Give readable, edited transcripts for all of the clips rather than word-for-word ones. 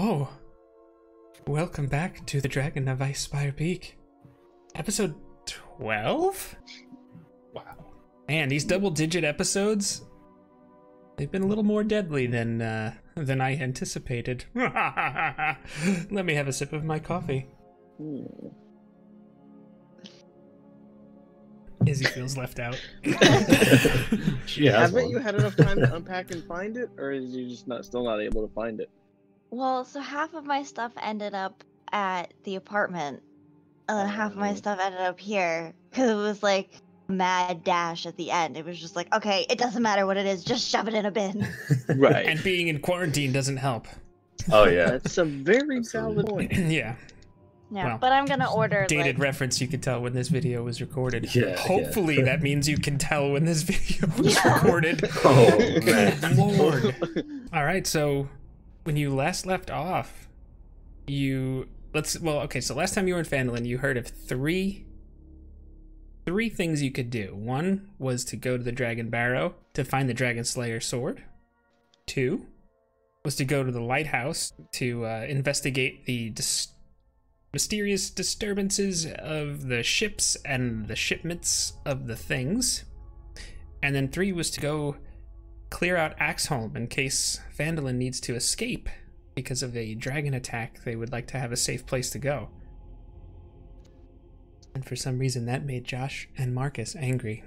Oh, welcome back to the Dragon of Icespire Peak. Episode 12? Wow. Man, these double-digit episodes, they've been a little more deadly than I anticipated. Let me have a sip of my coffee. Izzy feels left out. Haven't you had enough time to unpack and find it, or is you just still not able to find it? Well, so half of my stuff ended up at the apartment, and then half of my stuff ended up here, because it was like a mad dash at the end. It was just like, okay, it doesn't matter what it is, just shove it in a bin. Right. And being in quarantine doesn't help. Oh yeah. That's a very valid point. Yeah. Yeah, Well, but I'm gonna order Dated like, reference, you could tell when this video was recorded. Yeah, Hopefully that means you can tell when this video was recorded. Oh man. Lord. Alright, so when you last left off, so last time you were in Phandalin, you heard of three things you could do. One was to go to the Dragon Barrow to find the Dragon Slayer sword. 2 was to go to the lighthouse to investigate the mysterious disturbances of the ships and the shipments of the things. And then 3 was to go clear out Axholm in case Phandalin needs to escape because of a dragon attack. They would like to have a safe place to go. And for some reason that made Josh and Marcus angry.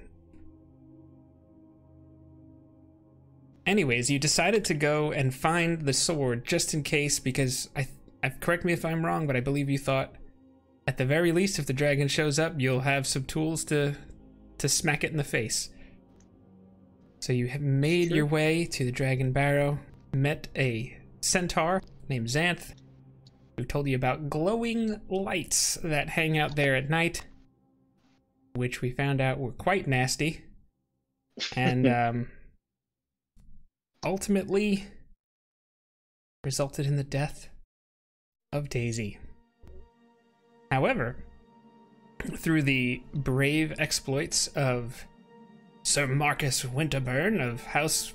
Anyways, you decided to go and find the sword just in case, because correct me if I'm wrong, but I believe you thought at the very least if the dragon shows up, you'll have some tools to smack it in the face. So you have made your way to the Dragon Barrow, met a centaur named Xanth, who told you about glowing lights that hang out there at night, which we found out were quite nasty, and ultimately resulted in the death of Daisy. However, through the brave exploits of Sir Marcus Winterburn of House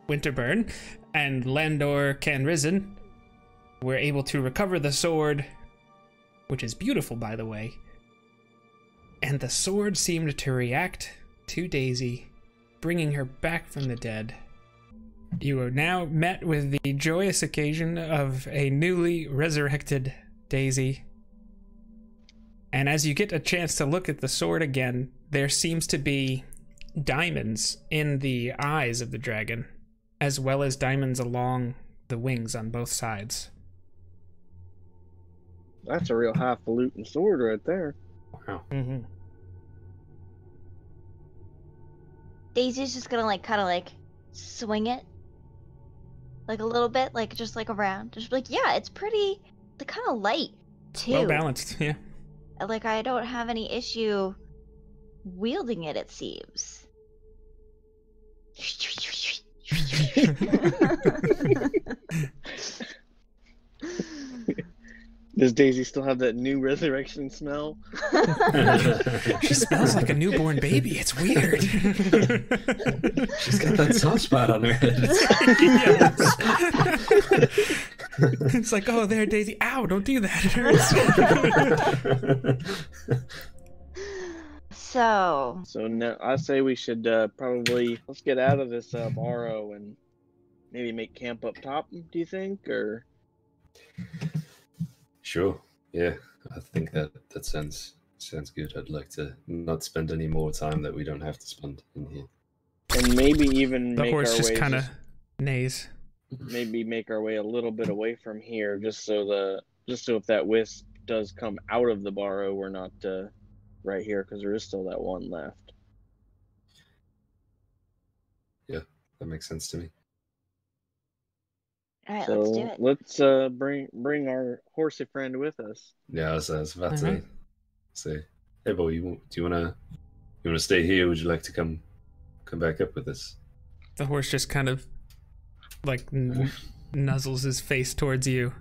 Winterburn and Landor Canrisen, we're able to recover the sword, which is beautiful, by the way, and the sword seemed to react to Daisy, bringing her back from the dead. You are now met with the joyous occasion of a newly resurrected Daisy. And as you get a chance to look at the sword again, there seems to be diamonds in the eyes of the dragon, as well as diamonds along the wings on both sides. That's a real highfalutin sword right there. Wow. Mm-hmm. Daisy's just gonna like kind of like swing it like a little bit, like just like around, just be like, yeah, it's pretty, it's kind of light too. Well balanced, yeah. Like I don't have any issue wielding it, it seems. Does Daisy still have that new resurrection smell? She smells like a newborn baby. It's weird. She's got that soft spot on her head. It's like, oh, there, Daisy. Ow, don't do that. It hurts. So now I say we should probably let's get out of this barrow and maybe make camp up top. Do you think, or? Sure. Yeah, I think that sounds good. I'd like to not spend any more time that we don't have to spend in here. And maybe even The make horse our just way kind of neighs. maybe make our way a little bit away from here, just so if that wisp does come out of the barrow, we're not right here, because there is still that one left. Yeah, that makes sense to me. all right, So let's do it. let's bring our horsey friend with us. Yeah, I was about to Alright. say, hey, boy, do you wanna stay here? Would you like to come back up with us? The horse just kind of like nuzzles his face towards you.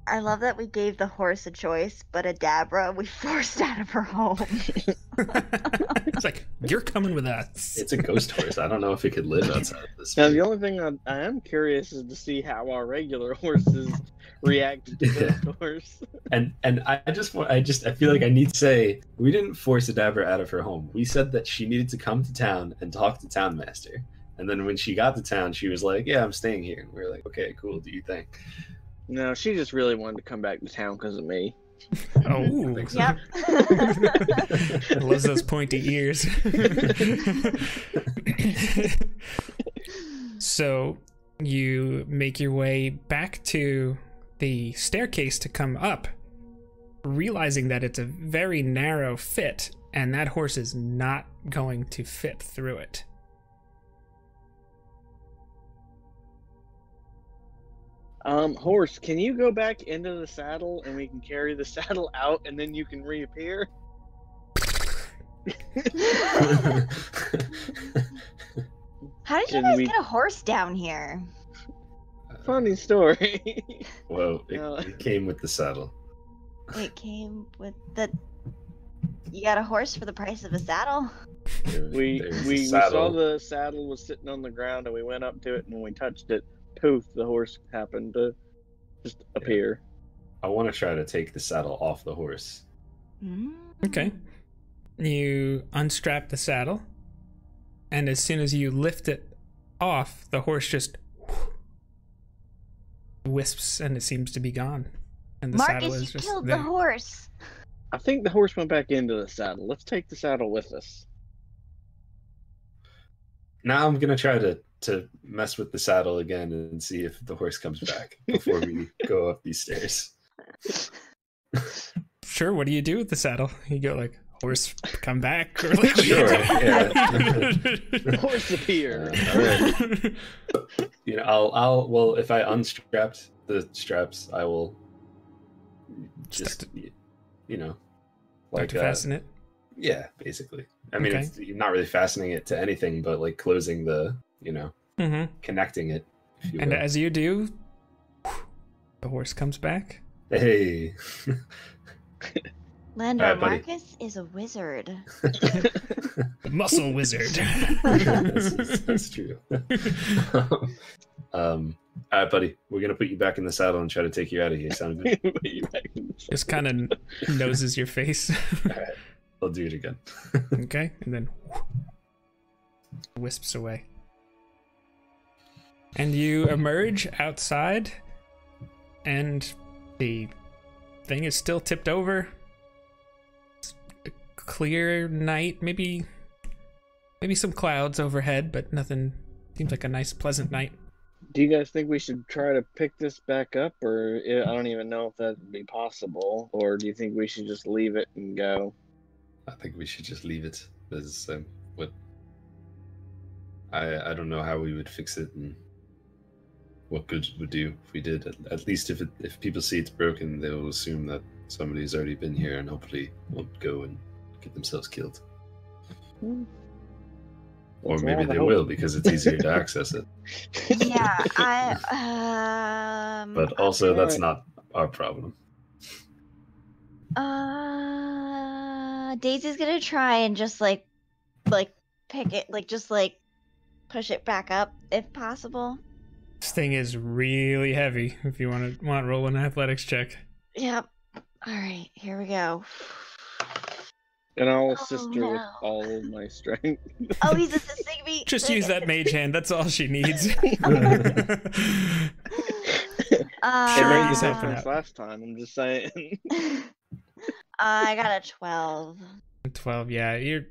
I love that we gave the horse a choice, but Adabra we forced out of her home. It's like, you're coming with us. It's a ghost horse. I don't know if it could live outside of this. Now, the only thing I am curious is to see how our regular horses react to ghost horse. And I feel like I need to say, we didn't force Adabra out of her home. We said that she needed to come to town and talk to Town Master. And then when she got to town, she was like, yeah, I'm staying here. And we were like, okay, cool. Do you think? No, she just really wanted to come back to town because of me. Oh, think so. Yep. I love those pointy ears. So you make your way back to the staircase to come up, realizing that it's a very narrow fit, and that horse is not going to fit through it. Horse, can you go back into the saddle and we can carry the saddle out and then you can reappear? How did you Can guys we- get a horse down here? Funny story. Well, it came with the saddle. It came with the. You got a horse for the price of a saddle? We saw the saddle was sitting on the ground and we went up to it, and when we touched it, poof, the horse happened to just appear. I want to try to take the saddle off the horse. Okay. You unstrap the saddle, and as soon as you lift it off, the horse just wisps and it seems to be gone. And the saddle Marcus, is you just killed there. the horse. I think the horse went back into the saddle. Let's take the saddle with us. Now I'm gonna try to mess with the saddle again and see if the horse comes back before we go up these stairs. Sure, what do you do with the saddle? You go like, horse, come back? Or like, Sure, yeah. The horse appeared. All right. You know, well, if I unstrapped the straps, I will just, you know, Like like to fasten it? Yeah, basically. I mean, Okay. you're not really fastening it to anything, but like closing the, you know, Mm-hmm. connecting it. If you And will. as you do, the horse comes back. Hey. Landor, Alright, buddy. Marcus is a wizard. Muscle wizard. that's true. All right, buddy. We're gonna put you back in the saddle and try to take you out of here. Sound good? Just kind of noses your face. All right. I'll do it again. Okay, and then wisps away. And you emerge outside, and the thing is still tipped over. It's a clear night, maybe some clouds overhead, but nothing. Seems like a nice, pleasant night. Do you guys think we should try to pick this back up, or I don't even know if that would be possible, or do you think we should just leave it and go? I think we should just leave it. There's what I don't know how we would fix it and what good it would do if we did. At least if people see it's broken, they will assume that somebody's already been here and hopefully won't go and get themselves killed. Or That's maybe all I they hope. will because it's easier to access it. Yeah, But also, that's Alright. not our problem. Daisy's gonna try and just like pick it, just push it back up if possible. This thing is really heavy. If you want to roll an athletics check. Yep. All right, here we go. And I'll assist her with no. all of my strength. Oh, he's assisting me. Just use that mage hand. That's all she needs. It Sure, made he's the helping difference out. last time. I'm just saying. I got a 12. 12. Yeah, I'm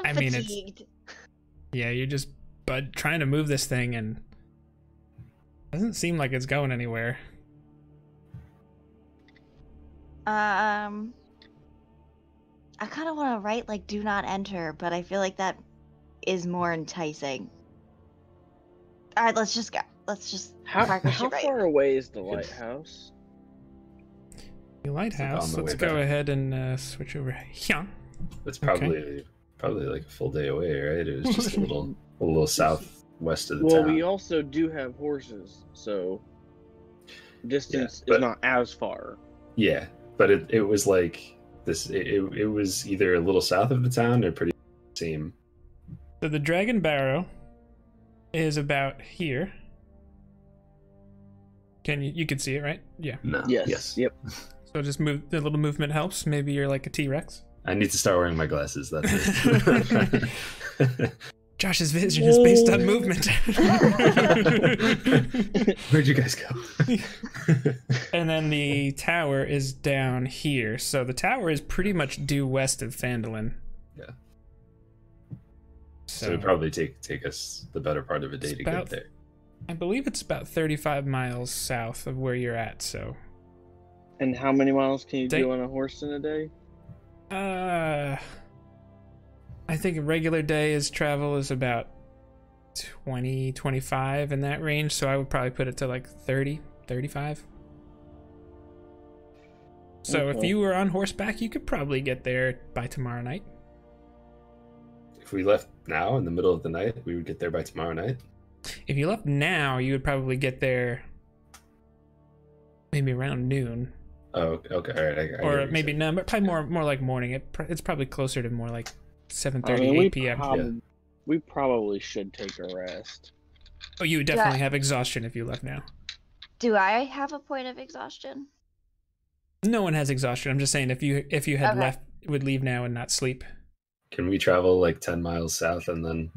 I mean, it's- fatigued. you're just trying to move this thing, and doesn't seem like it's going anywhere. I kind of want to write "do not enter," but I feel like that is more enticing. All right, let's just go. Let's just How Marcus should write. far away is the lighthouse? The on lighthouse. the Let's way go back. ahead and switch over. Yeah. It's probably like a full day away, right? It was just a little southwest of the Well, town. we also do have horses, so distance but- is not as far. Yeah, but it was like this. It was either a little south of the town or pretty same. So the Dragon Barrow is about here. You can see it, right? Yeah. No. Yes. Yep. So just move, the little movement helps. Maybe you're like a T-Rex. I need to start wearing my glasses. That's it. Josh's vision is based on movement. Where'd you guys go? And then the tower is down here. So the tower is pretty much due west of Phandalin. Yeah. So So it'd probably take us the better part of a day to about- get there. I believe it's about 35 miles south of where you're at. So And how many miles can you Day- do on a horse in a day? I think a regular day's travel is about 20, 25 in that range. So I would probably put it to like 30, 35. So if Okay. you were on horseback, you could probably get there by tomorrow night. If we left now in the middle of the night, we would get there by tomorrow night. If you left now, you would probably get there maybe around noon, Oh, okay. All right. I get what or you're maybe saying. no, but probably more like morning. It's probably closer to more like 7:30, I mean, 8 p.m. we probably should take a rest. Oh, you would definitely have exhaustion if you left now. Do I have a point of exhaustion? No one has exhaustion. I'm just saying if you had Okay. left, would leave now and not sleep. Can we travel like 10 miles south and then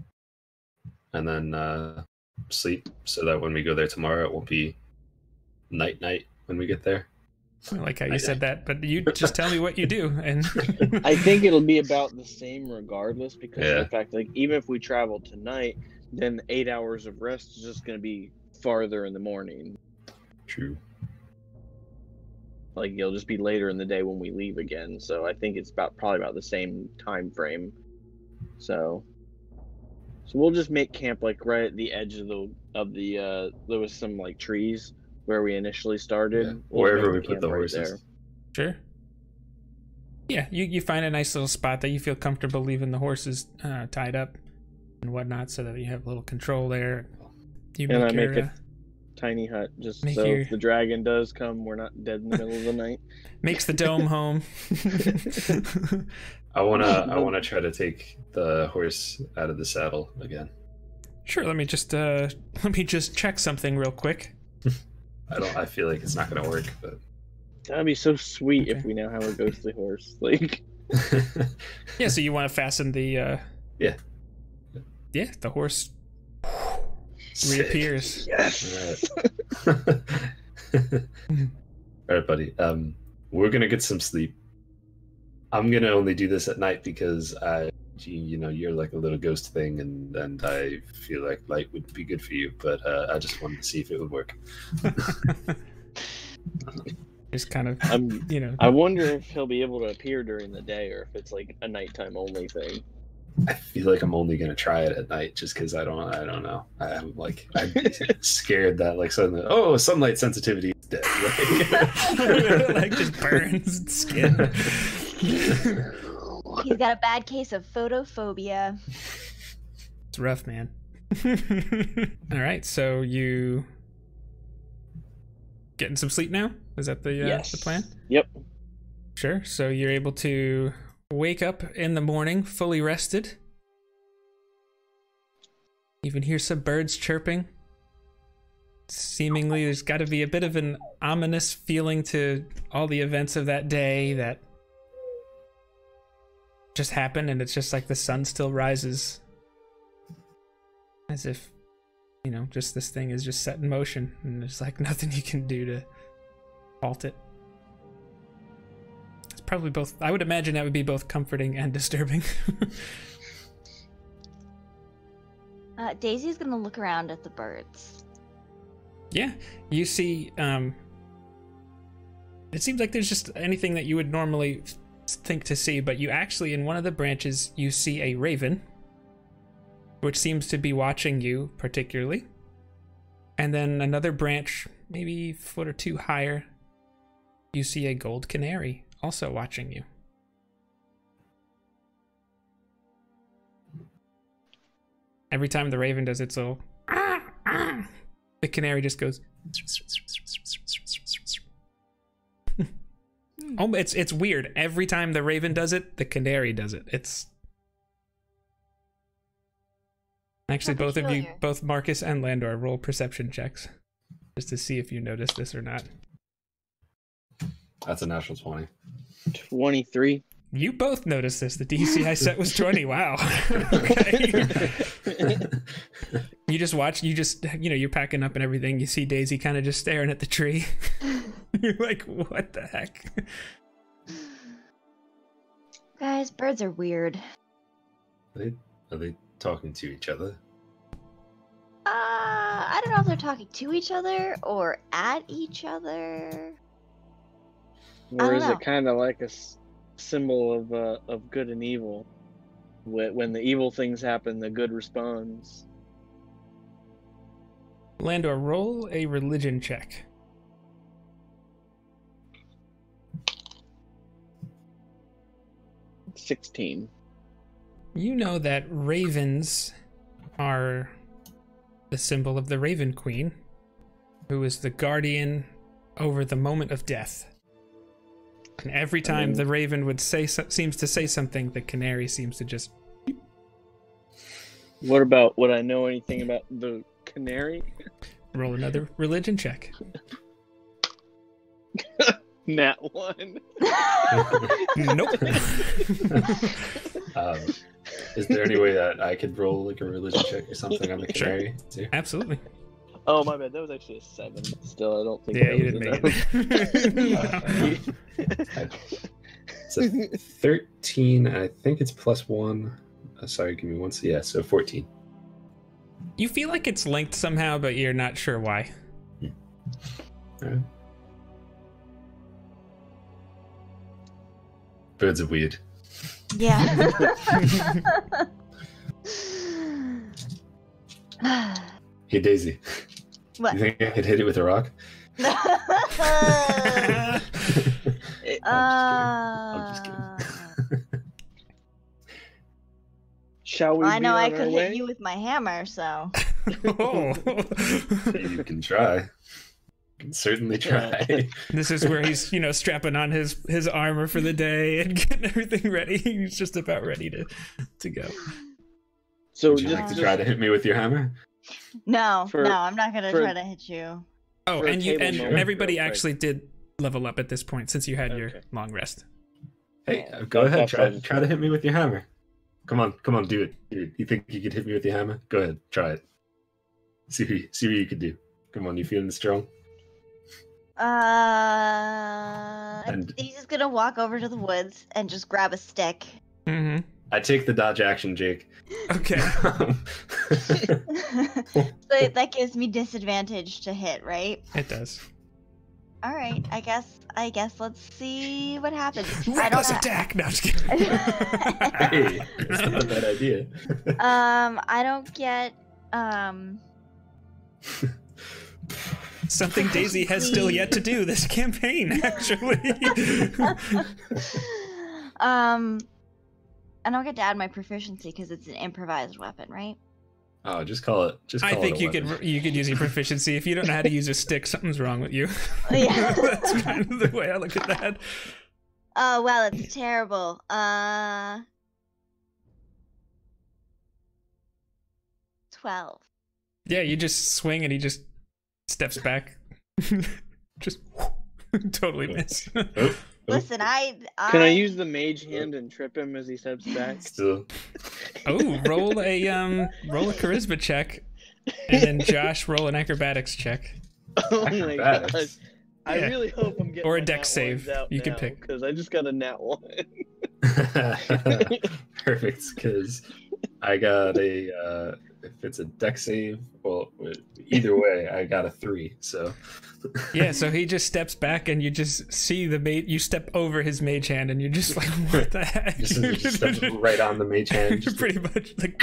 sleep so that when we go there tomorrow, it won't be night when we get there? I like how you said that, but you just tell me what you do, and I think it'll be about the same regardless because Yeah. of the fact, like, even if we travel tonight, then 8 hours of rest is just going to be farther in the morning. True. Like, it'll just be later in the day when we leave again. So I think it's probably about the same time frame. So we'll just make camp like right at the edge of the there was some like trees where we initially started. Yeah. We'll Wherever make we put camp the right horses. sure. Yeah, you find a nice little spot that you feel comfortable leaving the horses tied up and whatnot, so that you have a little control there. You And I your, make a tiny hut just make so your- if the dragon does come, we're not dead in the middle of the night. makes the dome home. I wanna try to take the horse out of the saddle again. Sure. Let me just check something real quick. I feel like it's not gonna work, but That'd be so sweet Okay. if we now have a ghostly horse. Like, Yeah. So you want to fasten the yeah. yeah, the horse Sick. reappears. yes. All right, buddy. We're gonna get some sleep. I'm gonna only do this at night because you're like a little ghost thing, and I feel like light would be good for you. But I just wanted to see if it would work. Just kind of, I'm I wonder if he'll be able to appear during the day or if it's like a nighttime only thing. I feel like I'm only gonna try it at night just because I don't know. I'm scared that like suddenly sunlight sensitivity is dead. like just burns skin. He's got a bad case of photophobia. It's rough, man. All right, so you getting some sleep now? Is that the Yes. the plan? Yep. Sure. So you're able to wake up in the morning fully rested. You can hear some birds chirping. Seemingly, there's got to be a bit of an ominous feeling to all the events of that day that just happened, and it's just like the sun still rises. As if, just this thing is just set in motion, and there's like nothing you can do to halt it. It's probably both. I would imagine that would be both comforting and disturbing. Daisy's gonna look around at the birds. Yeah, you see, it seems like there's just anything that you would normally think to see, but you actually, in one of the branches, you see a raven, which seems to be watching you particularly. And then another branch, maybe a foot or two higher, you see a gold canary also watching you. Every time the raven does its little, the canary just goes. It's weird. Every time the raven does it, the canary does it. It's actually both of you, both Marcus and Landor, roll perception checks just to see if you notice this or not. That's a natural 20. 23. You both noticed this. The DC I set was 20. Wow. Okay. You just watch. You're packing up and everything. You see Daisy kind of just staring at the tree. You're like, what the heck? Guys, birds are weird. Are they talking to each other? I don't know if they're talking to each other or at each other. Or is it kind of like a symbol of good and evil? When the evil things happen, the good responds. Landor, roll a religion check. $16. You know that ravens are the symbol of the Raven Queen, who is the guardian over the moment of death. And every time the raven would seems to say something, the canary seems to just... Would I know anything about the canary? Roll another religion check. Nat 1. Nope. Is there any way that I could roll like a religion check or something on the canary too? Absolutely. Oh, my bad. That was actually a 7. Still, I don't think. Yeah, you didn't make it. It's a 13. I think it's +1. Sorry, give me one. Yeah, so 14. You feel like it's linked somehow, but you're not sure why. All right. Birds are weird. Yeah. Hey, Daisy. What? You think I could hit it with a rock? I'm just kidding. Shall we? I know I be on could our hit way? you with my hammer, so. Oh. You can try. You can certainly try. This is where he's, strapping on his armor for the day and getting everything ready. He's just about ready to go. So Would you like to try to hit me with your hammer? No, I'm not gonna for- try to hit you. Oh, For a and table moment, everybody real quick. actually did level up at this point since you had your Okay. long rest. Hey, go ahead. That's fine. Try to hit me with your hammer. Come on, do it. You think you could hit me with your hammer? Go ahead, try it. See what you could do. Come on, you feeling strong? He's just gonna walk over to the woods and just grab a stick. Mm-hmm. I take the dodge action, Jake. Okay. So that gives me disadvantage to hit, right? It does. All right, I guess let's see what happens. Reckless attack! No, I'm just kidding. Hey, it's not a bad idea. I don't get Something Daisy has still yet to do this campaign, actually. I don't get to add my proficiency because it's an improvised weapon, right? Oh, just call it. I think you could use your proficiency. If you don't know how to use a stick, something's wrong with you. Yeah. That's kind of the way I look at that. Oh well, it's terrible. 12. Yeah, you just swing and he just steps back. Just totally miss. Oh, Listen, I Can I use the mage hand and trip him as he steps back? still. Oh, roll a charisma check, and then Josh roll an acrobatics check. Oh my Acrobatics. gosh. I Yeah. really hope I'm getting Or a my dex nat ones save. out You can now, pick. because I just got a nat 1. Perfect, because I got a. If it's a deck save, well, either way, I got a 3. So. Yeah, so he just steps back, and you just see the mage. You step over his mage hand, and you're just like, "What the heck?" Just step right on the mage hand. Just Pretty much like.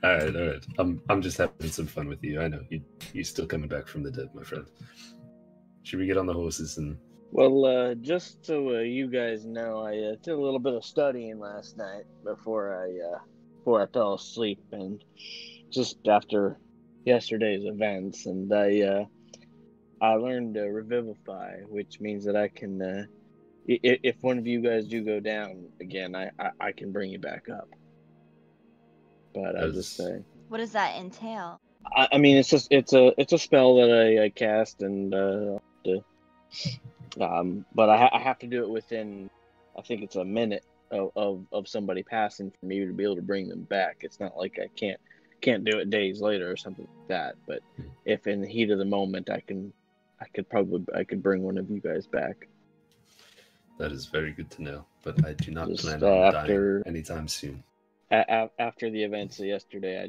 All right. I'm just having some fun with you. I know you're still coming back from the dead, my friend. Should we get on the horses and? Well, just so you guys know, I did a little bit of studying last night before I fell asleep, and just after yesterday's events, and I learned Revivify, which means that I can, if one of you guys do go down again, I can bring you back up. But I'll just say, What does that entail? I mean, it's a spell that I cast, and but I have to do it within, I think it's a minute of somebody passing for me to be able to bring them back. It's not like I can't do it days later or something like that. But if in the heat of the moment, I could bring one of you guys back. That is very good to know, but I do not Just, plan on dying anytime soon. After the events of yesterday, I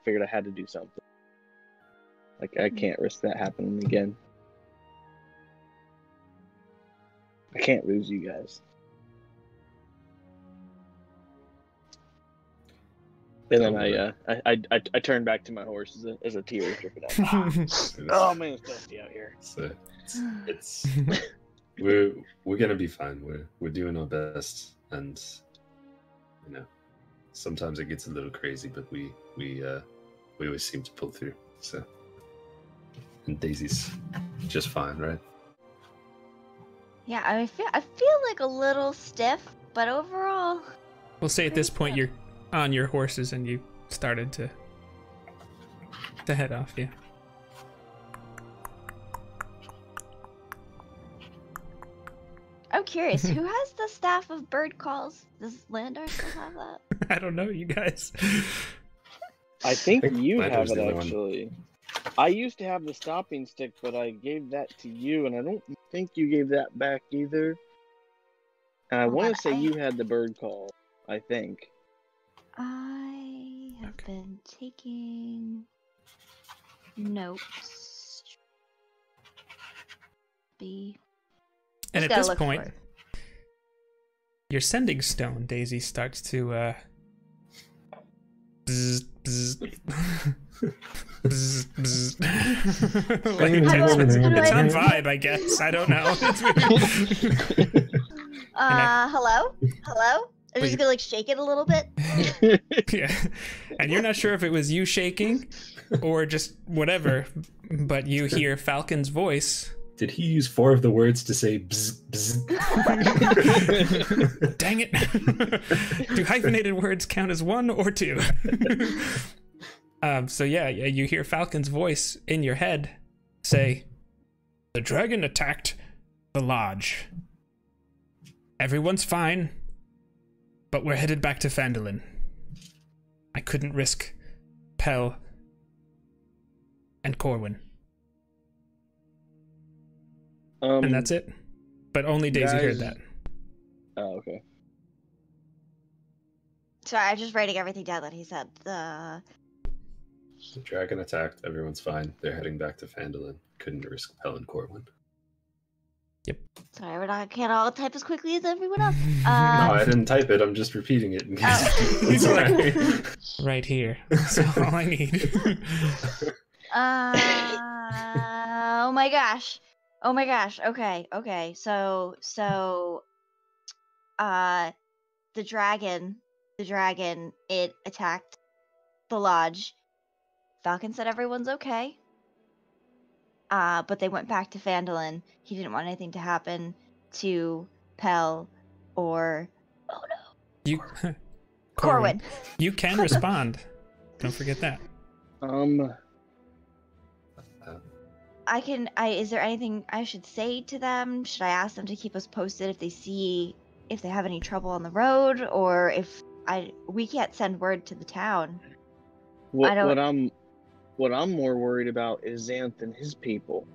figured I had to do something. Like, I can't risk that happening again. I can't lose you guys. And then I turned back to my horse as a tear dripping out. Oh man, it's dusty out here. So it's we're gonna be fine. We're doing our best, and you know, sometimes it gets a little crazy, but we always seem to pull through. So, and Daisy's just fine, right? Yeah, I feel like a little stiff, but overall. We'll say at this point you're on your horses and you started to head off, yeah. I'm curious, who has the staff of bird calls? Does Landar still have that? I don't know, you guys. I think you Landar's have it the other one. actually. I used to have the stopping stick, but I gave that to you, and I don't think you gave that back either. And I want to say you had the bird call, I think. I have been taking notes. And at this point, your sending stone, Daisy, starts to bzz, bzz. Bzz, bzz. Like it's on vibe, I guess. I don't know. Hello? Hello? I'm just gonna like shake it a little bit. Yeah. And you're not sure if it was you shaking or just whatever, but you hear Falcon's voice. Did he use 4 of the words to say bzz, bzz? Dang it. Do hyphenated words count as 1 or 2? So yeah, you hear Falcon's voice in your head say, "The dragon attacked the lodge. Everyone's fine, but we're headed back to Phandalin. I couldn't risk Pell and Corwin." And that's it. But only Daisy heard that. Oh, okay. Sorry, I'm just writing everything down that he said. The dragon attacked. Everyone's fine. They're heading back to Phandalin. Couldn't risk Pell and Corwin. Yep. Sorry, I can't all type as quickly as everyone else. No, I didn't type it. I'm just repeating it. In case He's like, right here. That's all I need. Oh my gosh. Oh my gosh. Okay. So the dragon, it attacked the lodge. Falcon said everyone's okay. But they went back to Phandalin. He didn't want anything to happen to Pell or Corwin. You can respond. Don't forget that. Is there anything I should say to them? Should I ask them to keep us posted if they have any trouble on the road, or if we can't send word to the town? What I'm more worried about is Xanth and his people,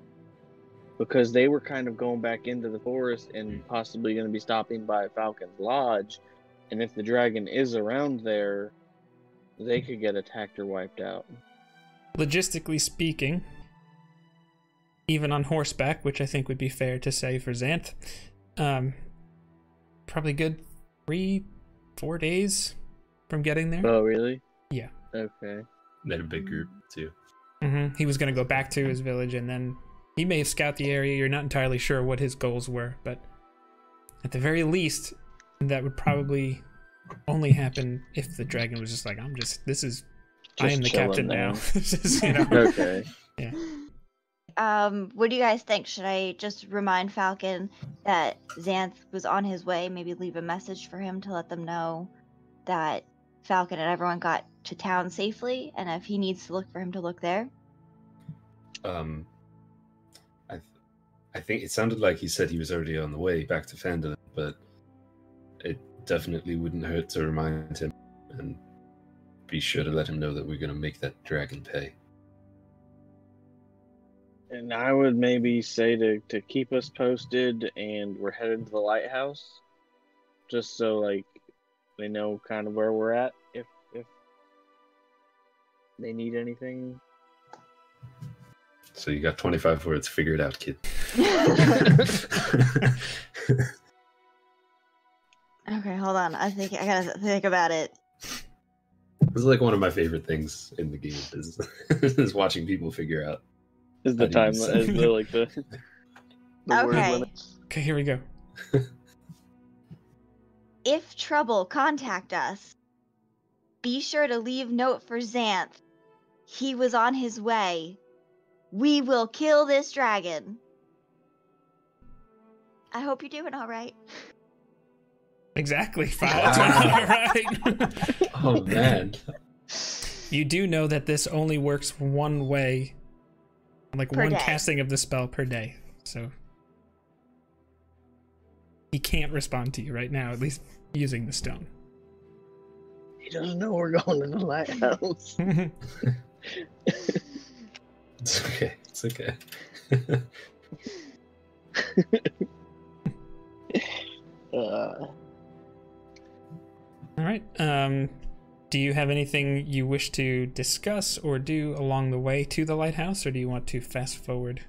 because they were kind of going back into the forest and possibly going to be stopping by Falcon's Lodge, and if the dragon is around there, they could get attacked or wiped out. Logistically speaking, even on horseback, which I think would be fair to say for Xanth, probably good 3-4 days from getting there. Oh, really? Yeah. Okay. They had a big group, too. Mm-hmm. He was going to go back to his village, and then he may have scouted the area. You're not entirely sure what his goals were, but at the very least, that would probably only happen if the dragon was just like, this is I am the captain now. Just, you know. Okay. Yeah. What do you guys think? Should I just remind Falcon that Xanth was on his way? Maybe leave a message for him to let them know that Falcon and everyone got to town safely, and if he needs to look for him to look there. I think it sounded like he said he was already on the way back to Fandolin, but it definitely wouldn't hurt to remind him and be sure to let him know that we're going to make that dragon pay. And I would maybe say to keep us posted, and we're headed to the lighthouse, just so like they know kind of where we're at if they need anything. So you got 25 words. Figure it out, kid. Okay, hold on. I gotta think about it. This is like one of my favorite things in the game is watching people figure out. Is the time is the like the word Okay. limits? Okay, here we go. If trouble, contact us. Be sure to leave note for Xanth. He was on his way. We will kill this dragon. I hope you're doing all right. Exactly. 5. All right. Oh man. You do know that this only works one way, like Per one day. casting of the spell per day. So he can't respond to you right now, at least using the stone. He doesn't know we're going to the lighthouse. It's okay. It's okay. All right. Do you have anything you wish to discuss or do along the way to the lighthouse, or do you want to fast forward?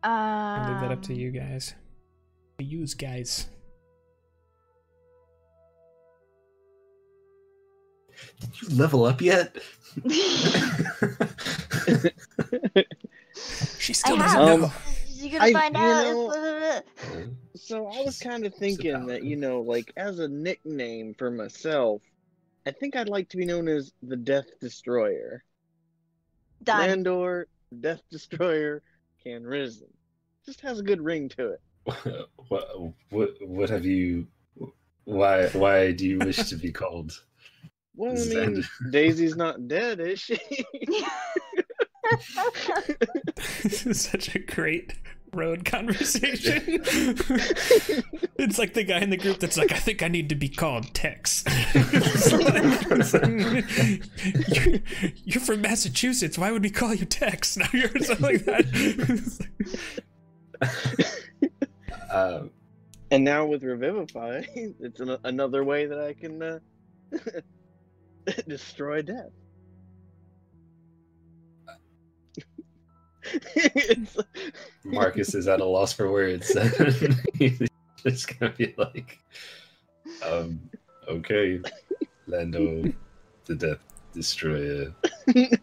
I'll leave that up to you guys. To use guys. Did you level up yet? She still I doesn't have. know. You're gonna find you out. know- So I was kind of thinking that, like as a nickname for myself, I think I'd like to be known as the Death Destroyer. Done. Landor, Death Destroyer, can risen. Just has a good ring to it. What have you? Why do you wish to be called? Well, I This is mean, Andrew. Daisy's not dead, is she? This is such a great road conversation. It's like the guy in the group that's like, I think I need to be called Tex. It's like, you're from Massachusetts. Why would we call you Tex? Now you're something like that. And now with Revivify, it's another way that I can destroy death. It's, Marcus is at a loss for words. He's just gonna be like, okay, Lando, the Death Destroyer. And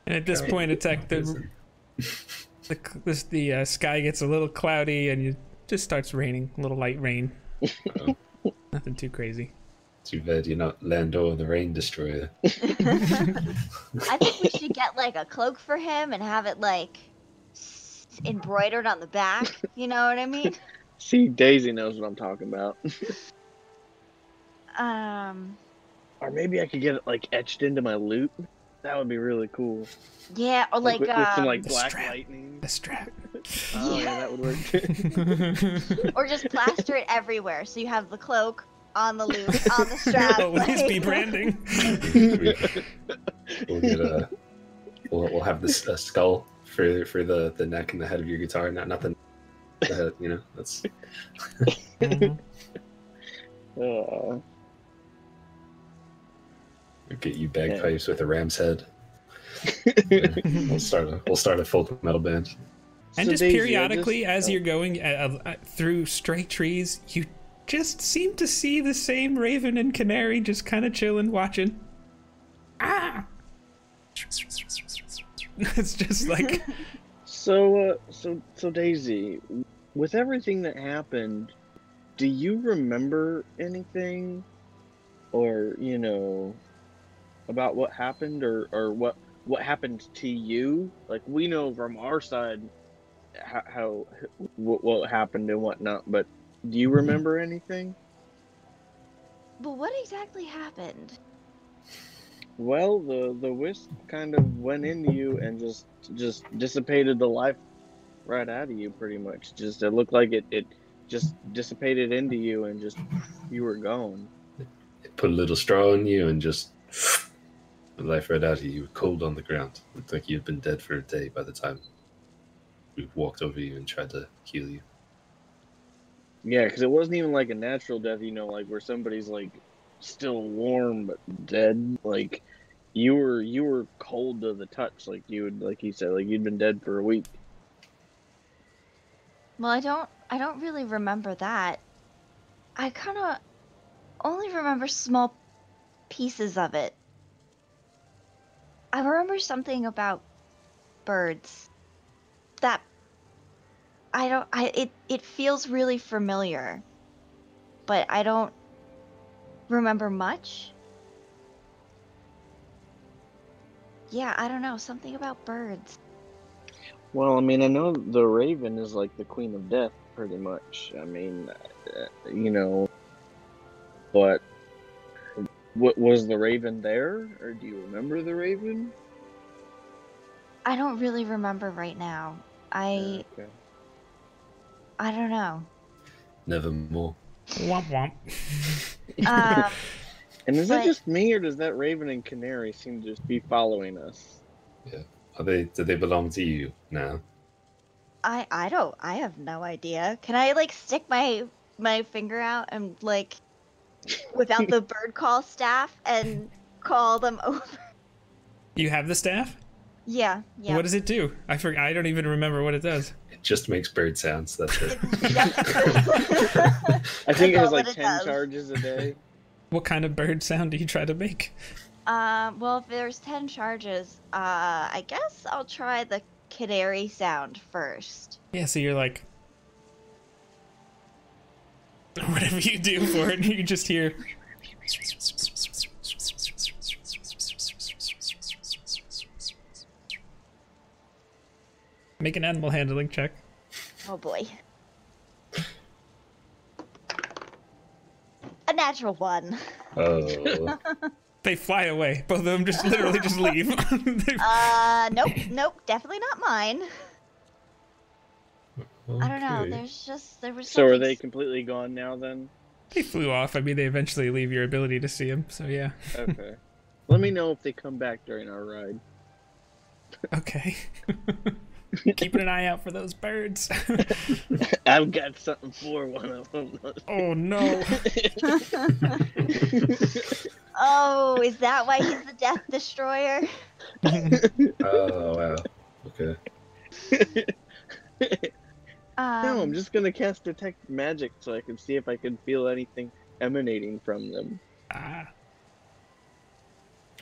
at this point, it's like the sky gets a little cloudy and it just starts raining, a little light rain. Nothing too crazy. Too bad you're not Lando, the Rain Destroyer. I think we should get like a cloak for him and have it like embroidered on the back. You know what I mean? see, Daisy knows what I'm talking about. Or maybe I could get it like etched into my loot. That would be really cool. Yeah, or like with some like the black strap. lightning. The strap. Oh yeah, that would work too. or just plaster it everywhere, so you have the cloak on the loop, on the strap. Always like- be branding. We'll get we'll have this skull for the neck and the head of your guitar. Not the head, that's. Mhm. Get you bagpipes with a ram's head. We'll start a folk metal band. And So just Daisy, periodically, as oh. you're going through straight trees, you just seem to see the same raven and canary just kind of chilling, watching. Ah! It's just like... So Daisy, with everything that happened, do you remember anything? or about what happened, or what happened to you. Like, we know from our side how what happened and whatnot, but do you remember anything? But what exactly happened? Well, the wisp kind of went into you and just dissipated the life right out of you, pretty much. Just it looked like it just dissipated into you and just you were gone. It put a little straw in you and just the life right out of you. You were cold on the ground. Looked like you'd been dead for a day by the time we walked over you and tried to heal you. Yeah, because it wasn't even like a natural death, like where somebody's like still warm but dead. Like you were cold to the touch, like you said, like you'd been dead for a week. Well, I don't really remember that. I kind of only remember small pieces of it. I remember something about birds. That it feels really familiar, but I don't remember much. Yeah, I don't know, something about birds. Well, I mean, I know the raven is like the queen of death, pretty much. I mean, but what was the raven there, or do you remember the raven? I don't really remember right now. Okay. I don't know. Nevermore. Womp womp. And is it just me, or does that raven and canary seem to just be following us? Yeah. Do they belong to you now? I have no idea. Can I like stick my finger out and like whip out the bird call staff and call them over? You have the staff? Yeah. What does it do? I don't even remember what it does. It just makes bird sounds. That's it. I think it has like 10 charges a day. What kind of bird sound do you try to make? Well, if there's 10 charges, I guess I'll try the canary sound first. Yeah, so you're like... Whatever you do for it, you just hear... Make an animal handling check. Oh boy. A natural 1. Oh. They fly away. Both of them just literally just leave. Nope, definitely not mine. Okay. I don't know. There was. So are they completely gone now then? They flew off. I mean, they eventually leave your ability to see them. So yeah. Okay. Let me know if they come back during our ride. Okay. Keeping an eye out for those birds. I've got something for one of them. Oh no. Oh, is that why he's the Death Destroyer? Oh wow. Okay. No, I'm just gonna cast Detect Magic so I can see if I can feel anything emanating from them. Ah.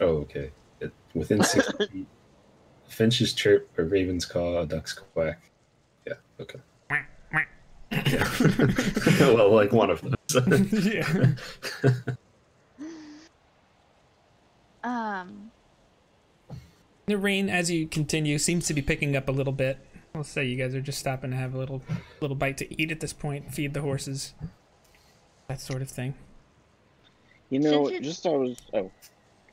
Oh, okay. Within 60 feet, a finch's chirp, a raven's caw, a duck's quack. Yeah, okay. Yeah. Well, like one of those. Yeah. The rain, as you continue, seems to be picking up a little bit. We'll say you guys are just stopping to have a little bite to eat at this point, feed the horses, that sort of thing. You know, Since oh,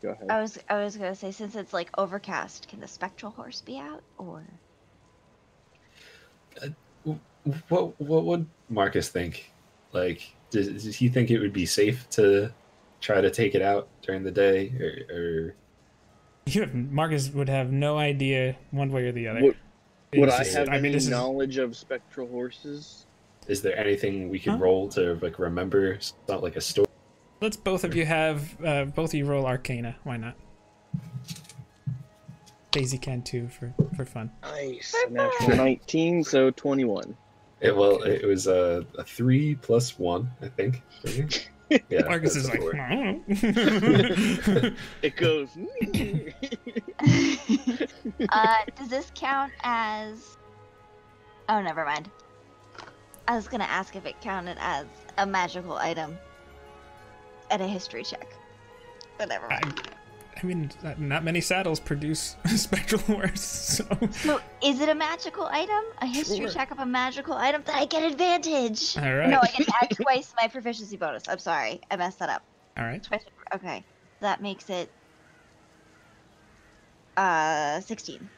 go ahead. I was gonna say, since it's like overcast, can the spectral horse be out, or? What would Marcus think? Like, does he think it would be safe to try to take it out during the day, or... Marcus would have no idea one way or the other. Would I have any knowledge of spectral horses? Is there anything we could roll to like remember? It's not like a story. Let's both of you have both of you roll Arcana. Why not? Daisy can too for fun. Nice. Natural 19, so 21. It was a 3 + 1, I think. Yeah, Marcus is like, I don't know. It goes. Does this count as? Oh, never mind. I was gonna ask if it counted as a magical item. At a history check. But never mind. I mean, not many saddles produce spectral horse, so... So, is it a magical item? A history Sure. check of a magical item that I get advantage? All right. No, I get to add twice my proficiency bonus. I'm sorry. I messed that up. All right. Twice. Okay. That makes it 16.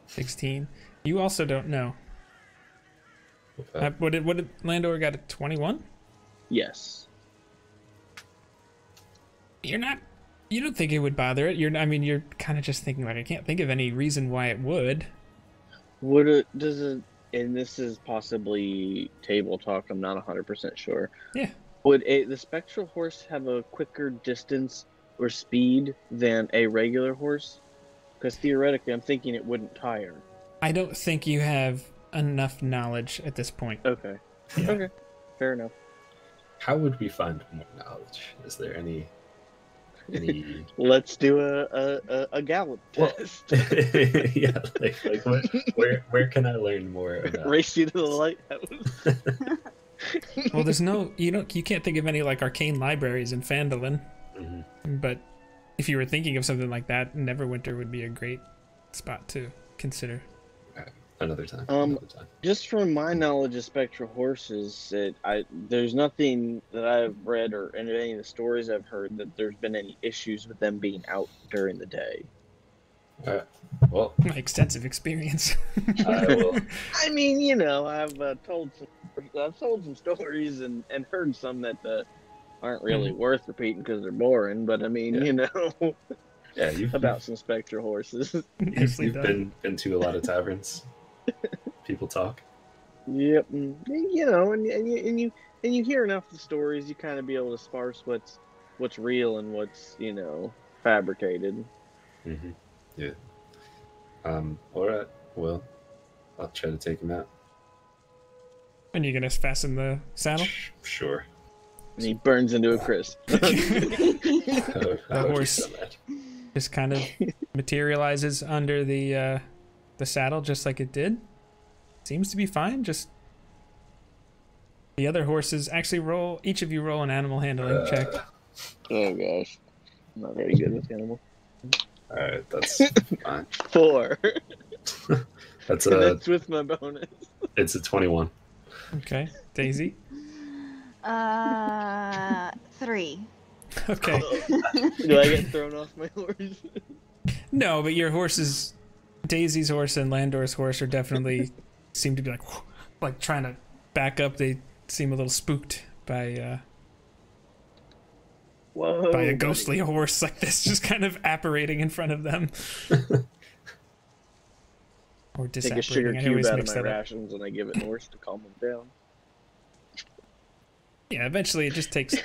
16. You also don't know. Okay. What did Landor got at 21? Yes. You don't think it would bother it. You're kind of just thinking like, I can't think of any reason why it would. And this is possibly table talk, I'm not 100% sure. Yeah. Would the spectral horse have a quicker distance or speed than a regular horse? Because theoretically, I'm thinking it wouldn't tire. I don't think you have enough knowledge at this point. Okay. Yeah. Okay. Fair enough. How would we find more knowledge? Is there any? Let's do a gallop Well, test. yeah, like where can I learn more about? Race you to the lighthouse. Well, you can't think of any like arcane libraries in Phandalin. Mm-hmm. But if you were thinking of something like that, Neverwinter would be a great spot to consider. Another time. Just from my knowledge of spectral horses, there's nothing that I've read or in any of the stories I've heard that there's been any issues with them being out during the day. Well, My extensive experience. I will. I mean, I've told some stories and heard some that aren't really worth repeating because they're boring. But I mean, Yeah, you've about some spectral horses. Nicely you've done. been to a lot of taverns. People talk. Yep, and you hear enough of the stories, you kind of be able to sparse what's real and what's fabricated. Mm-hmm. Yeah. All right. Well, I'll try to take him out. And you're gonna fasten the saddle? Sure. And he burns into a crisp. The The horse just kind of materializes under the saddle just like it did. Seems to be fine. Just the other horses actually each of you roll an animal handling check. Oh gosh, I'm not very good with animals. All right, that's fine. 4. That's That's with my bonus. It's a 21. Okay, Daisy. 3. Okay. Do I get thrown off my horse? No, but your horses, Daisy's horse and Landor's horse, are definitely seem to be like trying to back up. They seem a little spooked by Whoa! a ghostly horse like this, just kind of apparating in front of them. Or Take a sugar disapparating. I cube always out of mix my that up. rations and I give it Norse to calm them down. Yeah, eventually it just takes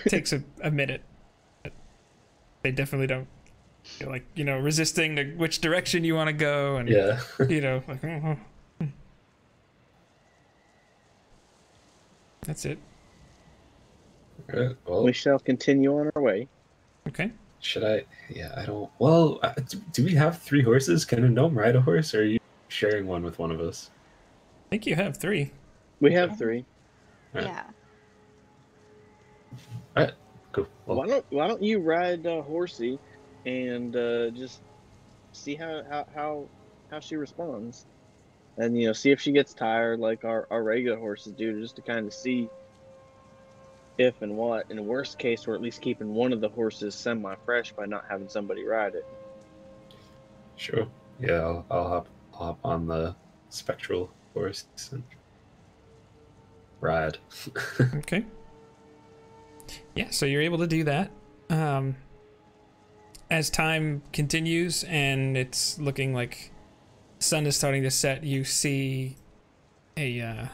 a minute. But they definitely don't feel like, resisting to which direction you want to go, and Yeah. like that's it. All right. Well, We shall continue on our way. Okay. should I? Yeah, I don't. Well, do we have 3 horses? Can a gnome ride a horse, or are you sharing one with one of us? I think you have 3. We have 3. Right. Yeah. All right. Cool. Well, Why don't you ride Horsey and just see how she responds, and see if she gets tired like our regular horses do, just to kind of see if and what. In the worst case, we're at least keeping one of the horses semi-fresh by not having somebody ride it. sure. Yeah, I'll hop on the spectral horse and ride. Okay. Yeah, so you're able to do that. As time continues and it's looking like the sun is starting to set, you see a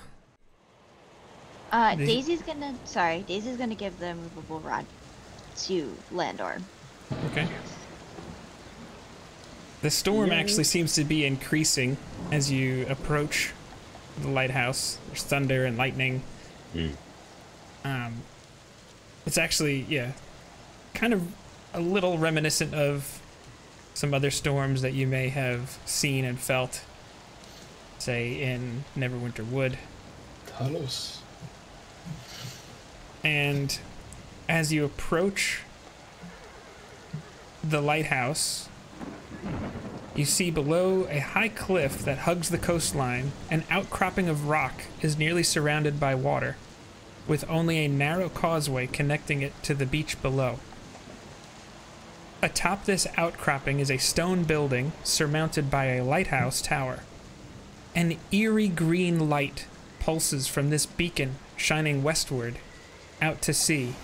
Daisy's gonna give the movable rod to Landor. okay. The storm actually seems to be increasing as you approach the lighthouse. There's thunder and lightning. It's actually, kind of a little reminiscent of some other storms that you may have seen and felt, say, in Neverwinter Wood. Talos. And as you approach the lighthouse, you see below a high cliff that hugs the coastline, an outcropping of rock is nearly surrounded by water, with only a narrow causeway connecting it to the beach below. Atop this outcropping is a stone building surmounted by a lighthouse tower. An eerie green light pulses from this beacon, shining westward, out to sea,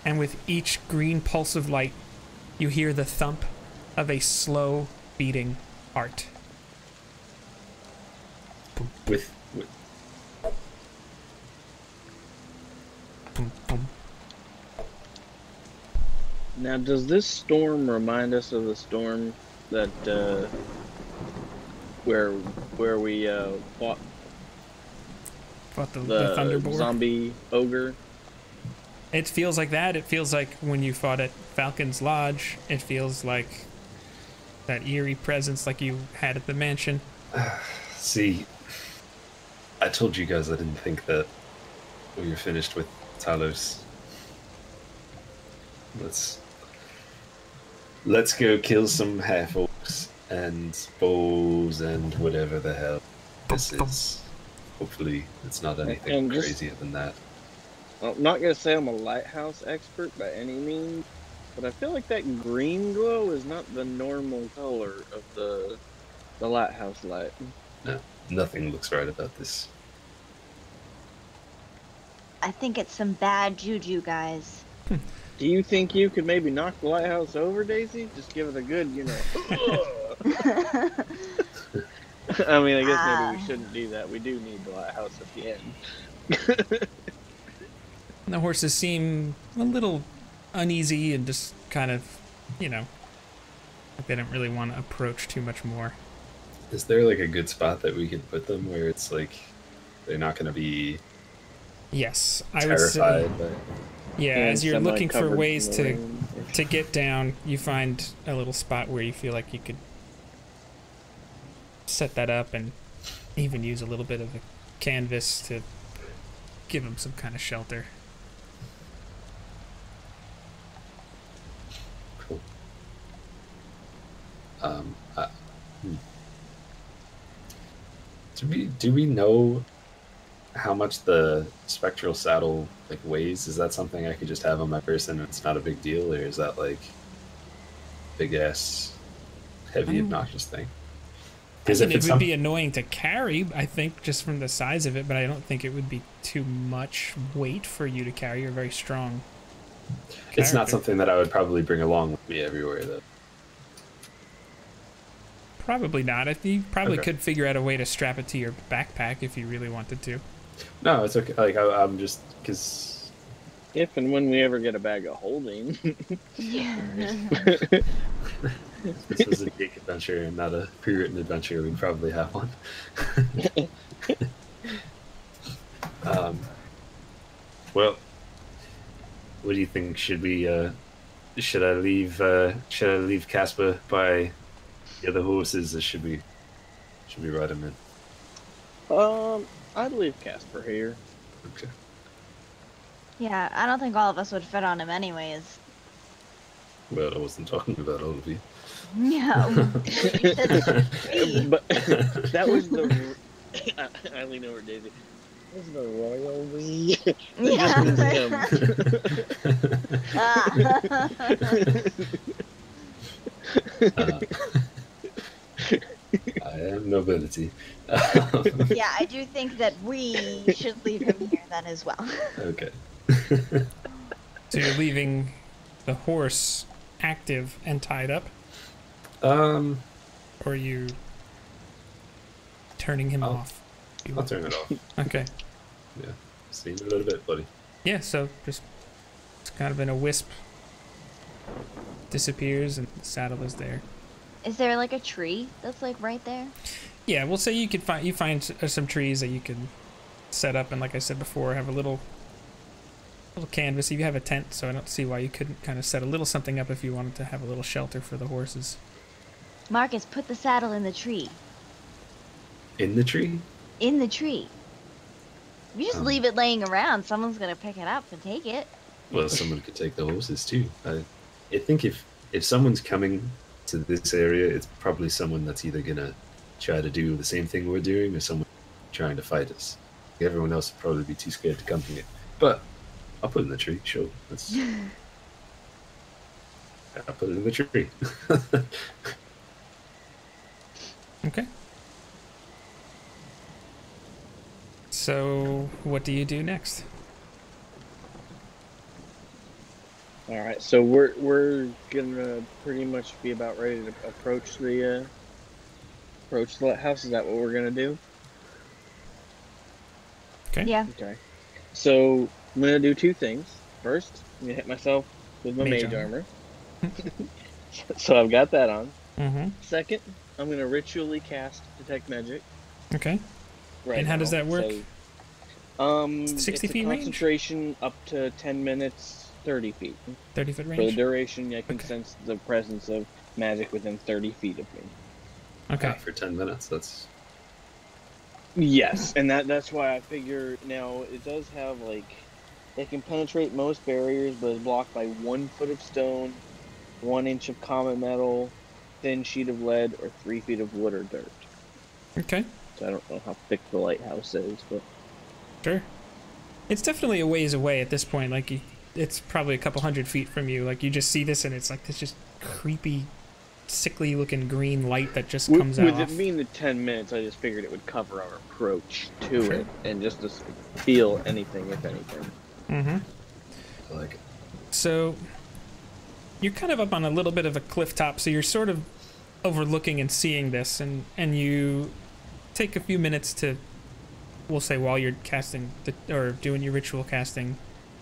and with each green pulse of light, you hear the thump of a slow beating heart. With Boom, boom. Now, does this storm remind us of the storm that where we fought What, the the Thunderboar? zombie ogre? It feels like that. It feels like when you fought at Falcon's Lodge. It feels like that eerie presence like you had at the mansion. See, I told you guys I didn't think that we were finished with Talos. Let's go kill some half-orcs and bows and whatever the hell this is. Hopefully it's not anything And just- crazier than that. I'm not gonna say I'm a lighthouse expert by any means, but I feel like that green glow is not the normal color of the lighthouse light. No, nothing looks right about this. I think it's some bad juju, guys. Do you think you could maybe knock the lighthouse over, Daisy? Just give it a good, I mean, I guess maybe we shouldn't do that. We do need the lighthouse at the end. The horses seem a little uneasy and just kind of, like they don't really want to approach too much more. Is there like a good spot that we could put them where it's like they're not going to be Yes, I would say. terrified by... Yeah, And as you're looking for semi-covered ways in the to rain. get down, you find a little spot where you feel like you could set that up and even use a little bit of a canvas to give them some kind of shelter. Cool. Do we know how much the spectral saddle like weighs? Is that something I could just have on my person and it's not a big deal, or is that like big ass heavy obnoxious thing? Because if It it's would be annoying to carry, I think, just from the size of it, but I don't think it would be too much weight for you to carry. You're very strong. it's not character. something that I would probably bring along with me everywhere though. Probably not. If you probably Okay. could figure out a way to strap it to your backpack if you really wanted to. No, it's okay. Like I'm just because If and when we ever get a bag of holding. Yeah. if this was a geek adventure and not a pre-written adventure, we'd probably have one. Well, what do you think? Should I leave Casper by the other horses, or should we ride him in? I'd leave Casper here. Okay. Yeah, I don't think all of us would fit on him anyways. Well, I wasn't talking about all of you. Yeah. You said me. But that was the. I lean over Daisy. That was the royal we. I am nobility. Yeah, I do think that we should leave him here then as well. Okay. So you're leaving the horse active and tied up, or are you turning him I'll- off? I'll turn it off. Okay. Yeah. See you in a little bit, buddy. Yeah, so just it's kind of in a wisp. Disappears and the saddle is there. Is there like a tree that's like right there? Yeah, we'll say you find some trees that you can set up, and like I said before, have a little canvas. You have a tent, so I don't see why you couldn't kind of set a little something up if you wanted to have a little shelter for the horses. Marcus, put the saddle in the tree. In the tree? In the tree. If you just Um. leave it laying around, someone's gonna pick it up and take it. Well, someone could take the horses too. I think if if someone's coming to this area, it's probably someone that's either gonna try to do the same thing we're doing, or someone trying to fight us. Everyone else would probably be too scared to come here. But I'll put it in the tree. Sure, I'll put it in the tree. Okay. So, what do you do next? All right, so we're gonna pretty much be about ready to approach the lighthouse. Is that what we're gonna do? Okay. Yeah. Okay. So I'm gonna do two things. First, I'm gonna hit myself with my Mage mage armor. So I've got that on. Mm-hmm. Second, I'm gonna ritually cast detect magic. Okay. Right. And how does that work? So, 60 it's a feet range? concentration up to 10 minutes, 30 feet. 30-foot For the range? duration, I can Okay. sense the presence of magic within 30 feet of me. Okay. For 10 minutes, that's... Yes, and that's why I figure now it does have like it can penetrate most barriers, but is blocked by 1 foot of stone, 1 inch of common metal, thin sheet of lead, or 3 feet of wood or dirt. Okay. So I don't know how thick the lighthouse is, but Sure. It's definitely a ways away at this point. Like, it's probably a couple 100 feet from you. Like, you just see this, and it's like this just creepy, sickly-looking green light that just comes with off. it being the 10 minutes, I just figured it would cover our approach to it, and just to feel anything, if anything. Mm-hmm. I like it. So, you're kind of up on a little bit of a cliff top, so you're sort of overlooking and seeing this, and you take a few minutes to, we'll say while you're casting, or doing your ritual casting,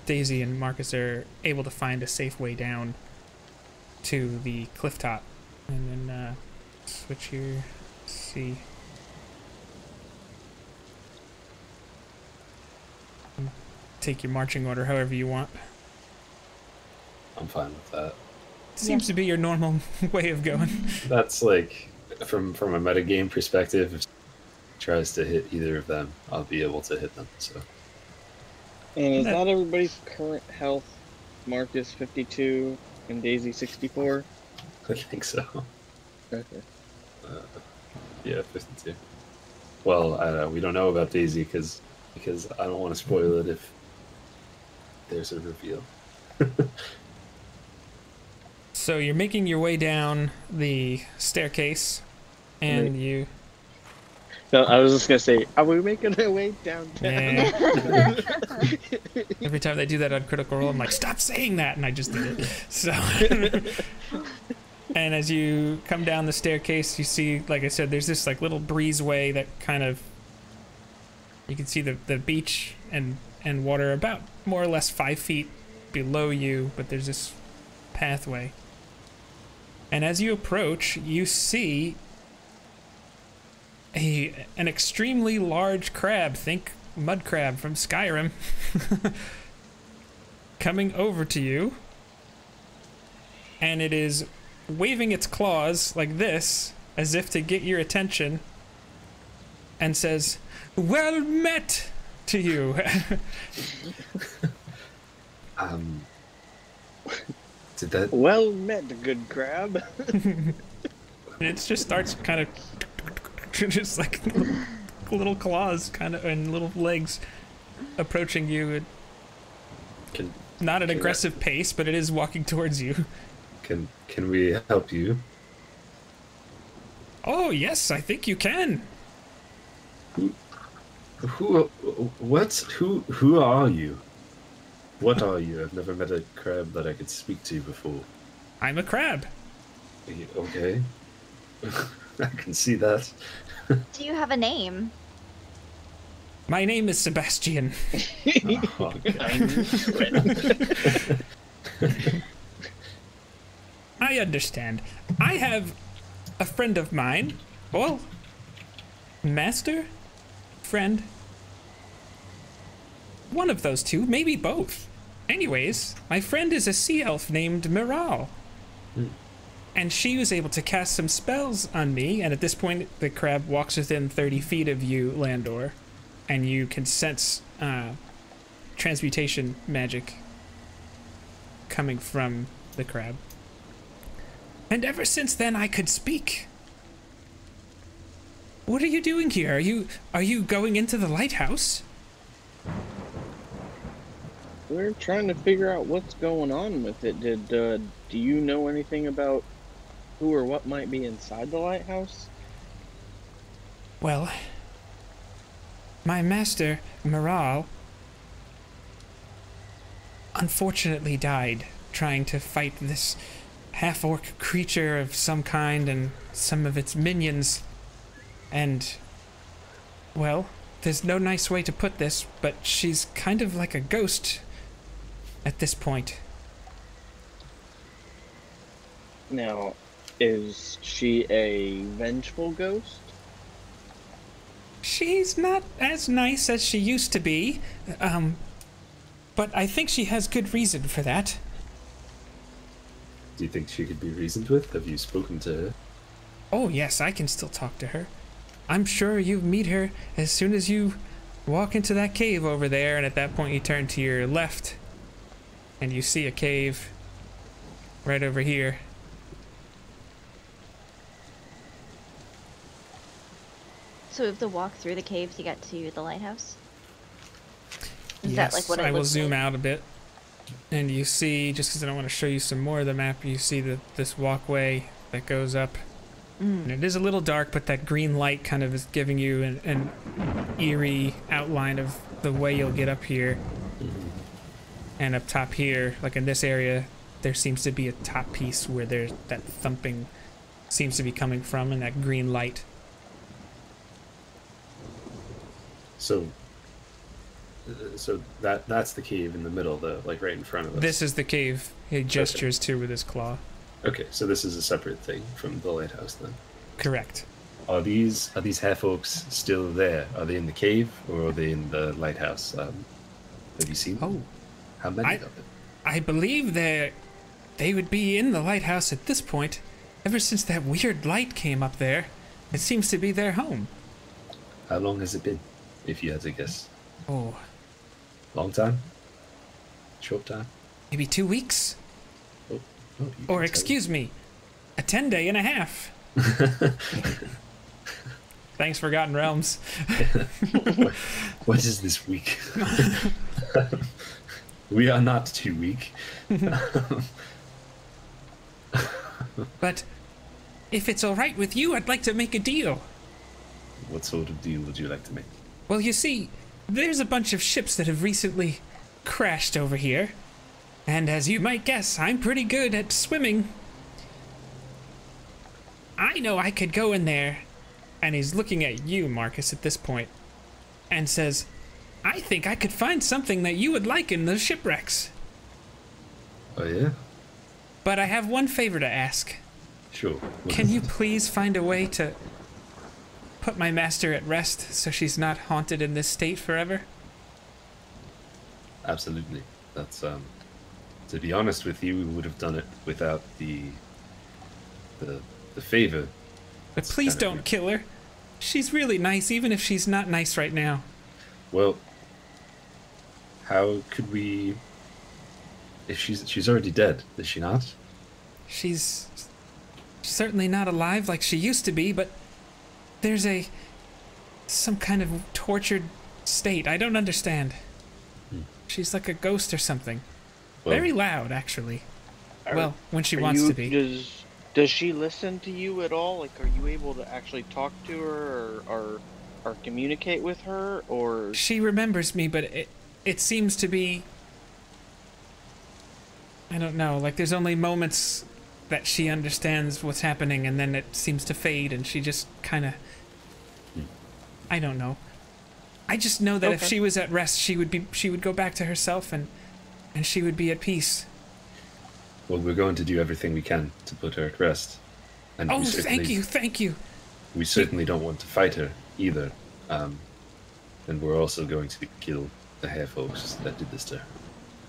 Daisy and Marcus are able to find a safe way down to the cliff top. And then, switch here, see. Take your marching order however you want. I'm fine with that. Seems to be your normal way of going. That's like, from a metagame perspective, if tries to hit either of them, I'll be able to hit them. So And is that everybody's current health? Marcus 52 and Daisy 64? I think so. Okay. Yeah, 52. Well, we don't know about Daisy because I don't want to spoil it if there's a reveal. So you're making your way down the staircase, and you... No, I was just gonna say, are we making our way downtown? Yeah. Every time they do that on Critical Role, I'm like, stop saying that, and I just did it. So, and as you come down the staircase, you see, like I said, there's this like little breezeway that kind of, you can see the beach and water about more or less 5 feet below you, but there's this pathway. And as you approach, you see an extremely large crab, think mud crab from Skyrim, coming over to you, and it is waving its claws like this, as if to get your attention, and says, "Well met," to you. Did that? Well met, good crab. And it just starts kind of just like little claws kind of and little legs approaching you. Not an aggressive pace, but it is walking towards you. Can we help you? Oh yes, I think you can. Who are you? What are you? I've never met a crab that I could speak to before. I'm a crab. Okay. I can see that. Do you have a name? My name is Sebastian. Oh, I understand. I have a friend of mine. Well, master? Friend? One of those two, maybe both. Anyways, my friend is a sea elf named Miral. And she was able to cast some spells on me, and at this point, the crab walks within 30 feet of you, Landor, and you can sense transmutation magic coming from the crab. And ever since then, I could speak. What are you doing here? Are you going into the lighthouse? We're trying to figure out what's going on with it. Do you know anything about who or what might be inside the lighthouse? Well, my master, Moral, unfortunately died trying to fight this half-orc creature of some kind and some of its minions. And, well, there's no nice way to put this, but she's kind of like a ghost at this point. Now, is she a vengeful ghost? She's not as nice as she used to be, but I think she has good reason for that. Do you think she could be reasoned with? Have you spoken to her? Oh yes, I can still talk to her. I'm sure you meet her as soon as you walk into that cave over there, and at that point you turn to your left, and you see a cave right over here. So we have to walk through the cave to get to the lighthouse? Is Yes, that like what it I will looks zoom like? out a bit, and you see, just because I don't want to show you some more of the map, you see this walkway that goes up. And it is a little dark, but that green light kind of is giving you an eerie outline of the way you'll get up here. And up top here, like in this area, there seems to be a top piece where there's that thumping seems to be coming from, and that green light. So that's the cave in the middle, like right in front of us. This is the cave he gestures to with his claw. Okay, so this is a separate thing from the lighthouse then. Correct. Are these half-orcs still there? Are they in the cave or are they in the lighthouse? Have you seen them? Oh, How many of them? I believe they would be in the lighthouse at this point. Ever since that weird light came up there, it seems to be their home. How long has it been, if you had to guess? Oh, Long time? Short time? maybe 2 weeks? Oh, you Or can excuse me, a 10-day and a half. Thanks, Forgotten Realms. tell. What is this week? We are not too weak. But if it's all right with you, I'd like to make a deal. What sort of deal would you like to make? Well, you see, there's a bunch of ships that have recently crashed over here. And as you might guess, I'm pretty good at swimming. I know I could go in there, and he's looking at you, Marcus, at this point, and says, I think I could find something that you would like in the shipwrecks. Oh yeah? But I have one favor to ask. Sure. What Can is you it? please find a way to put my master at rest so she's not haunted in this state forever? Absolutely. That's to be honest with you, we would have done it without the favor. But It's please kinda don't weird. kill her. She's really nice, even if she's not nice right now. Well, how could we? If she's already dead, is she not? She's certainly not alive like she used to be, but there's some kind of tortured state. I don't understand. She's like a ghost or something. Well, Very loud, actually. Well, when she Are wants you- to be. Does she listen to you at all? Like, are you able to actually talk to her or communicate with her? Or She remembers me, but it seems to be, I don't know, like there's only moments that she understands what's happening, and then it seems to fade, and she just kind of, I don't know. I just know that if Okay. she was at rest, she would go back to herself, and she would be at peace. well, we're going to do everything we can to put her at rest. And Oh, thank you. We certainly don't want to fight her either. And we're also going to kill the half-orcs that did this to her.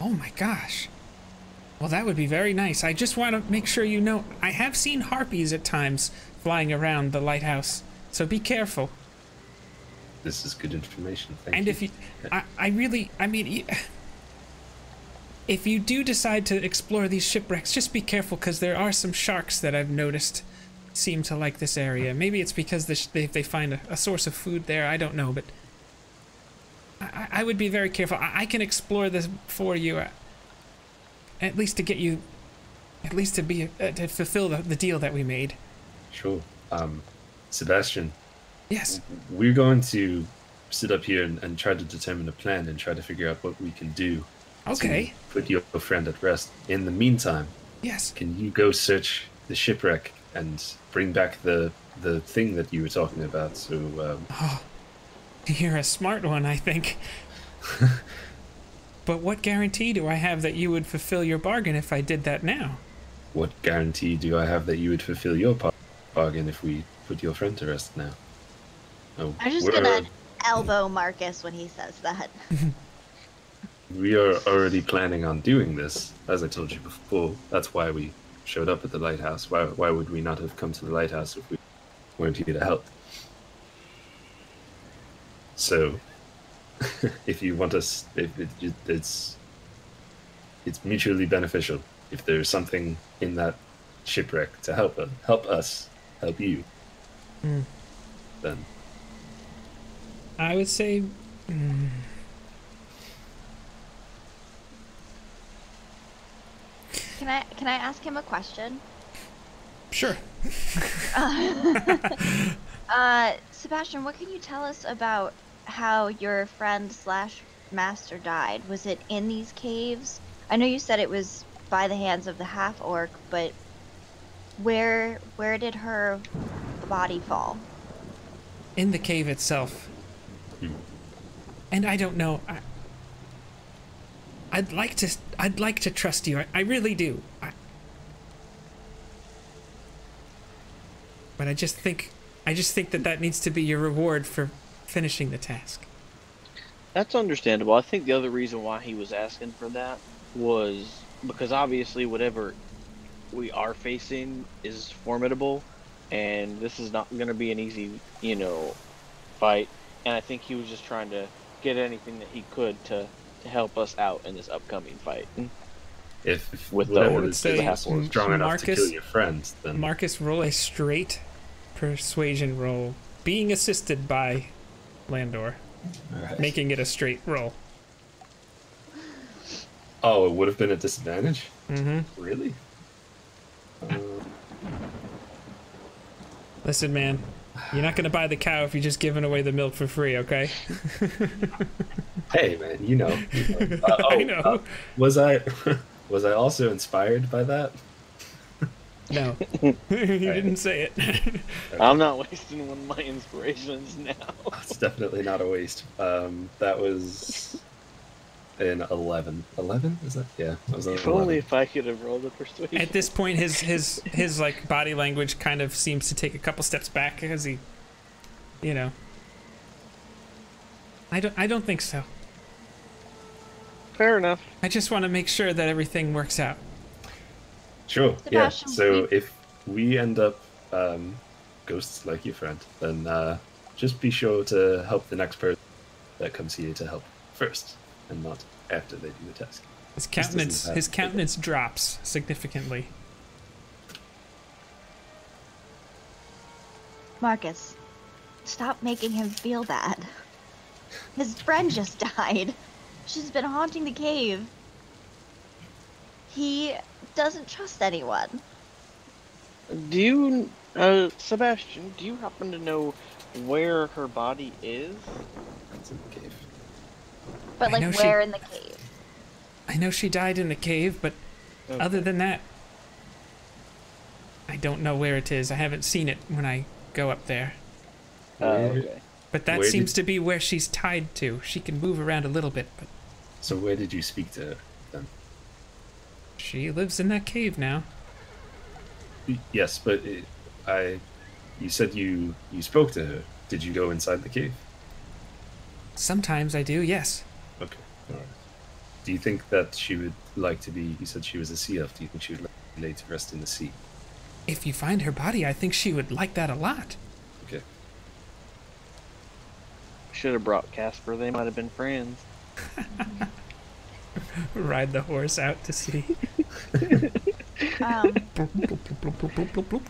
Oh my gosh. Well, that would be very nice. I just want to make sure you know, I have seen harpies at times flying around the lighthouse, so be careful. This is good information. Thank And you. if you, I mean, if you do decide to explore these shipwrecks, just be careful, because there are some sharks that I've noticed seem to like this area. Maybe it's because they find a source of food there. I don't know, but I would be very careful. I can explore this for you, at least to get you, at least to be to fulfill the deal that we made. Sure. Sebastian. Yes. We're going to sit up here and try to determine a plan and try to figure out what we can do. Okay. To put your friend at rest. In the meantime, Yes. can you go search the shipwreck and bring back the thing that you were talking about? So. Oh, you're a smart one, I think. But what guarantee do I have that you would fulfill your bargain if I did that now? What guarantee do I have that you would fulfill your bargain if we put your friend to rest now? Oh, I'm just gonna elbow Marcus when he says that. We are already planning on doing this, as I told you before. That's why we showed up at the lighthouse. Why would we not have come to the lighthouse if we weren't here to help? So, if you want us, it's mutually beneficial. If there's something in that shipwreck to help us help you, then I would say. Can I ask him a question? Sure. Sebastian, what can you tell us about how your friend / master died? Was it in these caves? I know you said it was by the hands of the half-orc, but where did her body fall? In the cave itself. And I don't know. I'd like to trust you. I really do. But I just think that needs to be your reward for finishing the task. That's understandable. I think the other reason why he was asking for that was because obviously whatever we are facing is formidable, and this is not going to be an easy, fight. And I think he was just trying to get anything that he could to help us out in this upcoming fight. if With whatever the is say strong enough to Marcus- kill your friends, then Marcus, roll a straight persuasion roll, being assisted by Landor, Alright. making it a straight roll. Oh, it would have been a disadvantage? Mm-hmm. Really? Listen, man, you're not gonna buy the cow if you're just giving away the milk for free, okay? Hey, man, you know. I know. Was I also inspired by that? No, you didn't say it. I'm not wasting one of my inspirations now. It's definitely not a waste. That was an 11. 11? Is that? Yeah, that was an If 11. only if I could have rolled a persuasion. At this point, his like body language kind of seems to take a couple steps back as he, I don't think so. Fair enough. I just want to make sure that everything works out. Sure, yeah. Sebastian, So if we end up ghosts like your friend, then just be sure to help the next person that comes here to help first, and not after they do the task. His countenance drops significantly. Marcus, stop making him feel bad. His friend just died. She's been haunting the cave. He doesn't trust anyone. Do you, Sebastian, do you happen to know where her body is? It's in the cave. But I know where in the cave? I know she died in the cave, but Okay. other than that, I don't know where it is. I haven't seen it when I go up there. Okay. But that Where seems did- to be where she's tied to. She can move around a little bit, but So where did you speak to her then? she lives in that cave now. Yes, but you said you spoke to her. Did you go inside the cave? Sometimes I do, yes. Okay, alright. Do you think that she would like to be, you said she was a sea elf, do you think she would like to be laid to rest in the sea? If you find her body, I think she would like that a lot. Okay. Should have brought Casper. They might have been friends. ride the horse out to sea.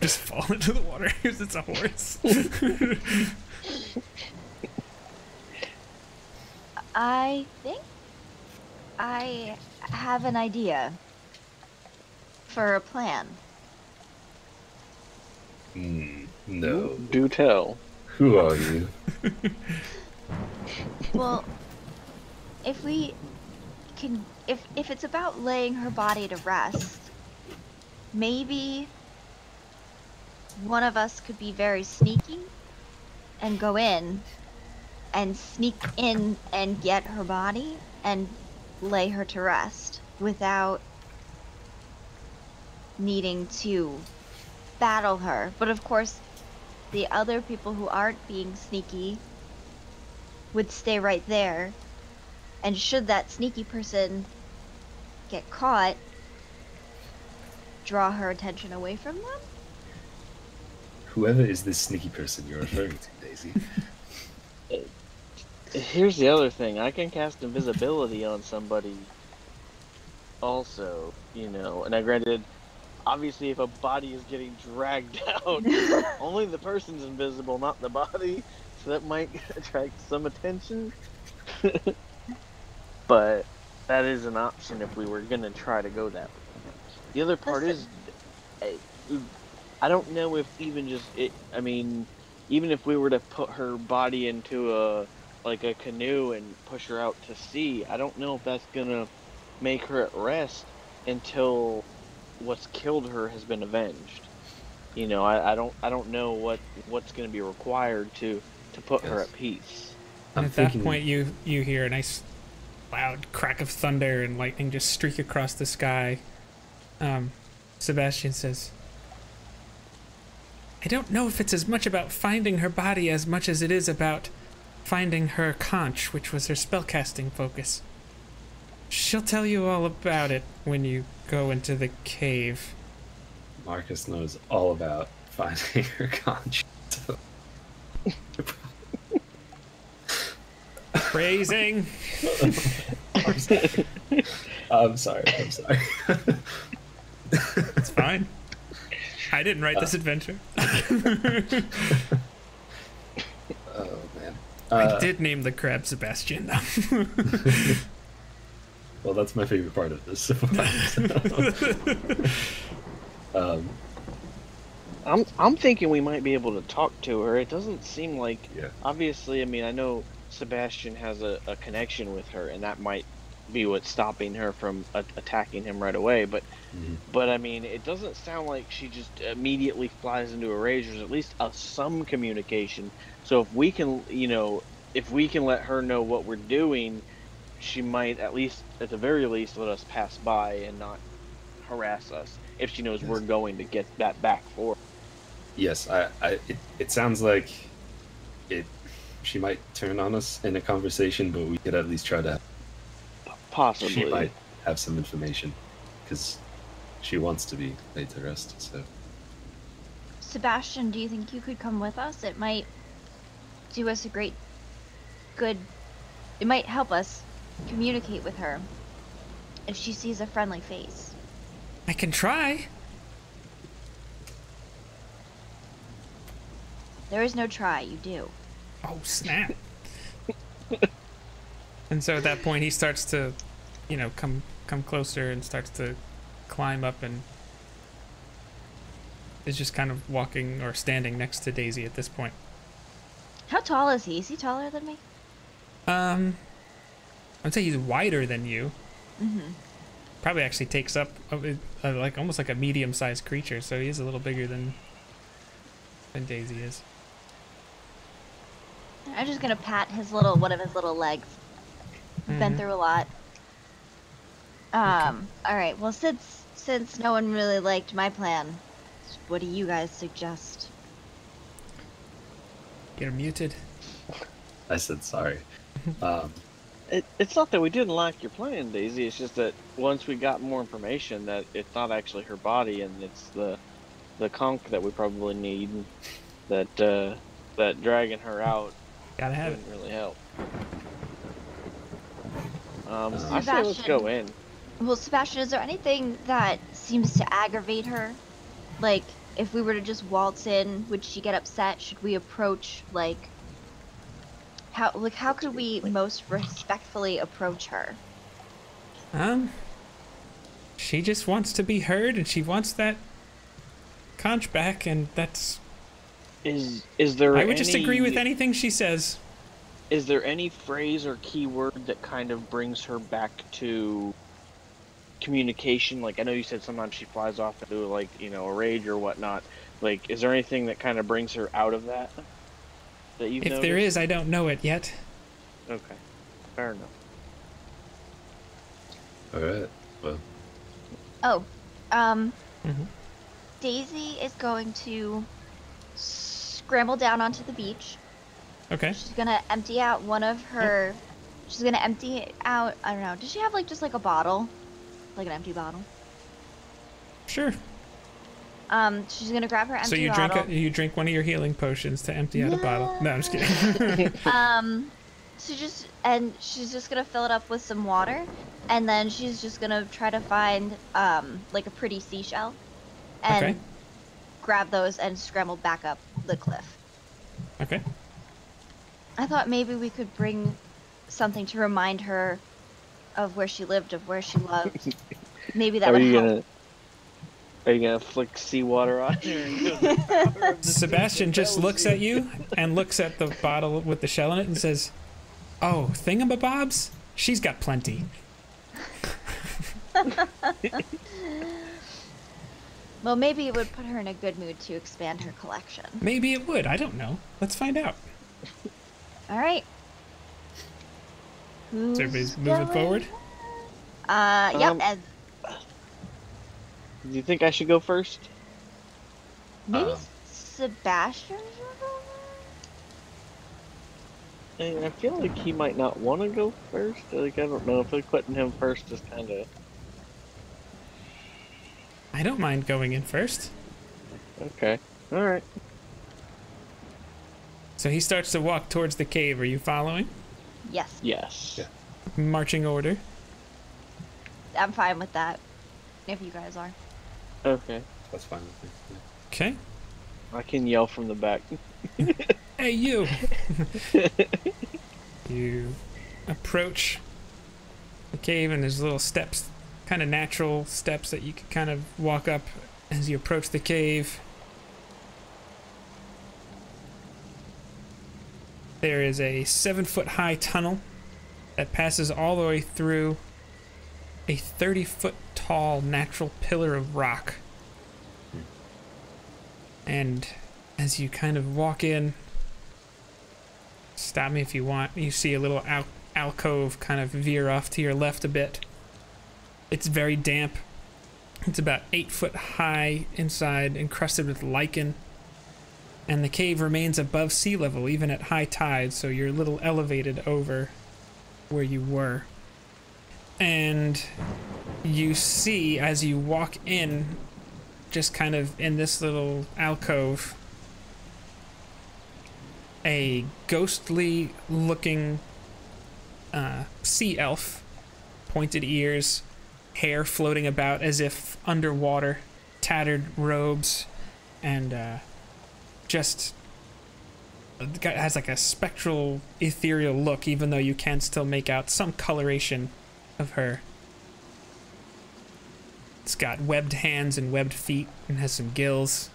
Just fall into the water because it's a horse. I think I have an idea for a plan. No. Do tell. Who are you? Well, if we can, if it's about laying her body to rest, maybe one of us could be very sneaky and go in and sneak in and get her body and lay her to rest without needing to battle her. But of course, the other people who aren't being sneaky would stay right there, and should that sneaky person get caught, draw her attention away from them? Whoever is this sneaky person you're referring to, Daisy? Here's the other thing. I can cast invisibility on somebody also, you know. And granted, obviously if a body is getting dragged out, only the person's invisible, not the body. So that might attract some attention. But that is an option if we were going to try to go that way. The other part is, I don't know if even just it, I mean, even if we were to put her body into a canoe and push her out to sea, I don't know if that's gonna make her at rest until what's killed her has been avenged. You know, I don't know what's gonna be required to put her at peace. And at that point, you hear a nice loud crack of thunder and lightning just streak across the sky. Sebastian says, I don't know if it's as much about finding her body as much as it is about finding her conch, which was her spellcasting focus. She'll tell you all about it when you go into the cave. Marcus knows all about finding her conch. Phrasing. I'm sorry. It's fine. I didn't write this adventure. Oh, man. I did name the crab Sebastian, though. Well, that's my favorite part of this. I'm thinking we might be able to talk to her. It doesn't seem like... Yeah. Obviously, I mean, I know Sebastian has a connection with her, and that might be what's stopping her from attacking him right away. But I mean, it doesn't sound like she just immediately flies into a rage. There's at least some communication. So if we can, you know, if we can let her know what we're doing, she might at the very least, let us pass by and not harass us if she knows we're going to get that back for her. Yes, it sounds like she might turn on us in a conversation, but we could at least try to. Possibly. She might have some information because she wants to be laid to rest. So, Sebastian, do you think you could come with us? It might do us a great good. It might help us communicate with her if she sees a friendly face. I can try. There is no try, you do. Oh, snap. And so at that point, he starts to, you know, come closer and starts to climb up and is just kind of walking or standing next to Daisy at this point. How tall is he? Is he taller than me? I'd say he's wider than you. Mm-hmm. Probably actually takes up like almost like a medium-sized creature, so he is a little bigger than Daisy is. I'm just gonna pat one of his little legs. Been through a lot. All right. Well, since no one really liked my plan, what do you guys suggest? You're muted. I said sorry. It's not that we didn't like your plan, Daisy. It's just that once we got more information, that it's not actually her body, and it's the conch that we probably need. That dragging her out Gotta have wouldn't really help. I say let's go in. Well, Sebastian, is there anything that seems to aggravate her? Like, if we were to just waltz in, would she get upset? Should we approach, like, how could we most respectfully approach her? She just wants to be heard, and she wants that conch back, and that's... Is there I would just agree with anything she says. Is there any phrase or keyword that kind of brings her back to communication? Like, I know you said sometimes she flies off into, like, you know, a rage or whatnot. Like, is there anything that kind of brings her out of that you've If noticed? there is, I don't know it yet. Okay, fair enough. All right. Well, Oh, Mhm. Daisy is going to scramble down onto the beach. Okay. She's gonna empty out one of her. She's gonna empty out. I don't know. Does she have like just like a bottle, like an empty bottle? Sure. She's gonna grab her empty So you bottle. you drink one of your healing potions to empty out a bottle. No, I'm just kidding. She's just gonna fill it up with some water, and then she's just gonna try to find like a pretty seashell, and Okay. grab those and scramble back up the cliff. Okay. I thought maybe we could bring something to remind her of where she lived, of where she loved. Maybe that would help. Are you gonna flick seawater on her? And go to the power of the Sebastian just bells looks here? at you and looks at the bottle with the shell in it and says, "Oh, thingamabobs? She's got plenty." Well, maybe it would put her in a good mood to expand her collection. Maybe it would. I don't know. Let's find out. All right. So everybody's moving forward? Yep. And Do you think I should go first? maybe Sebastian should go? I feel like he might not want to go first. Like, I don't know if like putting him first is kind of I don't mind going in first. okay. All right. So he starts to walk towards the cave. Are you following? Yes. Yes. Yeah. Marching order. I'm fine with that. If you guys are. Okay. that's fine with me. Yeah. Okay. I can yell from the back. Hey, you! You approach the cave, and there's little steps, kind of natural steps that you can kind of walk up as you approach the cave. There is a 7-foot-high tunnel that passes all the way through a 30-foot-tall natural pillar of rock. And as you kind of walk in, stop me if you want, you see a little alcove kind of veer off to your left a bit. It's very damp. It's about 8 foot high inside, encrusted with lichen. And the cave remains above sea level even at high tide, so you're a little elevated over where you were. And you see, as you walk in, just kind of in this little alcove, a ghostly looking sea elf, pointed ears, hair floating about as if underwater, tattered robes, and just has like a spectral, ethereal look, even though you can still make out some coloration of her. It's got webbed hands and webbed feet and has some gills.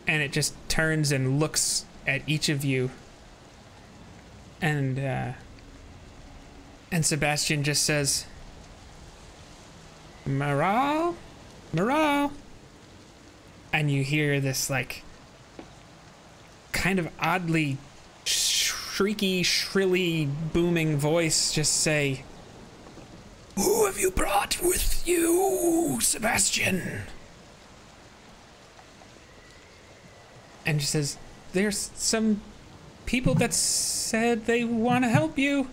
And it just turns and looks at each of you. And Sebastian just says, "Moral? Moral?" And you hear this, like, kind of oddly shrieky, shrilly, booming voice just say, "Who have you brought with you, Sebastian?" And she says, "There's some people that said they want to help you.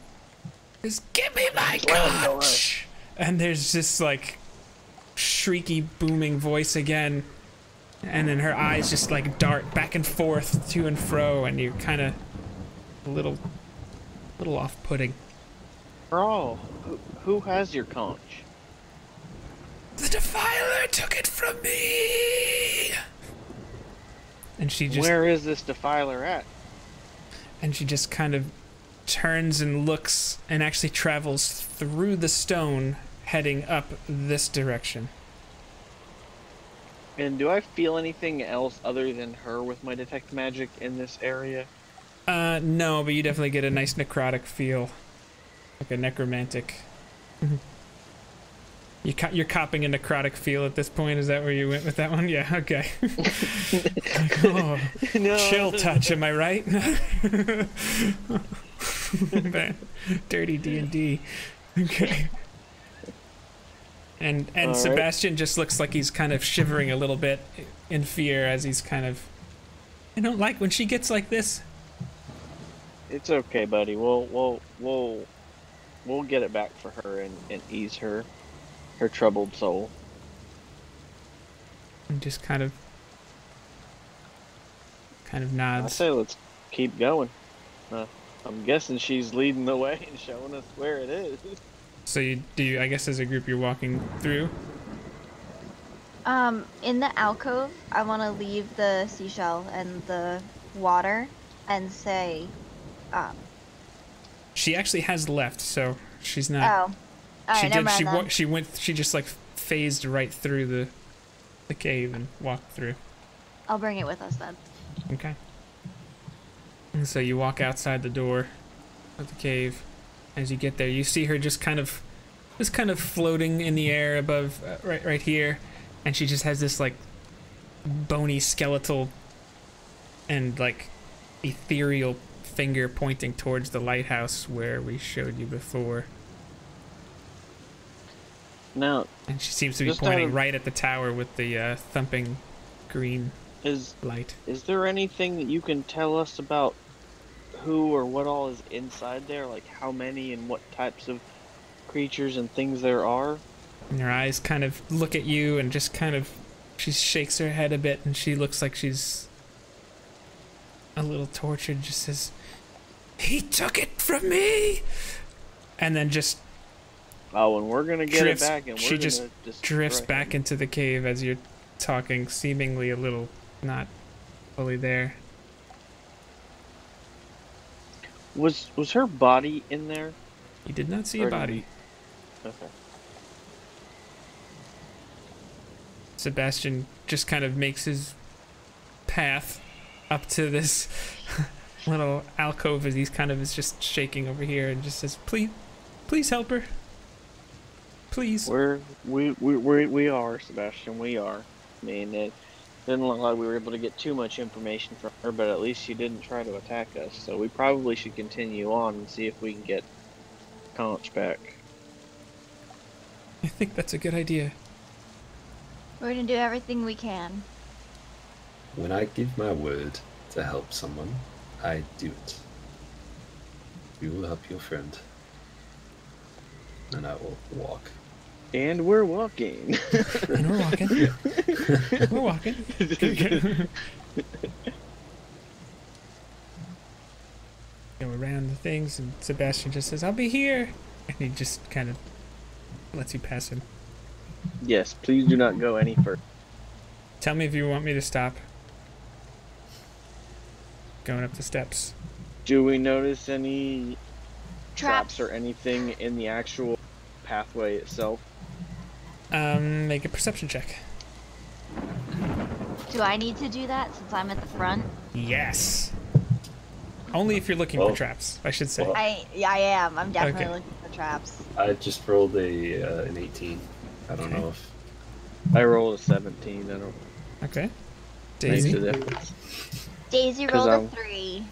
Just give me my conch." And there's this, like, shrieky, booming voice again. And then her eyes just, like, dart back and forth, to and fro, and you're kind of a little off-putting. Girl, who has your conch? The Defiler took it from me! And she just... Where is this Defiler at? And she just kind of turns and looks and actually travels through the stone, heading up this direction. And do I feel anything else other than her with my detect magic in this area? No, but you definitely get a nice necrotic feel. Like a necromantic. You're copping a necrotic feel at this point, is that where you went with that one? Yeah, okay. Like, oh, No. chill touch, am I right? Dirty D&D. Okay. And All Sebastian just looks like he's kind of shivering a little bit in fear as he's kind of... I don't like when she gets like this. It's okay, buddy. We'll get it back for her and ease her troubled soul. And just kind of I nods. say let's keep going. I'm guessing she's leading the way and showing us where it is. So I guess as a group you're walking through? In the alcove, I want to leave the seashell and the water and say, She actually has left, so she's not... oh. Alright, never mind then. She just like phased right through the cave and walked through. I'll bring it with us then. Okay. And so you walk outside the door of the cave. As you get there, you see her just kind of floating in the air above, right here, and she just has this like bony skeletal and like ethereal finger pointing towards the lighthouse where we showed you before. Now, And she seems to be pointing right at the tower with the thumping green light. Is there anything that you can tell us about who or what all is inside there? Like how many and what types of creatures and things there are? And her eyes kind of look at you and just kind of... She shakes her head a bit and she looks like she's a little tortured. Just says, "He took it from me!" And then just... Oh, and we're gonna get drifts, it back, and we're she just gonna drifts destroy back him. into the cave as you're talking, seemingly a little not fully there. Was her body in there? You did not see Or a did body. Okay. Sebastian just kind of makes his path up to this little alcove as he's kind of is just shaking over here and just says, please help her. Please. We are, Sebastian. We are. I mean, it didn't look like we were able to get too much information from her, but at least she didn't try to attack us. So we probably should continue on and see if we can get Conch back. I think that's a good idea. We're gonna do everything we can. When I give my word to help someone, I do it. You will help your friend. And I will walk. And we're walking. And we're walking. We're walking. Go around the things, and Sebastian just says, "I'll be here," and he just kind of lets you pass him. Yes, please do not go any further. Tell me if you want me to stop going up the steps. Do we notice any traps Traps. or anything in the actual pathway itself? Make a perception check. Do I need to do that since I'm at the front? Yes. Only if you're looking for traps, I should say. Well, I am. I'm definitely Okay. looking for traps. I just rolled an 18. I don't know if... I rolled a 17. I don't Okay. make Daisy. the difference. Daisy 'Cause rolled a I'm- 3.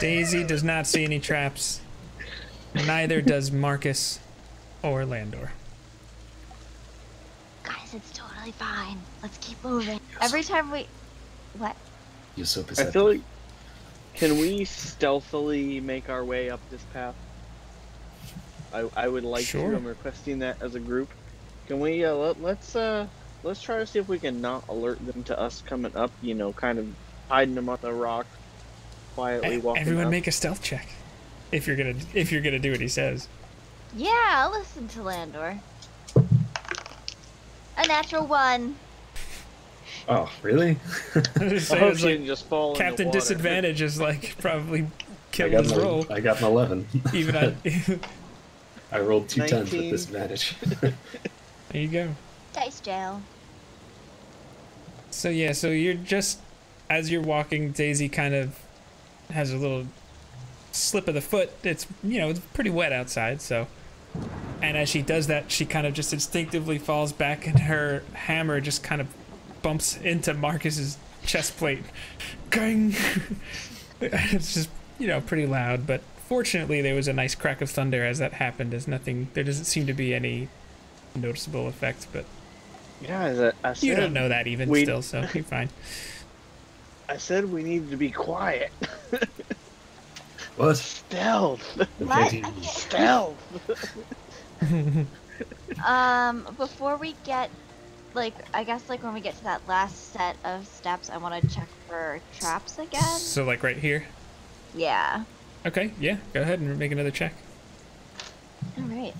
Daisy does not see any traps. Neither does Marcus or Landor. Guys, it's totally fine. Let's keep moving. Every time we... What? You're so I perceptive. feel like, can we stealthily make our way up this path? I would like Sure. to. I'm requesting that as a group. Can we let's try to see if we can not alert them to us coming up. You know, kind of hiding them on the rock, quietly walking Everyone up. make a stealth check. If you're gonna do what he says. Yeah, I'll listen to Landor. A natural 1. Oh, really? I hope she didn't just fall in the Captain water. Disadvantage is like probably I killing got, his an, roll. I got an 11. Even on. I rolled 2 10s 19. with disadvantage. There you go. Dice jail. So yeah, so you're just as you're walking, Daisy kind of has a little slip of the foot. It's it's pretty wet outside, so. And as she does that, she kind of just instinctively falls back, and her hammer just kind of bumps into Marcus's chest plate. Gang! It's just, pretty loud, but fortunately there was a nice crack of thunder as that happened. There doesn't seem to be any noticeable effect, but Yeah, I said, you don't know that even still, so you're fine. I said we needed to be quiet. What? Stealth. What? Stealth. Before we get, I guess, when we get to that last set of steps, I want to check for traps again. So like right here? Yeah. Okay, yeah, go ahead and make another check. Alright,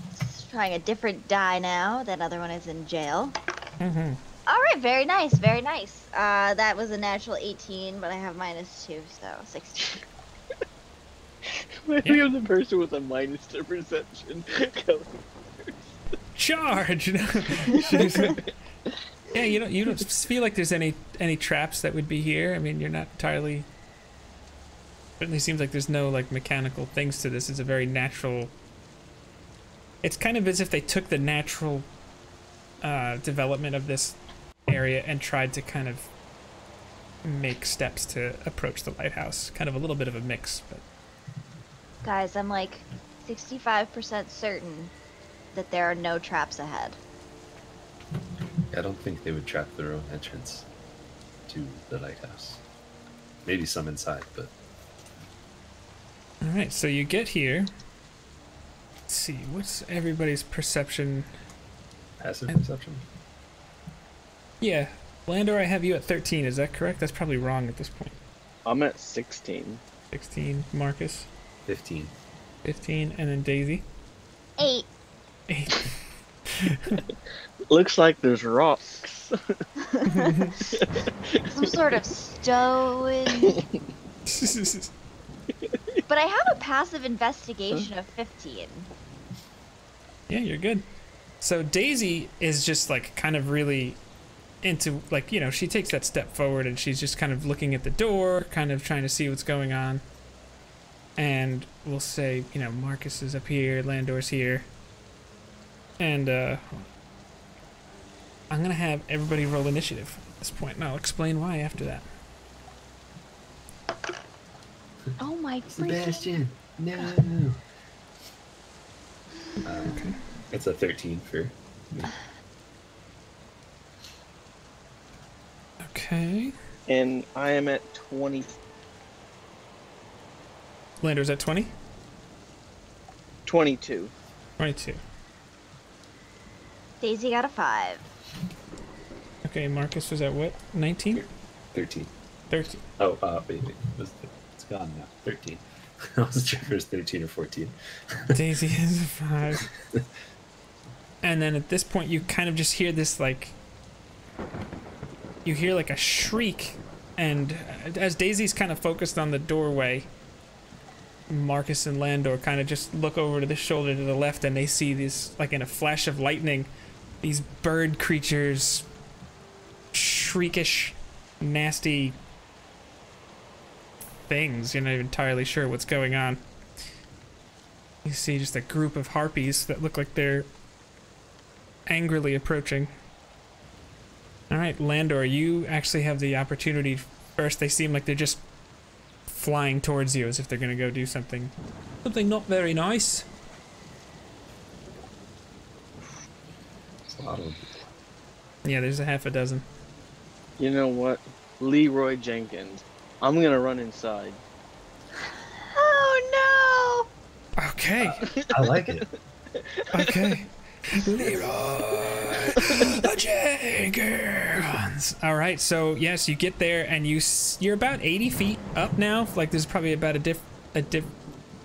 trying a different die now. That other one is in jail. Mm-hmm. Alright, very nice, very nice. That was a natural 18, but I have -2, so 16. Maybe I'm the person with a minus to perception. Charge! Yeah, you don't feel like there's any traps that would be here. I mean, you're not entirely. Certainly seems like there's no mechanical things to this. It's a very natural. It's kind of as if they took the natural development of this area and tried to kind of make steps to approach the lighthouse. Kind of a little bit of a mix, but. Guys, I'm 65% certain that there are no traps ahead. I don't think they would trap their own entrance to the lighthouse. Maybe some inside, but... Alright, so you get here. Let's see, what's everybody's perception? Passive perception? Yeah, Landor, I have you at 13, is that correct? That's probably wrong at this point. I'm at 16. 16, Marcus? 15. 15, and then Daisy? 8. 8. Looks like there's rocks. Some sort of stone. But I have a passive investigation of 15. Yeah, you're good. So Daisy is just kind of really into she takes that step forward and she's just kind of looking at the door, kind of trying to see what's going on. And we'll say, Marcus is up here, Landor's here. And I'm gonna have everybody roll initiative at this point, and I'll explain why after that. Oh my freaking... Sebastian, no. Okay. It's a 13 for me. Okay. And I am at 20. Landor's at 20? 22. 22. Daisy got a 5. Okay, Marcus was at what? 19? 13. 13. Oh, wait. It's gone now. 13. I wasn't sure if it was 13 or 14. Daisy has a 5. And then at this point, you kind of just hear this, you hear a shriek, and as Daisy's kind of focused on the doorway, Marcus and Landor kind of just look over to the shoulder to the left, and they see this, in a flash of lightning, these bird creatures, shriekish, nasty things. You're not even entirely sure what's going on. You see just a group of harpies that look like they're angrily approaching. Alright, Landor, you actually have the opportunity first. They seem like they're just flying towards you as if they're going to go do something not very nice. It's a lot of them. Yeah, there's a half a dozen. You know what? Leroy Jenkins. I'm gonna run inside. Oh Okay. I like it. Okay. Leroy Jenkins. All right, so yes, you get there and you're about 80 feet up now. There's probably about a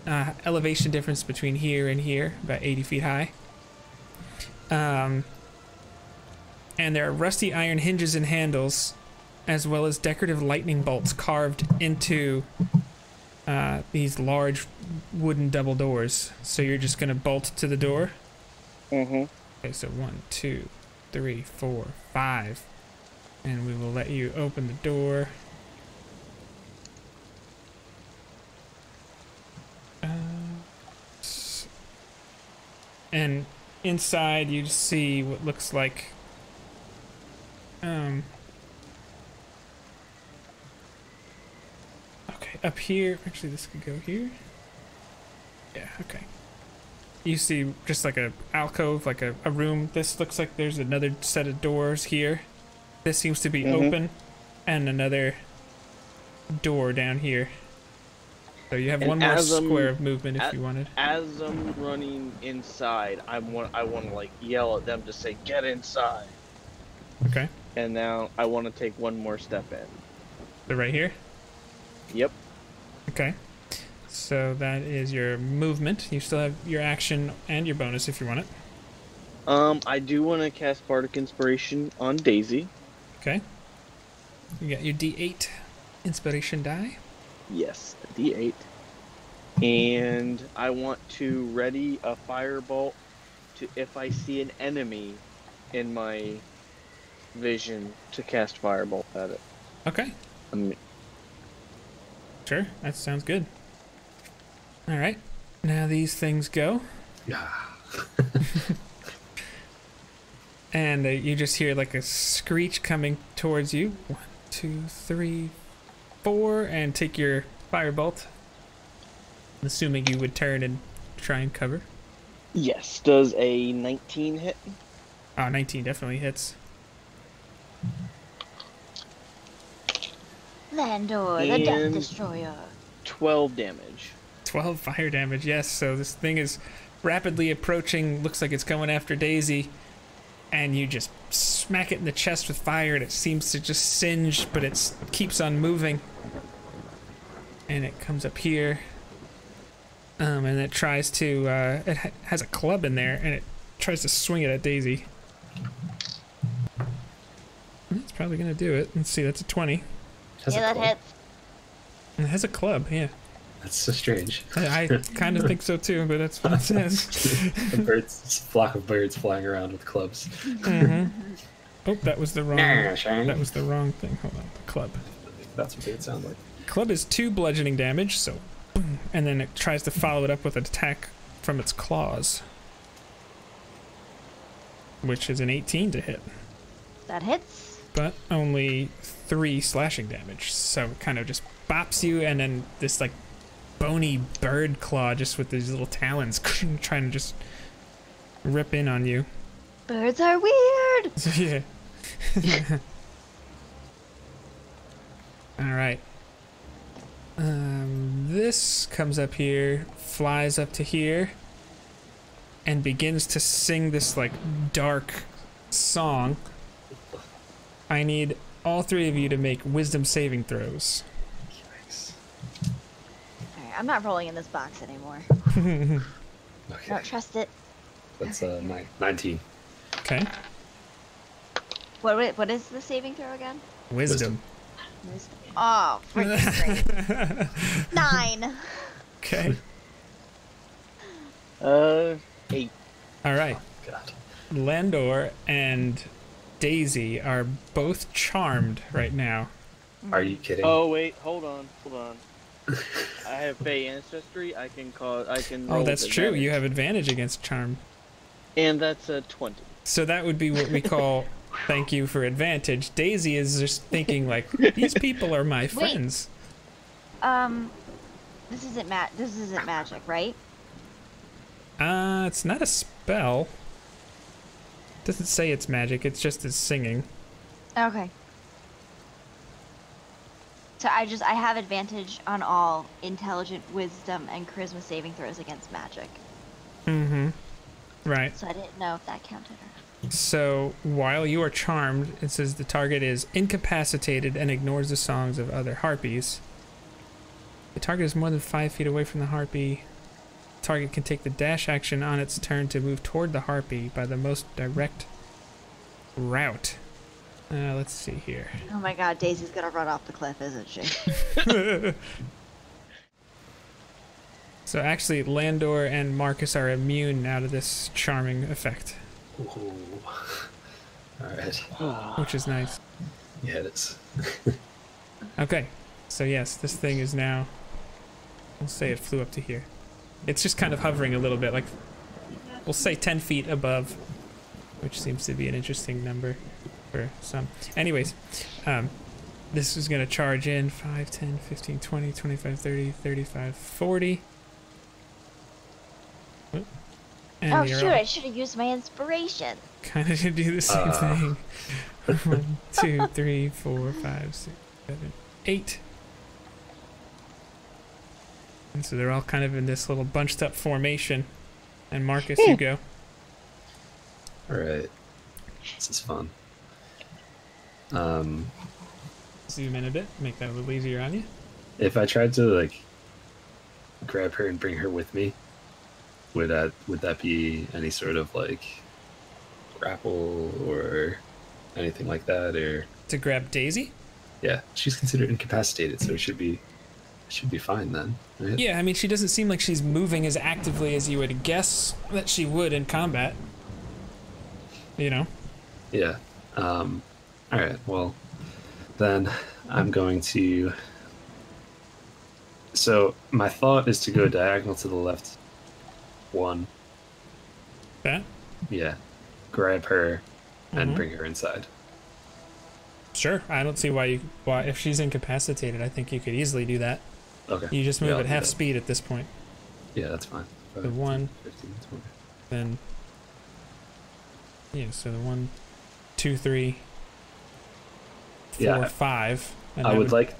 elevation difference between here and here, about 80 feet high. And there are rusty iron hinges and handles, as well as decorative lightning bolts carved into these large wooden double doors. So you're just gonna bolt to the door? Mm-hmm. Okay, so 1, 2, 3, 4, 5. And we will let you open the door. And inside you see what looks like okay, up here, actually this could go here. Yeah, okay. You see just like a alcove, like a room. This looks like there's another set of doors here. This seems to be open, and another door down here. So you have one more square of movement if you wanted. As I'm running inside, I want to like yell at them to say, "Get inside!" Okay. And now I want to take one more step in. So right here. Yep. Okay. So that is your movement. You still have your action and your bonus if you want it. I do want to cast Bardic Inspiration on Daisy. Okay. You got your D8 inspiration die. Yes, a D8. And I want to ready a firebolt to if I see an enemy in my vision to cast firebolt at it. Okay. Sure, that sounds good. All right. Now these things go. Yeah. And you just hear like a screech coming towards you. 1, 2, 3, 4, and take your firebolt. I'm assuming you would turn and try and cover. Yes. Does a 19 hit? Oh, 19 definitely hits. Landor, the Death Destroyer. 12 damage. 12 fire damage, yes. So this thing is rapidly approaching. Looks like it's going after Daisy. And you just smack it in the chest with fire, and it seems to just singe, but it keeps on moving. And it comes up here. And it tries to, it has a club in there, and it tries to swing it at Daisy. It's probably going to do it. Let's see, that's a 20. Yeah, that hits. And it has a club, yeah. That's so strange. I kind of think so too, but that's what it says. It's a flock of birds flying around with clubs. Mm-hmm. Oh, that was the wrong. That was the wrong thing. Hold on, the club. That's what they would sound like. Club is 2 bludgeoning damage, so boom, and then it tries to follow it up with an attack from its claws, which is an 18 to hit. That hits. But only 3 slashing damage, so it kind of just bops you, and then this like bony bird claw just with these little talons trying to just rip in on you. Birds are weird. Yeah. All right. This comes up here, flies up to here, and begins to sing this like dark song. I need all 3 of you to make wisdom saving throws. Alright, I'm not rolling in this box anymore. Okay. I don't trust it. That's 19. Okay. What is the saving throw again? Wisdom. Oh, freaking great. 9. Okay. 8. All right. God. Landor and Daisy are both charmed right now. Are you kidding? Oh wait, hold on. I have Fey ancestry. I can roll Oh, that's true. advantage. You have advantage against charm. And that's a 20. So that would be what we call thank you for advantage. Daisy is just thinking like, these people are my friends. This isn't magic, right? It's not a spell. Doesn't say it's magic. It's just it's singing. Okay. So I have advantage on all intelligent, wisdom, and charisma saving throws against magic. Mm-hmm. Right. So I didn't know if that counted or not. So while you are charmed, it says the target is incapacitated and ignores the songs of other harpies. The target is more than 5 feet away from the harpy. Target can take the dash action on its turn to move toward the harpy by the most direct route. Let's see here. Oh my god, Daisy's gonna run off the cliff, isn't she? So actually, Landor and Marcus are immune out of this charming effect. Ooh. Alright. Which is nice. Yeah, it is. Okay, so yes, this thing is now, we'll say it flew up to here. It's just kind of hovering a little bit, like, we'll say 10 feet above, which seems to be an interesting number for some. Anyways, this is going to charge in 5, 10, 15, 20, 25, 30, 35, 40. And Oh shoot, I should have used my inspiration. Kind of to do the same thing. 1, 2, 3, 4, 5, 6, 7, 8. And so they're all kind of in this little bunched up formation. And Marcus, you go. Alright. This is fun. Zoom in a bit, make that a little easier on you. If I tried to like grab her and bring her with me, would that be any sort of like grapple or anything like that? Or To grab Daisy? yeah, she's considered incapacitated, so it should be fine then, right? Yeah, I mean, she doesn't seem like she's moving as actively as you would guess that she would in combat. You know? Yeah. Alright, well, then I'm going to... So, my thought is to go diagonal to the left 1. That? Yeah. Grab her and Mhm. bring her inside. Sure, I don't see why if she's incapacitated, I think you could easily do that. Okay. You just move Yeah, I'll at do half that. speed at this point. Yeah, that's fine. The 1, 15, 20. then... Yeah, so the 1, 2, 3, 4, Yeah, 5. And I that would like...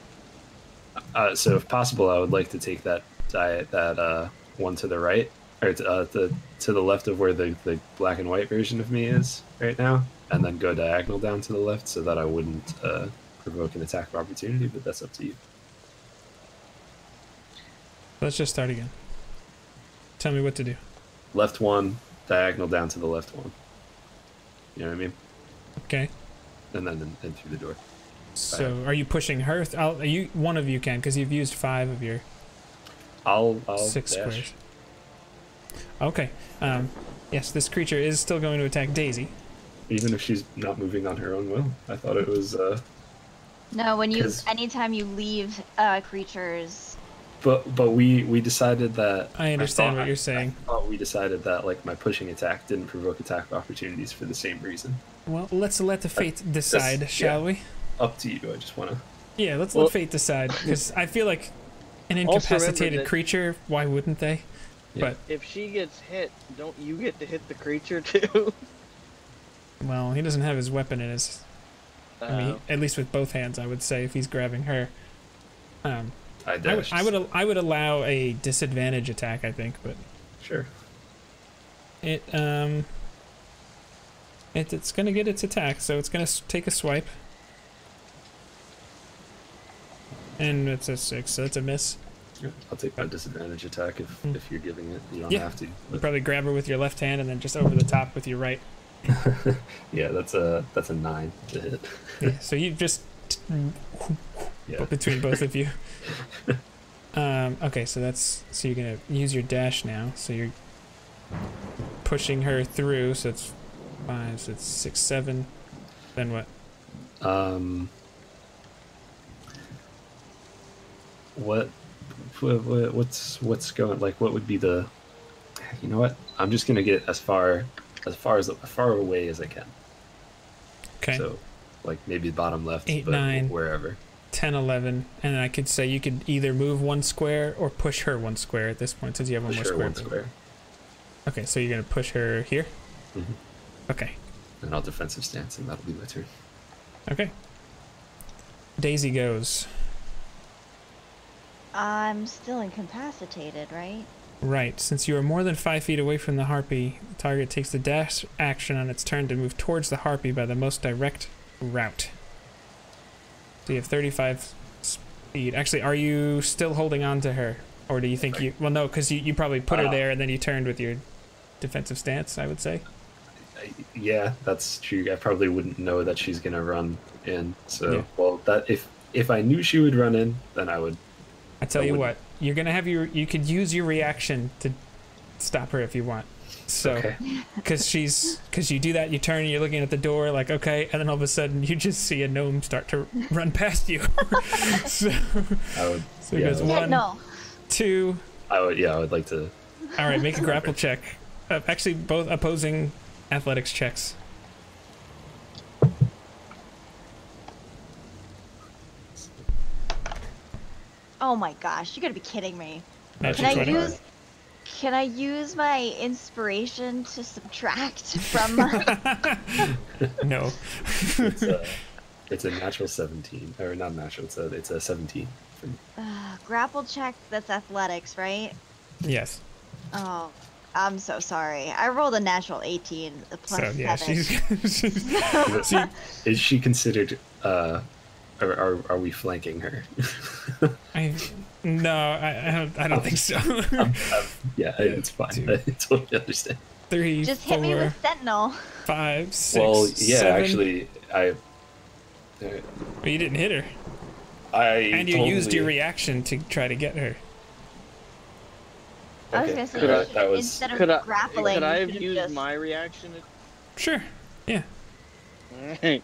so if possible, I would like to take that one to the right, or to the left of where the black and white version of me is right now, and then go diagonal down to the left so that I wouldn't provoke an attack of opportunity, but that's up to you. Let's just start again. Tell me what to do. Left 1, diagonal down to the left 1. You know what I mean? Okay. And then in through the door. So are you pushing her? One of you can, because you've used 5 of your I'll 6 dash. squares. Okay. Yes, this creature is still going to attack Daisy. Even if she's not moving on her own will. I thought it was... No, when you 'Cause- anytime you leave creatures. But we decided that... I understand what you're saying. I thought we decided that like my pushing attack didn't provoke attack opportunities for the same reason. Well, let's let the fate decide, shall we? Up to you. I just want to... Yeah, let's Well- let fate decide, because I feel like an Also remember incapacitated that- creature, why wouldn't they? Yeah. But, If she gets hit, don't you get to hit the creature too? well, he doesn't have his weapon in his... I mean, at least with both hands, I would say, if he's grabbing her. I dashed. I would allow a disadvantage attack, I think, but Sure. it's gonna get its attack, so it's gonna take a swipe, and it's a 6, so it's a miss. Yeah, I'll take my disadvantage attack if you're giving it. You don't Yeah. have to. You But probably grab her with your left hand, and then just over the top with your right. yeah, that's a 9 to hit. Yeah, so you just Yeah. between both of you. Okay, so you're gonna use your dash now. So you're pushing her through. So it's 5. So it's 6, 7. Then what? What's going, like, what would be the... You know what? I'm just gonna get as far away as I can. Okay. So, like, maybe bottom left, 8, but 9. wherever. 10, 11, and then I could say you could either move 1 square or push her 1 square at this point, since you have one Push more her square. 1 square. Okay, so you're gonna push her here. Mhm. Okay. And I'll defensive stance, and that'll be my turn. Okay. Daisy goes. I'm still incapacitated, right? Right. Since you are more than 5 feet away from the harpy, the target takes the dash action on its turn to move towards the harpy by the most direct route. So you have 35 speed. Actually, are you still holding on to her? Or do you think you... Well, no, because you probably put her there and then you turned with your defensive stance, I would say. Yeah, that's true. I probably wouldn't know that she's gonna run in. So, well, that if I knew she would run in, then I would. I tell you what, you're gonna have you could use your reaction to stop her if you want. So, because you do that, you turn, and you're looking at the door, like okay, and then all of a sudden you just see a gnome start to run past you. So it goes 1, 2. I would like to. All right, make a grapple check. Actually, both opposing athletics checks. Oh my gosh, you gotta be kidding me. Can I use my inspiration to subtract from No. It's a natural 17. Or not natural, it's a 17. grapple check, that's athletics, right? Yes. Oh, I'm so sorry. I rolled a natural 18, a plus so, yeah, 7. Is she considered are we flanking her? I don't think so. Yeah, it's fine. 2, I totally understand. 3, Just 4, hit me with Sentinel. 5, 6, Well, yeah, 7. actually, But you didn't hit her. And you used your reaction to try to get her. I was gonna say, that was... instead of grappling, could I have you used just... my reaction? Sure. Yeah. Alright.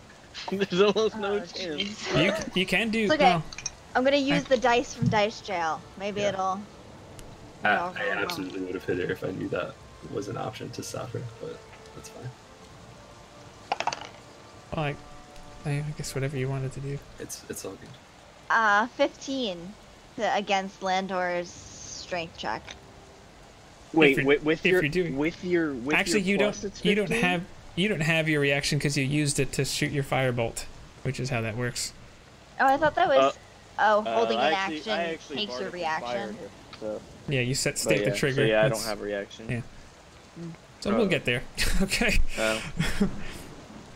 There's almost no chance. You can do. It's okay. Well, I'm gonna use the dice from Dice Jail. Maybe it'll. I absolutely would have hit her if I knew that was an option to stop her, but that's fine. well, I guess whatever you wanted to do. It's all good. 15 against Landor's strength check. Wait, Actually, you don't have your reaction because you used it to shoot your firebolt, which is how that works. Oh, I thought that was. Holding an I action takes your reaction. So. Yeah, you stake the trigger. So yeah, I don't have a reaction. Yeah. So we'll get there. Okay.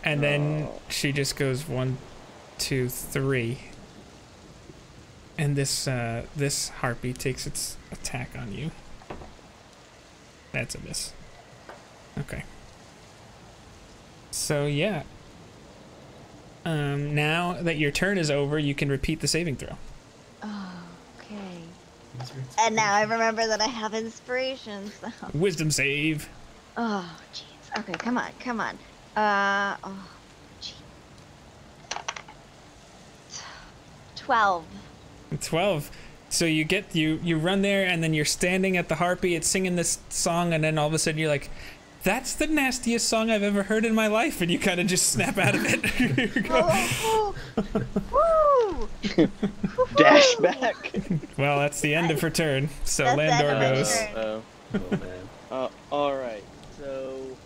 And then she just goes 1, 2, 3. And this harpy takes its attack on you. That's a miss. Okay. So yeah. Now that your turn is over, you can repeat the saving throw. Oh, okay. And now I remember that I have inspiration. So. Wisdom save. Oh, jeez. Okay, come on. Oh, jeez. 12. 12. So you run there, and then you're standing at the harpy. It's singing this song, and then all of a sudden you're like, "That's the nastiest song I've ever heard in my life," and you kind of just snap out of it. Dash back. Well, that's the end of her turn. So That's Landor goes. Oh man. All right. So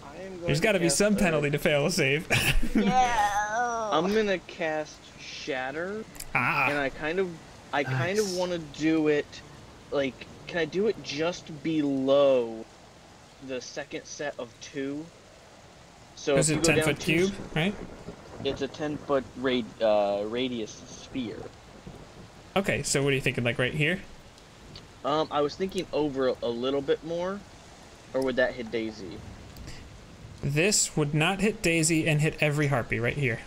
I am going. There's got to be some penalty to fail a save. Yeah. I'm gonna cast Shatter, Ah. and I kind of want to do it. Like, can I do it just below the second set of 2? So Is if it you go 10-foot down cube, right? It's a 10-foot radius sphere. Okay, so what are you thinking, like right here? I was thinking over a little bit more, or would that hit Daisy? This would not hit Daisy and hit every harpy right here.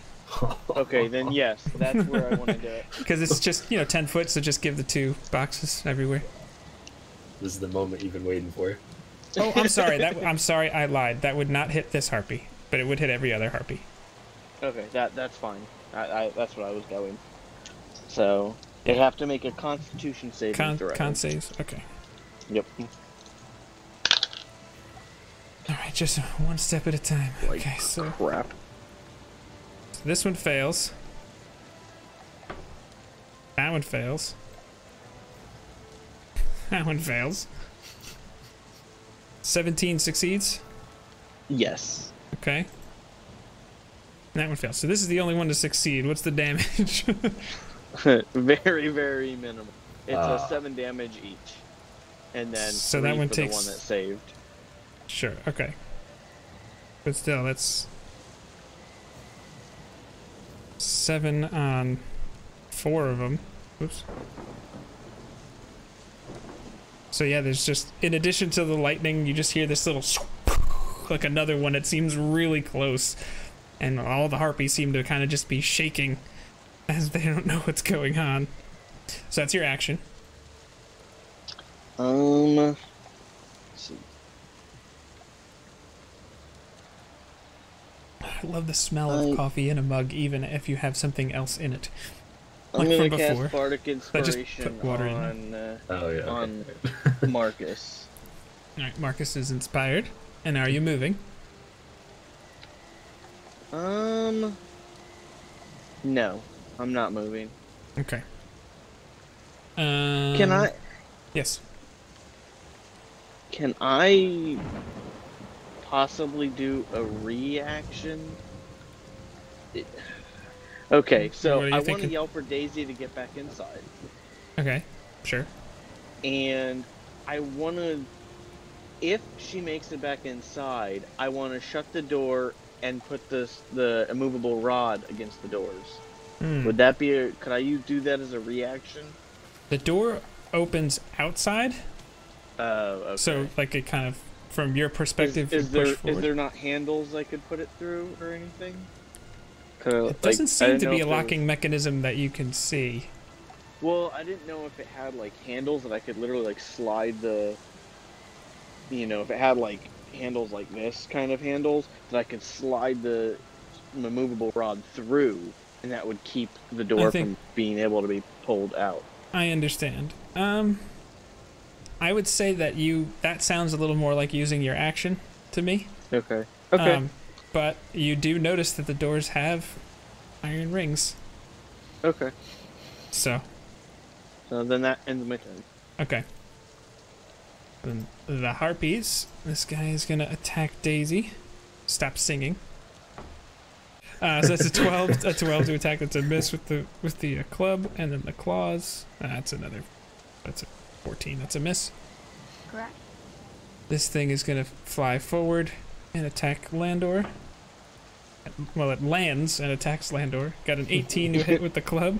Okay, then yes, that's where I want to do it. Because it's just, 10 foot, so just give the 2 boxes everywhere. This is the moment you've been waiting for. Oh, I'm sorry. I'm sorry, I lied. That would not hit this harpy, but it would hit every other harpy. Okay, that's fine. That's what I was going. So they have to make a Constitution saving throw. Con saves. Okay. Yep. All right, just one step at a time. Like okay, so crap. This one fails. That one fails. That one fails. 17 succeeds. Yes. Okay. That one fails. So this is the only one to succeed. What's the damage? Very, very minimal. It's a 7 damage each, and then so 3 that one for takes... the one that saved. Sure. Okay. But still, that's 7 on 4 of them. Oops. So yeah, there's just, in addition to the lightning, you just hear this little like another one. It seems really close, and all the harpies seem to kind of just be shaking as they don't know what's going on. So that's your action. Let's see. I love the smell of coffee in a mug, even if you have something else in it. I'm Like gonna from cast before. Bardic just Inspiration put water in on okay. Marcus. All right, Marcus is inspired. And are you moving? No, I'm not moving. Okay. Can I? Yes. Can I possibly do a reaction? Okay, so What are you I want to thinking? yell for Daisy to get back inside, Okay. Sure. and I want to. If she makes it back inside, I want to shut the door and put the immovable rod against the doors. Would that be a? Could I do that as a reaction? The door opens outside, Okay. so like it kind of, from your perspective, Is you push there forward. there not handles I could put it through or anything? It doesn't seem to be a locking mechanism that you can see. Well, I didn't know if it had like handles that I could literally like slide the. You know, if it had like handles like this kind of handles that I could slide the immovable rod through, and that would keep the door from being able to be pulled out. I understand. I would say that that sounds a little more like using your action to me. Okay. Okay. But you do notice that the doors have iron rings. Okay. So then that ends my turn. okay. Then the harpies. This guy is gonna attack Daisy. Stop singing. So that's a 12 to attack. That's a miss with the club, and then the claws. That's a 14. That's a miss. Correct. This thing is gonna fly forward and attack Landor. Well, it lands and attacks Landor. Got an 18 to hit with the club.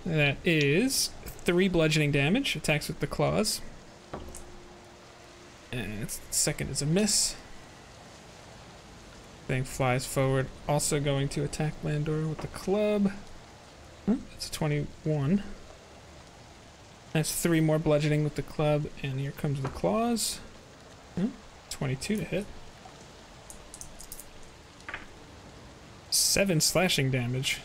That is 3 bludgeoning damage. Attacks with the claws. And its second is a miss. Thing flies forward, also going to attack Landor with the club. That's a 21. That's 3 more bludgeoning with the club, and here comes the claws. 22 to hit. 7 slashing damage.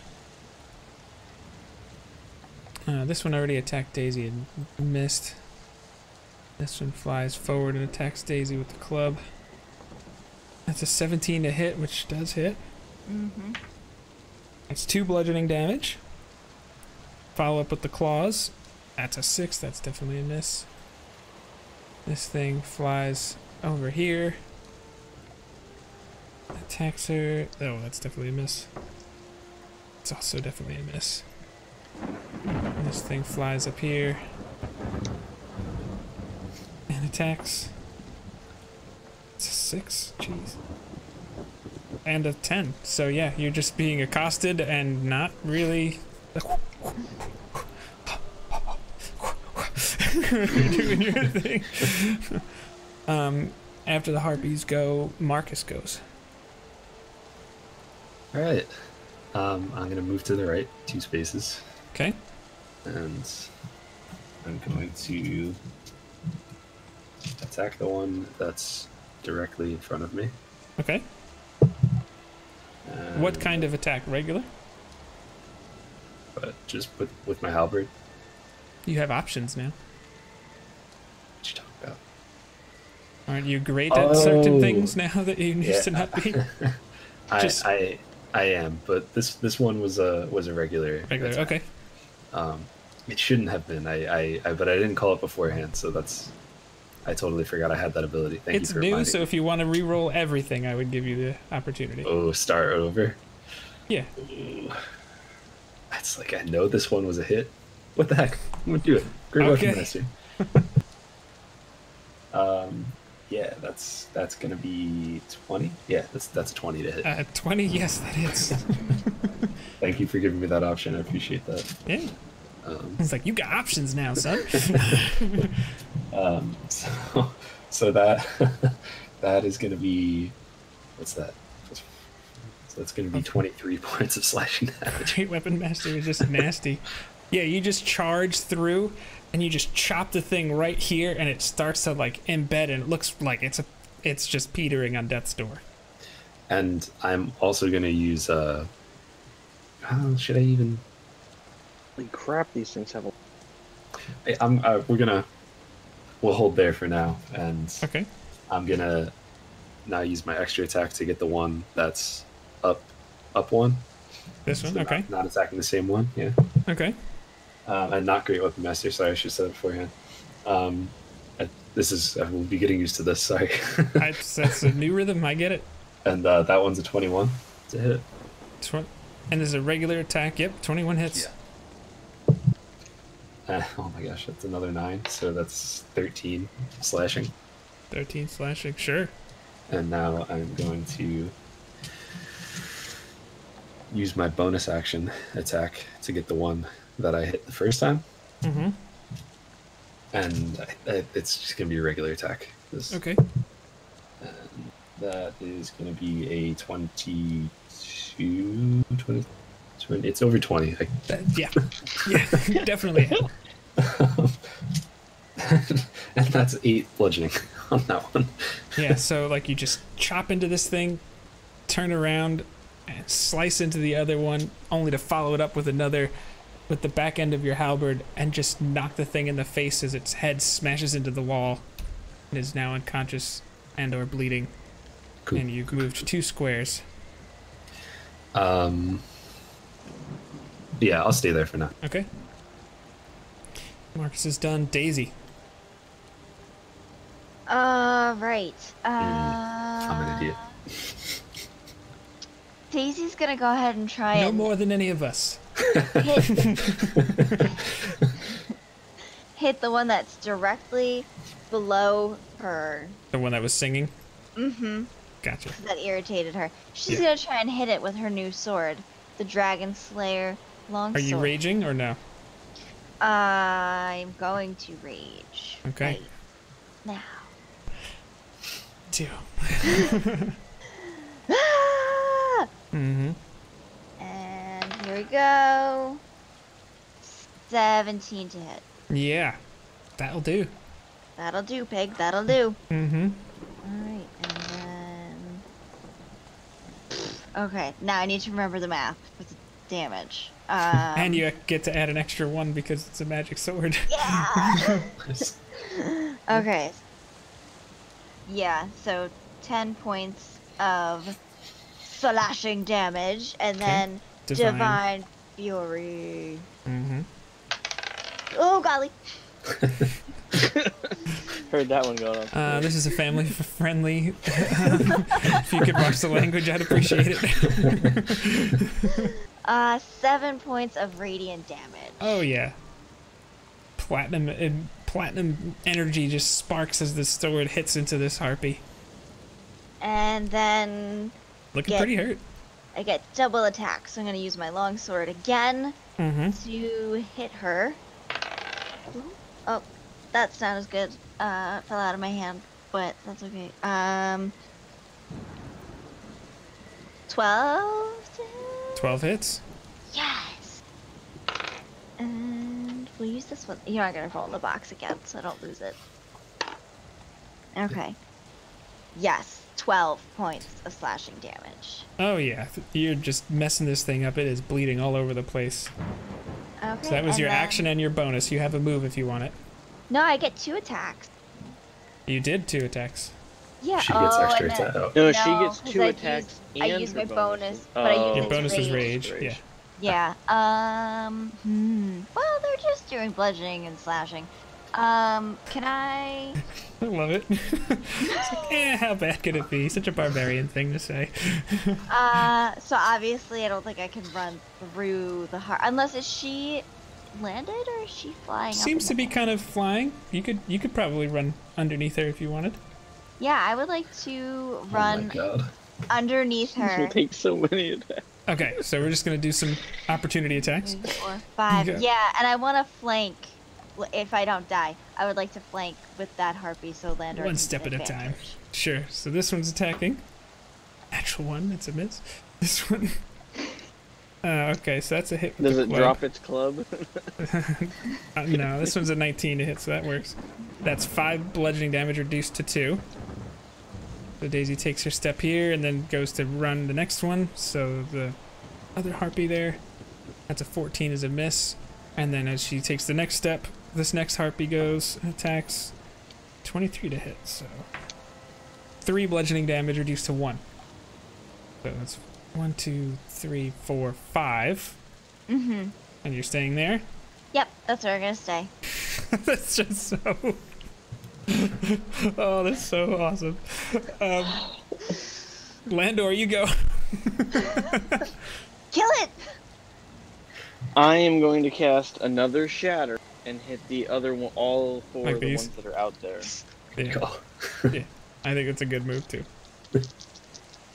This one already attacked Daisy and missed. This one flies forward and attacks Daisy with the club. That's a 17 to hit, which does hit. Mm-hmm. That's 2 bludgeoning damage. Follow up with the claws. That's a 6. That's definitely a miss. This thing flies over here. Attacks her. Oh, that's definitely a miss. It's also definitely a miss. And this thing flies up here. And attacks. It's a 6. Jeez. And a 10. So yeah, you're just being accosted and not really doing your thing. After the harpies go, Marcus goes. Alright. I'm gonna move to the right 2 spaces. Okay. And I'm going to attack the one that's directly in front of me. Okay. What kind of attack? Regular? But just with my halberd. You have options now. What you talking about? Aren't you great at certain things now that you used to not be? I am, but this one was a regular. Regular, attack. okay. It shouldn't have been. But I didn't call it beforehand, so I totally forgot I had that ability. Thank you for reminding me. It's new, so if you want to re-roll everything, I would give you the opportunity. Oh, start over? Yeah. Ooh. That's like, I know this one was a hit. What the heck? I'm gonna do it. Great weapon master. Yeah, that's gonna be 20. Yeah, that's 20 to hit. 20, yes, that is. Thank you for giving me that option. I appreciate that. Yeah. It's like, you got options now, son. So that that is going to be, what's that? So that's going to be 23 points of slashing damage. Great Weapon Master is just nasty. Yeah, you just charge through and you just chop the thing right here, and it starts to like embed, and it looks like it's just petering on death's door. And I'm also going to use should I even? Holy crap! These things have a. We'll hold there for now, and Okay. I'm gonna now use my extra attack to get the one that's up one. This one, So okay. Not attacking the same one, yeah. Okay. And not Great Weapon Master. Sorry, I should have said it beforehand. I will be getting used to this. Sorry. That's a new rhythm. I get it. And that one's a 21 to hit. And there's a regular attack. Yep, 21 hits. Oh my gosh, that's another 9. So that's 13 slashing. 13 slashing, sure. And now I'm going to use my bonus action attack to get the one that I hit the first time. Mm-hmm. And it's just going to be a regular attack. Okay. And that is going to be a 20. It's over 20. Yeah, definitely. And that's 8 bludgeoning on that one. Yeah, so like you just chop into this thing, turn around, and slice into the other one, only to follow it up with another with the back end of your halberd and just knock the thing in the face as its head smashes into the wall and is now unconscious and or bleeding. Cool. And you've moved 2 squares. Yeah, I'll stay there for now. Okay. Marcus is done. Daisy. Right. I'm an idiot. Daisy's gonna go ahead and try No and more than any of us. hit the one that's directly below her. The one that was singing? Mm-hmm. Gotcha. That irritated her. She's gonna try and hit it with her new sword, the Dragon Slayer longsword. Are you raging or no? I'm going to rage. Okay. Right now. 2. Ah! Mm-hmm. And here we go. 17 to hit. Yeah. That'll do. That'll do, pig. That'll do. Mm-hmm. Alright, and then... Okay, now I need to remember the math with the damage. And you get to add an extra 1 because it's a magic sword. Yeah! Nice. Okay. Yeah, so 10 points of slashing damage, and then Divine Fury. Mm-hmm. Oh, golly. Heard that one going on. This is a family-friendly. If you could watch the language, I'd appreciate it. 7 points of radiant damage. Oh yeah. Platinum energy just sparks as the sword hits into this harpy. And then Looking pretty hurt. I get double attack, so I'm going to use my longsword again Mm-hmm. to hit her. Oh, that's not as good. It fell out of my hand, but that's okay. 12 to hit? 12 hits. Yes! And we'll use this one. You're not going to roll in the box again, so I don't lose it. Okay. Yes, 12 points of slashing damage. Oh yeah, you're just messing this thing up. It is bleeding all over the place. Okay. So that was and your then- action and your bonus. You have a move if you want it. No, I get 2 attacks. You did 2 attacks. Yeah. She gets extra and then- attack. No, she gets 'cause 2 I attacks used- I and used her my bonus, bonus. but I used Your his bonus was rage. rage. Rage. Yeah. Yeah. Well, they're just doing bludgeoning and slashing. Can I? I love it. It's like, how bad could it be? Such a barbarian thing to say. So obviously I don't think I can run through the heart unless is she landed or is she flying? Seems to be kind of flying. You could probably run underneath her if you wanted. Yeah, I would like to Oh my run god. underneath her. She'll take so many attacks. Okay, so we're just gonna do some opportunity attacks. 3, 4, 5. Yeah. Yeah, and I want to flank. If I don't die, I would like to flank with that harpy so Landor One can step get at a time. advantage. Sure. So this one's attacking. Natural 1. That's a miss. This one. Okay, so that's a hit. With Does the it club. drop its club? No, this one's a 19 to hit, so that works. That's 5 bludgeoning damage reduced to 2. So Daisy takes her step here and then goes to run the next one. So the other harpy there, that's a 14 is a miss. And then as she takes the next step, this next harpy goes and attacks. 23 to hit, so 3 bludgeoning damage reduced to 1. So that's 1, 2, 3, 4, 5. Mm-hmm. And you're staying there? Yep, that's where we're gonna stay. That's just so... Oh, that's so awesome. Landor, you go. Kill it! I am going to cast another shatter and hit the other one, all 4 Like of the these? ones that are out there. Yeah, Go. yeah, I think it's a good move too.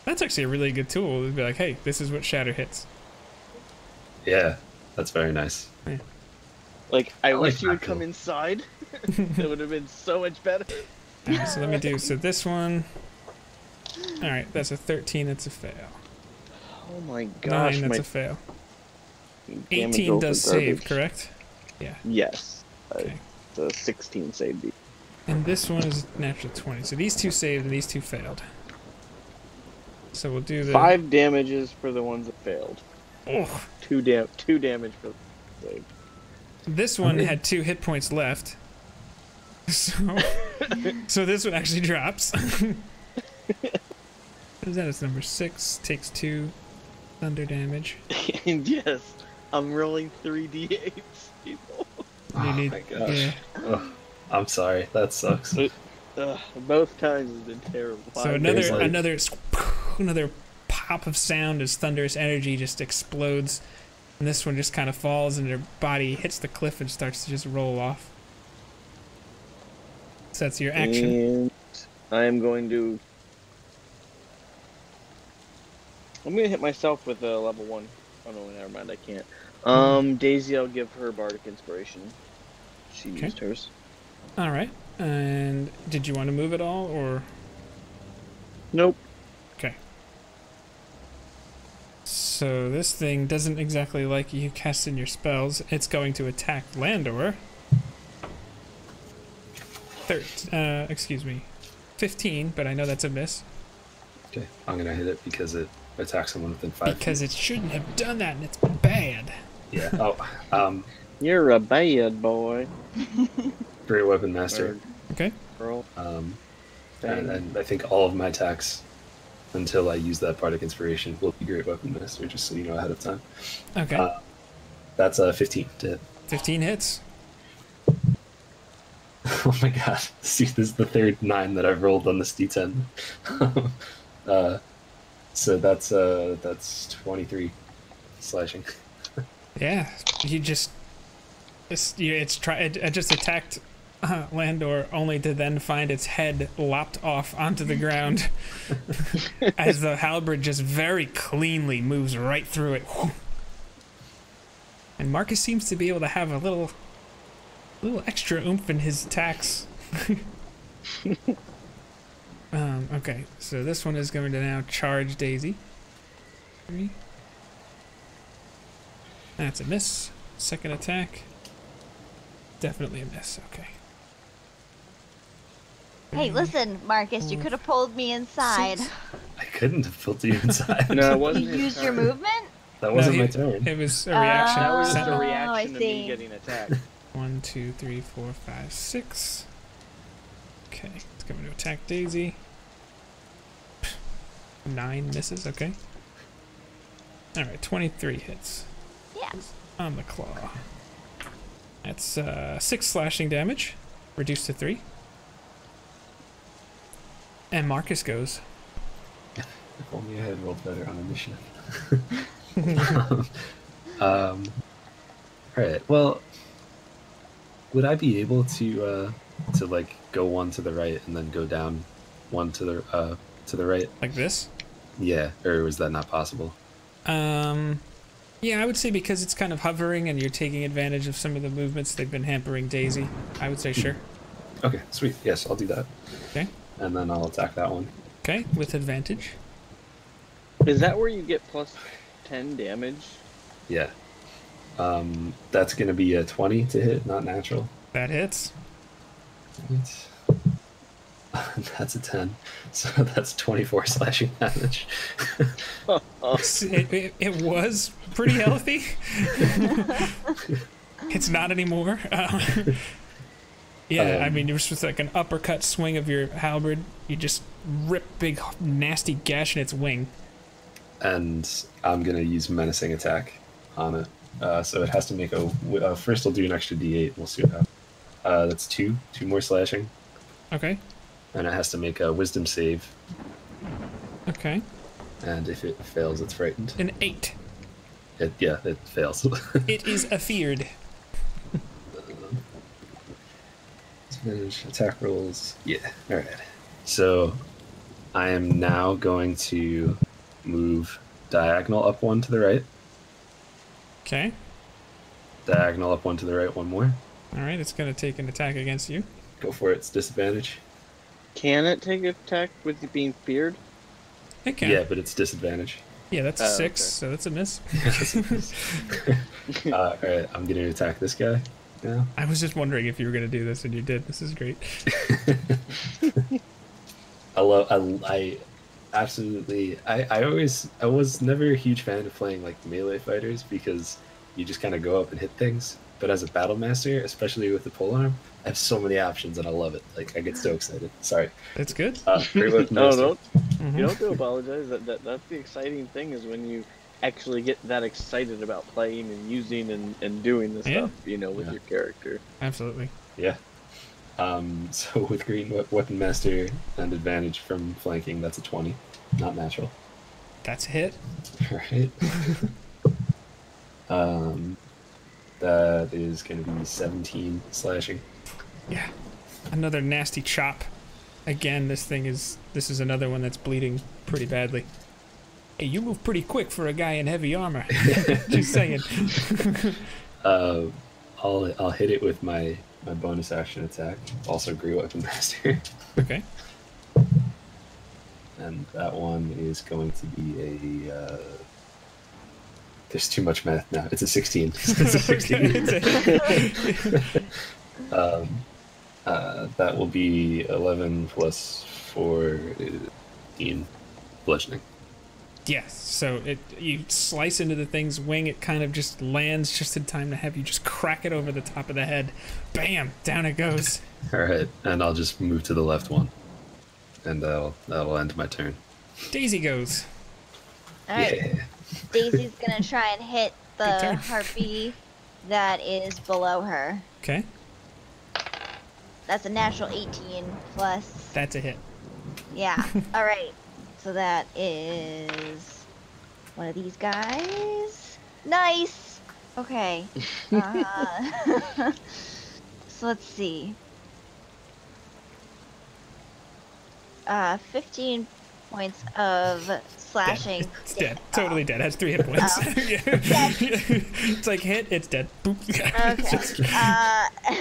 That's actually a really good tool. To be like, hey, this is what shatter hits. Yeah, that's very nice. Like, I like wish you that would come tool. inside. It would have been so much better. Alright, so let me do. So this one. All right, that's a 13. That's a fail. Oh my gosh, 9. That's my a fail. damage 18 rolls does are save, garbage. correct? Yeah. Yes. Okay. The 16 save beat. And this one is natural 20. So these two saved and these two failed. So we'll do the 5 damages for the ones that failed. Oh, 2 damage for the save. this one had 2 hit points left. So this one actually drops. What is that? It's number 6. Takes 2 thunder damage. And yes, I'm rolling 3d8s, people. You need, my gosh. yeah. Oh, I'm sorry. That sucks. Both times has been terrible. So There's like- another pop of sound as thunderous energy just explodes, and this one just kind of falls, and her body hits the cliff and starts to just roll off. So that's your action. And I am going to. I'm gonna hit myself with a level 1. Oh no, never mind. I can't. Daisy, I'll give her bardic inspiration. She Okay. used hers. All right. And did you want to move at all, or Nope. okay? So this thing doesn't exactly like you casting your spells. It's going to attack Landor. Excuse me, 15, but I know that's a miss Okay, I'm gonna hit it because it attacks someone within 5 because it shouldn't have done that, and it's bad. feet. Yeah. Oh, You're a bad boy. Great Weapon Master. Okay. Girl. And I think all of my attacks until I use that Bardic Inspiration will be Great Weapon Master, just so you know ahead of time. Okay. That's a 15 to hit. 15 hits. Oh my god. See, this is the third 9 that I've rolled on this D10. So that's 23 slashing. Yeah. You just it just attacked Landor, only to then find its head lopped off onto the ground as the halberd just very cleanly moves right through it. And Marcus seems to be able to have a little extra oomph in his attacks. Okay, so this one is going to now charge Daisy. 3. That's a miss. Second attack. Definitely a miss. Okay. Hey, listen, Marcus, you could have pulled me inside. I couldn't have pulled you inside. No, it You wasn't. his used your turn. movement? That wasn't No, my turn. It was a reaction. That was just Sentinel. a I reaction to me see. getting attacked. 1, 2, 3, 4, 5, 6. Okay, it's going to attack Daisy. 9 misses, okay. Alright, 23 hits Yeah. on the claw. That's 6 slashing damage, reduced to 3. And Marcus goes. If only I had rolled better on initiative. Alright, well, would I be able to like go 1 to the right and then go down 1 to the right? Like this? Yeah, or was that not possible? Yeah, I would say because it's kind of hovering and you're taking advantage of some of the movements they've been hampering Daisy. I would say sure. Okay, sweet. Yes, I'll do that. Okay. And then I'll attack that one. Okay, with advantage. Is that where you get plus 10 damage? Yeah. That's gonna be a 20 to hit, not natural. That hits. Right. That's a 10. So that's 24 slashing damage. It was pretty healthy. It's not anymore. Yeah, I mean, it was just like an uppercut swing of your halberd. You just rip big, nasty gash in its wing. And I'm going to use menacing attack on it. So it has to make a... first I'll do an extra d8. We'll see what happens. That's 2. 2 more slashing. Okay. And it has to make a wisdom save. Okay. And if it fails, it's frightened. An 8. It fails. It is afeared. Attack rolls. Yeah, alright. So I am now going to move diagonal up 1 to the right. Okay. Diagonal up 1 to the right, 1 more. Alright, it's going to take an attack against you. Go for it, it's disadvantage. Can it take an attack with it being feared? It can. Yeah, but it's disadvantage. Yeah, that's a 6, okay. so that's a miss. Alright, I'm going to attack this guy now. I was just wondering if you were going to do this, and you did. This is great. I absolutely, I was never a huge fan of playing like melee fighters because you just kind of go up and hit things. But as a battle master, especially with the polearm, I have so many options and I love it. Like, I get so excited. Sorry. That's good. Great weapon No, master. don't. You don't have to apologize. That's the exciting thing is when you actually get that excited about playing and using and doing the stuff, you know, with your character. Absolutely. Yeah. So with green weapon master and advantage from flanking, that's a 20, not natural. That's a hit. Right. That is going to be 17 slashing. Yeah. Another nasty chop. Again, this is another one that's bleeding pretty badly. Hey, you move pretty quick for a guy in heavy armor. Just saying. I'll hit it with my bonus action attack. Also great weapon master. Okay. And that one is going to be a there's too much math now. It's a 16. It's a 16. That will be 11 plus 4, 18 bludgeoning. Yes, so you slice into the thing's wing, it kind of just lands just in time to have you just crack it over the top of the head. Bam! Down it goes. Alright, and I'll just move to the left one. And that'll end my turn. Daisy goes. Alright. Yeah. Daisy's gonna try and hit the harpy that is below her. Okay. That's a natural 18 plus. That's a hit. Yeah. Alright. So that is one of these guys. Nice! Okay. So let's see. 15 points of slashing. Dead. It's dead. Totally dead. Has 3 hit points. It's like hit, it's dead. Boop. Okay.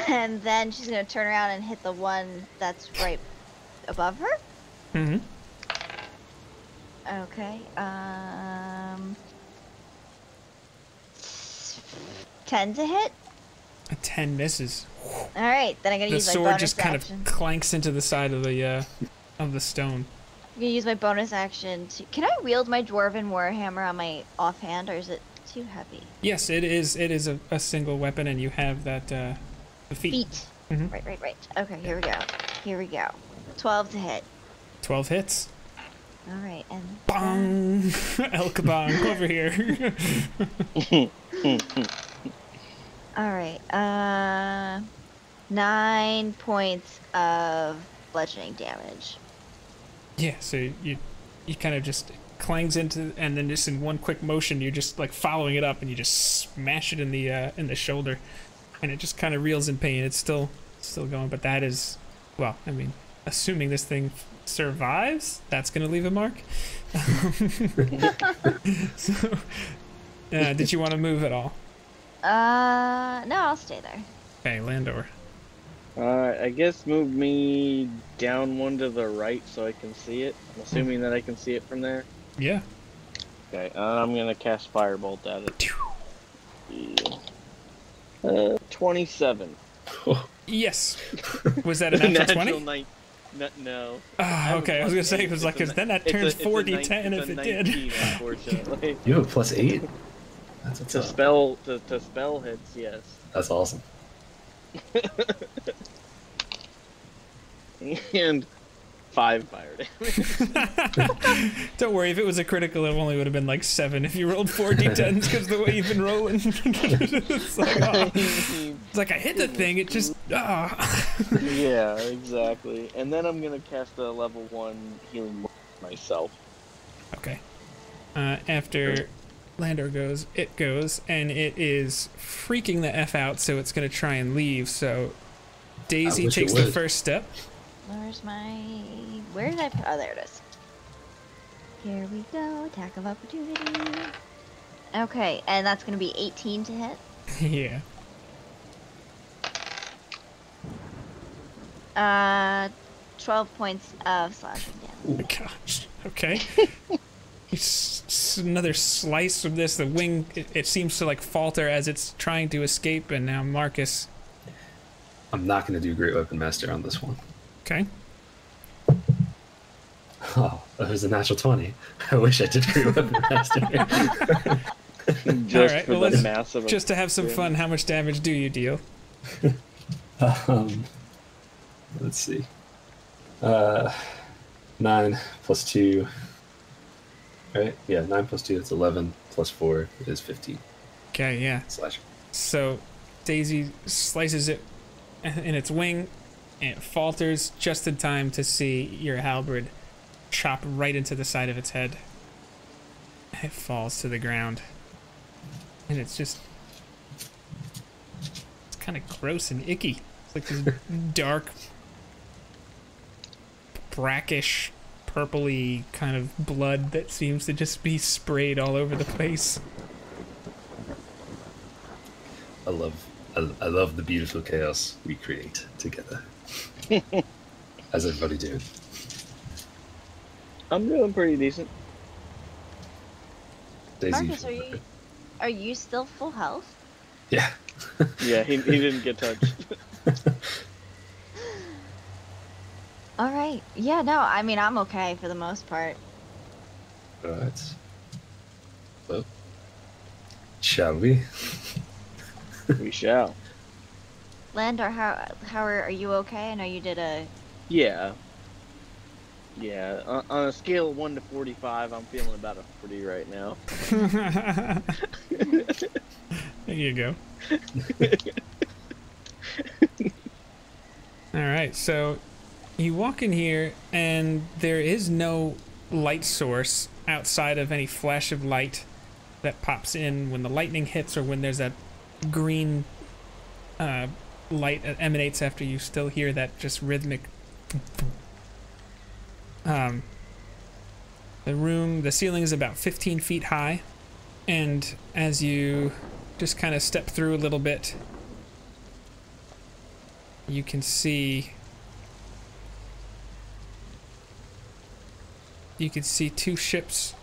And then she's gonna turn around and hit the one that's right above her. Mm-hmm. Okay. 10 to hit. A 10 misses. All right, then I'm gonna The use my sword bonus just kind action. of clanks into the side of the stone. I'm gonna use my bonus action to. Can I wield my dwarven warhammer on my offhand, or is it too heavy? Yes, it is. It is a single weapon, and you have that the feet. Mhm. Right. Okay, here we go. Here we go. 12 to hit. 12 hits. All right, and Bong! El Kabong, over here. all right. 9 points of bludgeoning damage. Yeah, so you kind of just clangs into, and then just in one quick motion, you're just like following it up, and you just smash it in the shoulder, and it just kind of reels in pain. It's still going, but that is, well, I mean, assuming this thing survives, that's going to leave a mark. So, did you want to move at all? No, I'll stay there. Okay, Landor. I guess move me down one to the right so I can see it. I'm assuming that I can see it from there. Yeah. Okay, I'm gonna cast Firebolt at it. 27. Yes. Was that a natural 20? No. Oh, okay, I was gonna say, because like, cause then that turns 4d10 if it 19, did. Unfortunately. You have a +8? That's what's To up. spell hits, yes. That's awesome. And 5 fire damage. Don't worry, if it was a critical, it only would have been like 7 if you rolled 4d10s, because the way you've been rolling. It's like, I hit the thing, it just, Yeah, exactly. And then I'm gonna cast a level 1 healing word myself. Okay. After Landor goes, it goes, and it is freaking the F out, so it's going to try and leave, so Daisy wish it takes the would. first step. Where's my... Where did I put... Oh, there it is. Here we go. Attack of opportunity. Okay, and that's going to be 18 to hit. Yeah. 12 points of slashing damage. Oh, gosh. Okay. Another slice of this. The wing, it seems to like falter as it's trying to escape, and now Marcus. I'm not going to do Great Weapon Master on this one. Okay. Oh, that was a natural 20. I wish I did Great Weapon Master. Just All right, for well, the let's- massive. Just to have some fun, how much damage do you deal? Let's see. 9 plus 2. Right? Yeah, 9 plus 2, that's 11. Plus 4 is 15. Okay, yeah. Slash. So Daisy slices it in its wing, and it falters just in time to see your halberd chop right into the side of its head. It falls to the ground. And it's just... It's kind of gross and icky. It's like this dark, brackish, purpley kind of blood that seems to just be sprayed all over the place. I love the beautiful chaos we create together. How's everybody doing? I'm doing pretty decent. Daisy. Marcus, are you still full health? Yeah. Yeah, he didn't get touched. All right. Yeah, no, I mean, I'm okay for the most part. Alright. Well, shall we? We shall. Landor, how are you okay? I know you did a... Yeah. Yeah, on a scale of 1 to 45, I'm feeling about a 40 right now. There you go. Alright, so you walk in here, and there is no light source outside of any flash of light that pops in when the lightning hits, or when there's that green light that emanates after you still hear that just rhythmic. The ceiling is about 15 feet high, and as you just kind of step through a little bit, you can see two ships,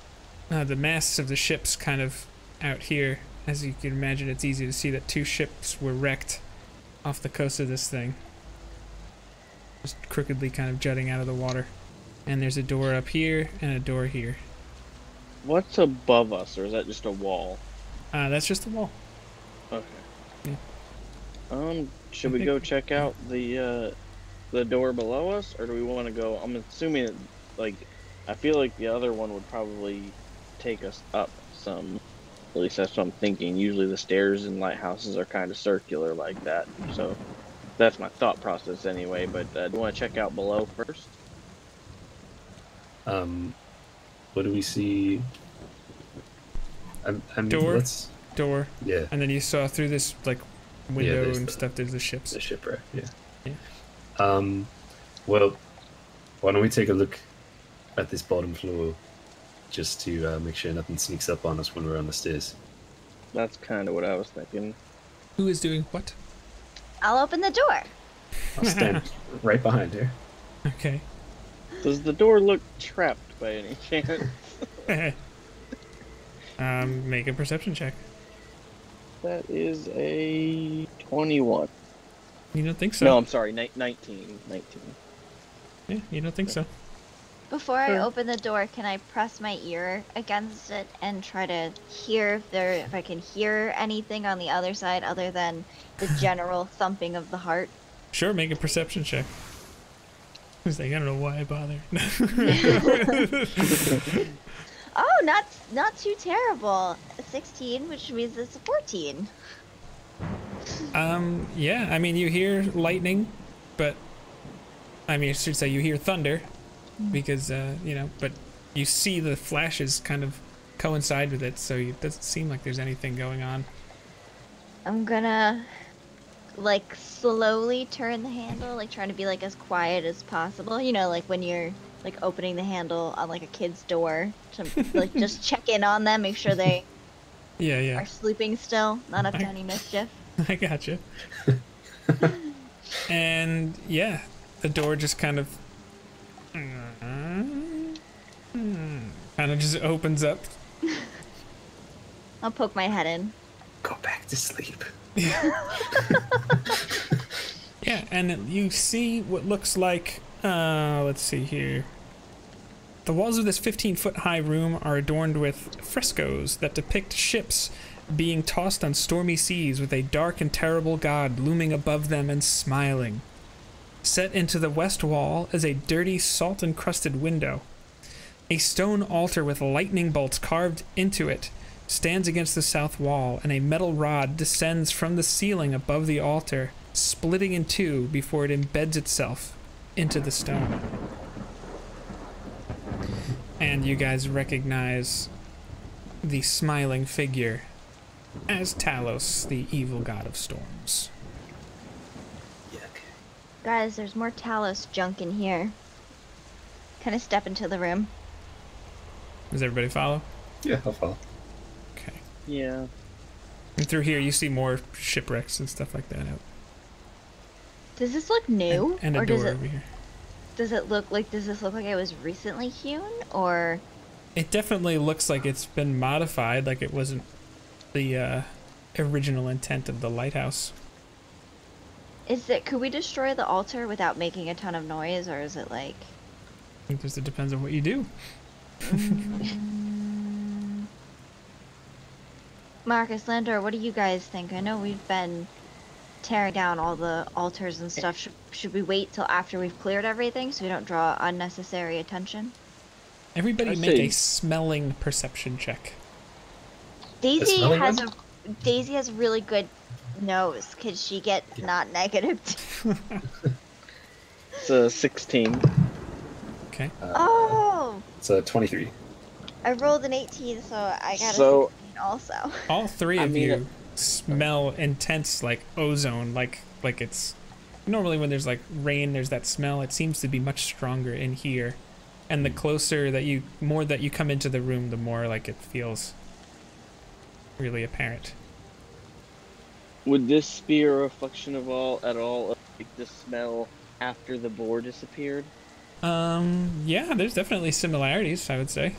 the masts of the ships kind of out here. As you can imagine, it's easy to see that 2 ships were wrecked off the coast of this thing, just crookedly kind of jutting out of the water. And there's a door up here and a door here. What's above us, or is that just a wall? That's just a wall. Okay. Yeah. Should we go check out the door below us, or do we want to go? I'm assuming that, like, I feel like the other one would probably take us up some. At least that's what I'm thinking. Usually the stairs in lighthouses are kind of circular like that, so that's my thought process anyway. But do you want to check out below first? What do we see? I mean, Door. Door. Yeah, And then you saw through this like window there's and the- stuff, there's the ships. the shipwreck. Yeah. Yeah. Well, Why don't we take a look at this bottom floor just to make sure nothing sneaks up on us when we're on the stairs? That's kind of what I was thinking. Who is doing what? I'll open the door. I'll stand right behind her. Okay. Does the door look trapped by any chance? Make a perception check. That is a 21. You don't think so? No, I'm sorry, 19. Yeah, you don't think so. Before I Sure. open the door, can I press my ear against it and try to hear if I can hear anything on the other side other than the general thumping of the heart? Sure, make a perception check. He's like, I don't know why I bother. Oh, not too terrible. A 16, which means it's a 14. Yeah, I mean, you hear lightning, but I mean, I should say you hear thunder because, but you see the flashes kind of coincide with it, so it doesn't seem like there's anything going on. I'm gonna, like, slowly turn the handle, like, trying to be, like, as quiet as possible. You know, like, when you're, like, opening the handle on, like, a kid's door to, like, just check in on them, make sure they Yeah. are sleeping still, not up to any mischief. I gotcha. And, yeah, the door just kind of just opens up. I'll poke my head in. Go back to sleep. Yeah, and you see what looks like, let's see here. The walls of this 15-foot high room are adorned with frescoes that depict ships being tossed on stormy seas with a dark and terrible god looming above them and smiling. Set into the west wall is a dirty, salt-encrusted window. A stone altar with lightning bolts carved into it stands against the south wall, and a metal rod descends from the ceiling above the altar, splitting in two before it embeds itself into the stone. And you guys recognize the smiling figure as Talos, the evil god of storms. Yuck. Guys, there's more Talos junk in here. Can I step into the room? Does everybody follow? Yeah, I'll follow. Okay. Yeah. And through here you see more shipwrecks and stuff like that out. Does this look new? And a or door does it over here. does this look like it was recently hewn, or It definitely looks like it's been modified, like it wasn't the original intent of the lighthouse. could we destroy the altar without making a ton of noise, or is it like I think it depends on what you do. Marcus, Landor, what do you guys think? I know we've been tearing down all the altars and stuff. Should we wait till after we've cleared everything so we don't draw unnecessary attention? Everybody I make see. a smelling perception check. Daisy smelling has one? Daisy has really good nose. Could she get not negative? It's a 16. Okay. Oh, It's a 23. I rolled an 18, so I got So- a 16 also. All three I of mean, you smell intense, like ozone, like it's normally when there's like rain, there's that smell. It seems to be much stronger in here, and the closer that you come into the room, the more like it feels really apparent. Would this be a reflection of at all of like, the smell after the boar disappeared? Yeah, there's definitely similarities, I would say.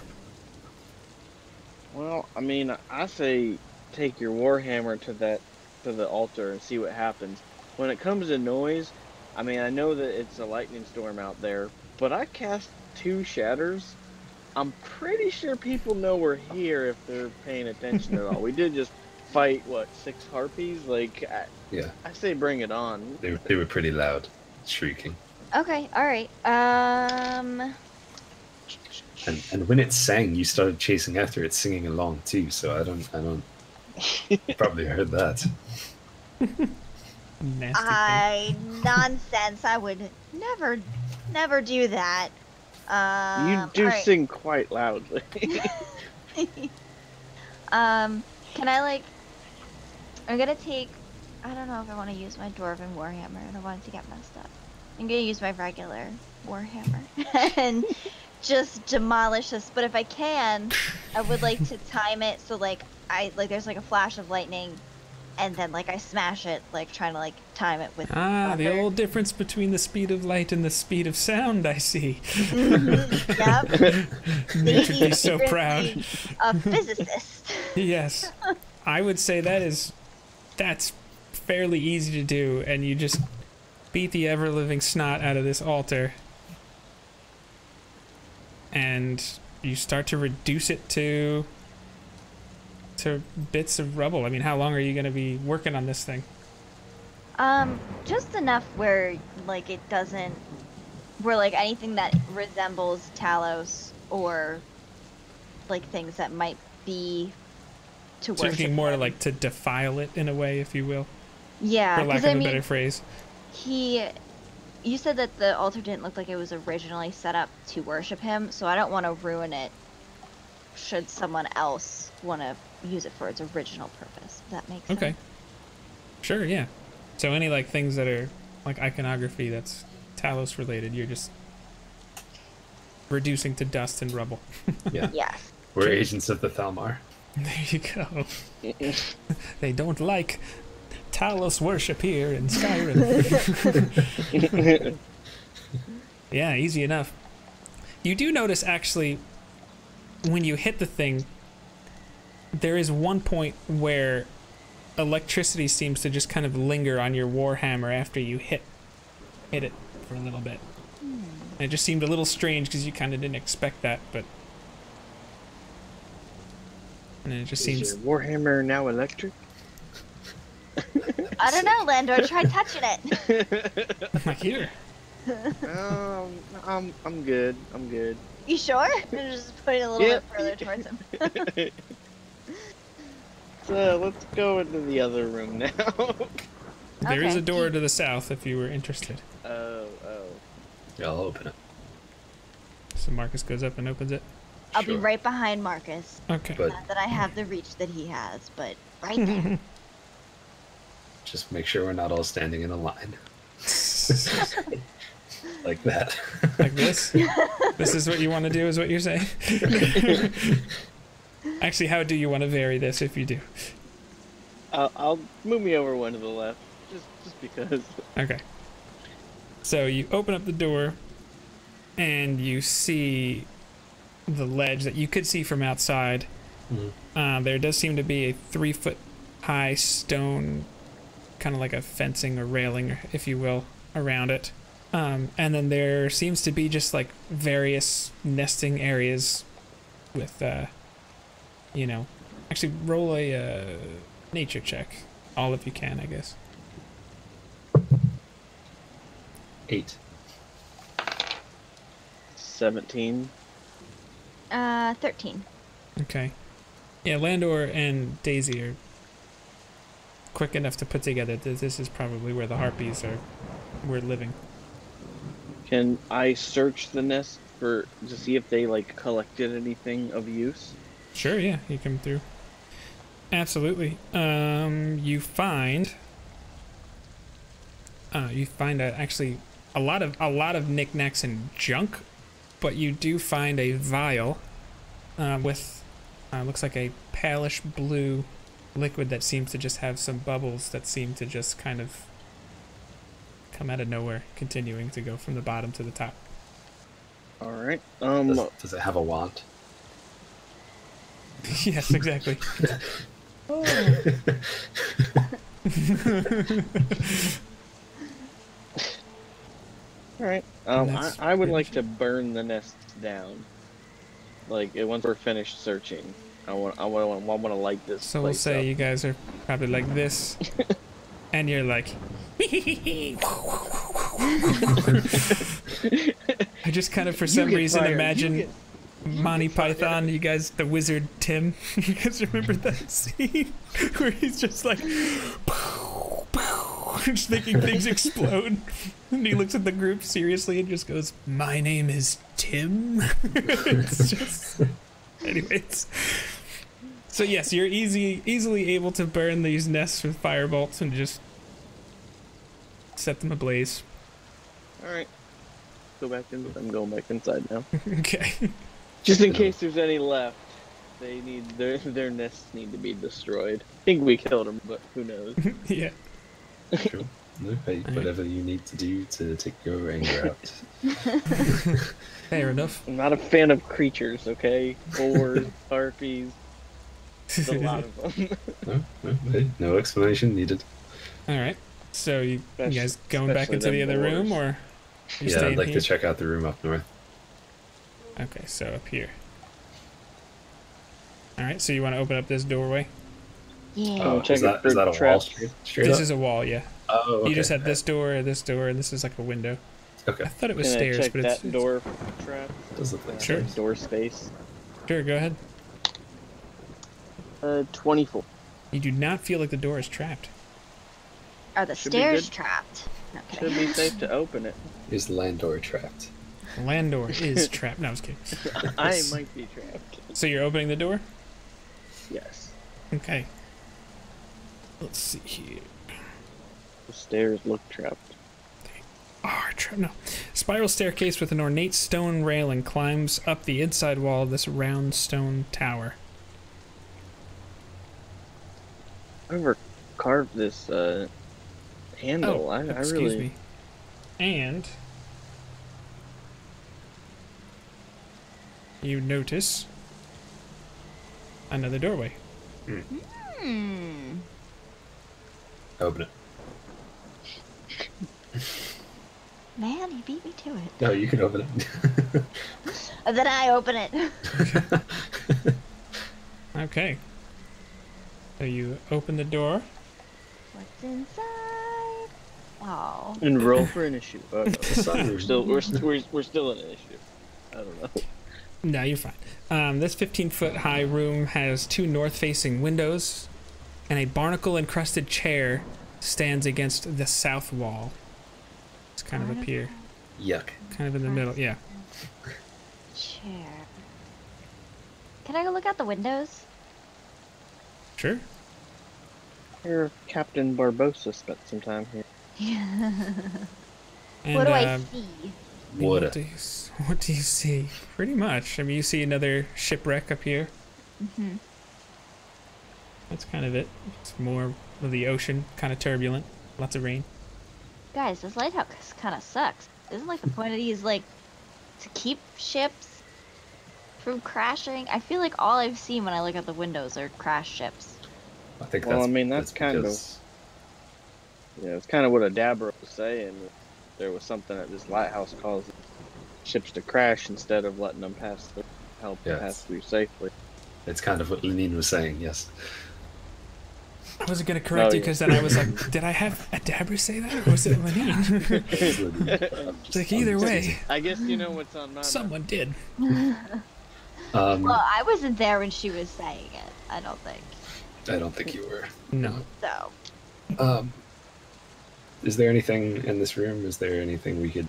Well, I mean, I say take your warhammer to the altar and see what happens. When it comes to noise, I mean, I know that it's a lightning storm out there, but I cast 2 shatters. I'm pretty sure people know we're here if they're paying attention at all. We did just fight 6 harpies. Like, Yeah, I say bring it on. they were pretty loud, shrieking. Okay, all right. And when it sang, you started chasing after it, singing along too. So I don't. You probably heard that. Nasty thing. Nonsense. I would never do that. You do alright. sing quite loudly. Can I I'm gonna take. I don't know if I want to use my dwarven warhammer. I don't want it to get messed up. I'm gonna use my regular warhammer and just demolish this. But if I can, I would like to time it so like there's like a flash of lightning, and then like I smash it, like trying to like time it with. The old difference between the speed of light and the speed of sound. I see. Yep. Nate would be so proud. A physicist. Yes, I would say that's fairly easy to do, and you just beat the ever-living snot out of this altar, and you start to reduce it to bits of rubble. I mean, how long are you going to be working on this thing? Just enough where like it doesn't, where like anything that resembles Talos or like things that might be to worship. Thinking more like to defile it in a way, if you will. Yeah, for lack of a better phrase. You said that the altar didn't look like it was originally set up to worship him, so I don't want to ruin it should someone else want to use it for its original purpose. Does that make sense? Okay. Sure, yeah. So any like things that are like iconography that's Talos related, you're just reducing to dust and rubble. Yeah. Yes. We're agents of the Thalmar. There you go. They don't like Talos worship here in Skyrim. Yeah, easy enough. You do notice actually when you hit the thing, there is one point where electricity seems to just kind of linger on your warhammer after you hit it for a little bit. And it just seemed a little strange because you kind of didn't expect that, but and it just seems. Is your warhammer now electric? I don't know, Landor. Try touching it. I'm like, here. I'm good. I'm good. You sure? Just put it a little bit further towards him. So let's go into the other room now. There is Okay. a door to the south if you were interested. Oh. Yeah, I'll open it. So Marcus goes up and opens it. I'll be Sure. right behind Marcus. Okay. But Not that I have the reach that he has, but right there. just make sure we're not all standing in a line. Like that. Like this? This is what you want to do, is what you're saying? Actually, how do you want to vary this if you do? I'll move me over one to the left, just because. Okay. So you open up the door, and you see the ledge that you could see from outside. Mhm. There does seem to be a 3-foot high stone, kind of like a fencing or railing, if you will, around it. And then there seems to be just like various nesting areas with, actually roll a nature check. All if you can, I guess. 8. 17. 13. Okay. Yeah, Landor and Daisy are quick enough to put together that this is probably where the harpies were living. Can I search the nest to see if they like collected anything of use? Sure, yeah, you come through. Absolutely. You find actually a lot of knickknacks and junk, but you do find a vial with looks like a palish blue liquid that seems to just have some bubbles that seem to just kind of come out of nowhere, continuing to go from the bottom to the top. All right. Does it have a wand? Yes, exactly. All right. That's I would pretty like to burn the nests down. Like once we're finished searching, I want to light this. So we'll place say up. you guys are probably like this, and you're like. I just kind of, for some get reason, fired. imagine Monty Python. You guys, the wizard Tim. You guys remember that scene where he's just like, just making things explode, and he looks at the group seriously and just goes, "My name is Tim." It's just, anyways. So yes, you're easily able to burn these nests with fire bolts and just set them ablaze. All right. Go back in. I'm going back inside now. Okay. Just in case there's any left. They need their nests need to be destroyed. I think we killed them, but who knows? Yeah. Sure. No, hey, whatever you need to do to take your anger out. Fair enough. I'm not a fan of creatures, okay? Boars, harpies, a lot of them. Hey, no explanation needed. All right. So you guys going back into Especially the other them room, boars. or you Yeah, staying I'd like here? to check out the room up north. Okay, so up here. All right. So you want to open up this doorway? Yeah. Oh, check is it that for a wall traps. straight This up? is a wall, yeah. Oh, okay. You just had this door, and this is like a window. Okay. I thought it was Can I stairs, check but that it's door for traps? Does look like Sure. stairs. Door space. Sure, go ahead. 24. You do not feel like the door is trapped. Are the Should be stairs good. trapped? Okay. Should be safe to open it. Is the land door trapped? The land door is trapped. No, I was kidding. I might be trapped. So you're opening the door? Yes. Okay. Let's see here. The stairs look trapped. No. Spiral staircase with an ornate stone railing climbs up the inside wall of this round stone tower. Whoever carved this handle, I excuse really. me. And you notice another doorway. Hmm. Open it. Man, he beat me to it. No, you can open it. And then I open it. Okay. So you open the door. What's inside? Oh. And roll for initiative. Oh, no. Sun we're still we're still in initiative. I don't know. No, you're fine. This 15-foot high room has 2 north-facing windows, and a barnacle-encrusted chair stands against the south wall. It's kind of up here, Yuck. kind of in the middle. Yeah. Chair. Can I go look out the windows? Sure. Here, Captain Barbosa spent some time here. And, What do I see? Water. What do you see? Pretty much. I mean, you see another shipwreck up here. Mm-hmm. That's kind of it. It's more of the ocean, kind of turbulent. Lots of rain. Guys, this lighthouse kind of sucks. Isn't like the point of these like to keep ships from crashing? I feel like all I've seen when I look out the windows are crash ships. I think Well, that's, I mean, that's kind of- because- Yeah, it's kind of what a dabber was saying. There was something at this lighthouse causing ships to crash instead of letting them help Yes. pass through safely. It's kind of what Lenine was saying, yes. I wasn't going to correct you yeah. because then I was like, did I have a Dabber say that? Or was it Lenine? It's like, either way, I guess you know what's on my mind. someone did. Well, I wasn't there when she was saying it. I don't think I don't think you were. No. so. Is there anything in this room? Is there anything we could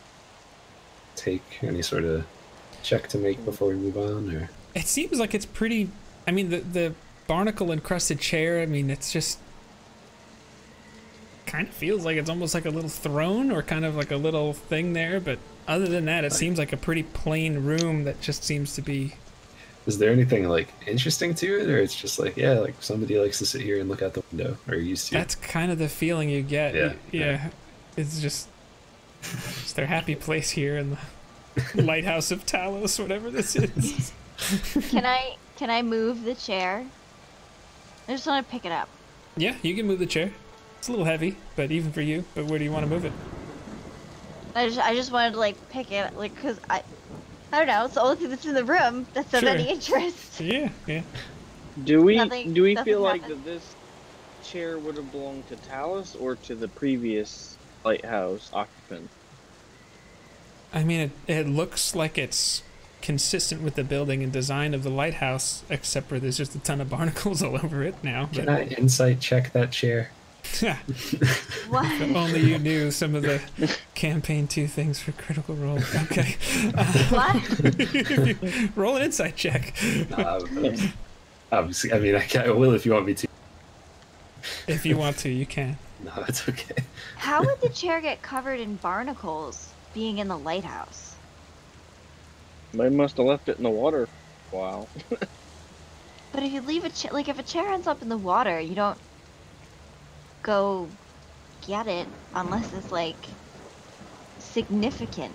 take? Any sort of check to make before we move on? Or It seems like it's pretty. I mean, the barnacle encrusted chair. I mean, it's just kind of feels like it's almost like a little throne or kind of like a little thing there. But other than that, it seems like a pretty plain room that just seems to be. is there anything like interesting to it, or it's just like, yeah, like somebody likes to sit here and look out the window, or used to? That's kind of the feeling you get. Yeah, Yeah. It's just it's their happy place here in the lighthouse of Talos, whatever this is. Can I move the chair? I just want to pick it up. Yeah, you can move the chair. It's a little heavy, but even for you. But where do you want to move it? I just wanted to like pick it like because I don't know. It's the only thing that's in the room that's of Sure. any interest. Yeah, yeah. Do we Nothing- feel nothing like happened. that this chair would have belonged to Talos or to the previous lighthouse occupant? I mean, it looks like it's consistent with the building and design of the lighthouse, except for there's just a ton of barnacles all over it now. Can But I insight check that chair? if What? only you knew some of the campaign 2 things for Critical Role. Okay. What? Roll an insight check. Obviously, I mean, I will if you want me to. If you want to, you can. No, it's okay. How would the chair get covered in barnacles? being in the lighthouse. They must have left it in the water. Wow. But if you leave a chair, like if a chair ends up in the water, you don't go get it unless it's like significant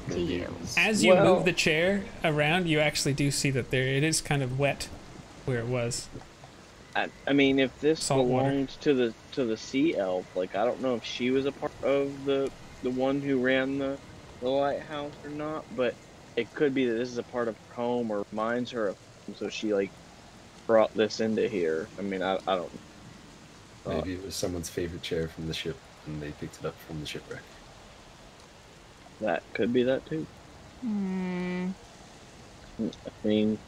to Maybe you. it was- As you Well- move the chair around, you actually do see that it is kind of wet where it was. I mean, if this Salt water. belonged to the sea elf, like I don't know if she was a part of the one who ran the lighthouse or not, but it could be that this is a part of her home or reminds her of home, so she like brought this into here. I mean, I don't. Maybe it was someone's favorite chair from the ship, and they picked it up from the shipwreck. That could be that too. Hmm. I mean,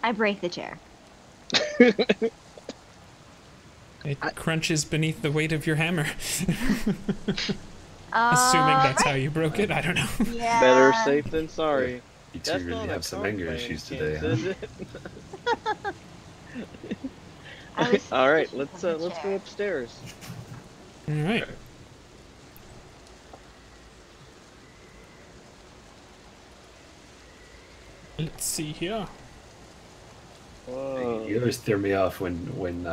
I break the chair. It crunches beneath the weight of your hammer. Assuming Uh, that's how you broke it, I don't know. Yeah. better safe than sorry. You two That's really not have a some comp anger by issues any today, chance, huh? is it? I was All right, thinking let's of the go chair. upstairs. All right. Let's see here. Whoa. You always throw me off when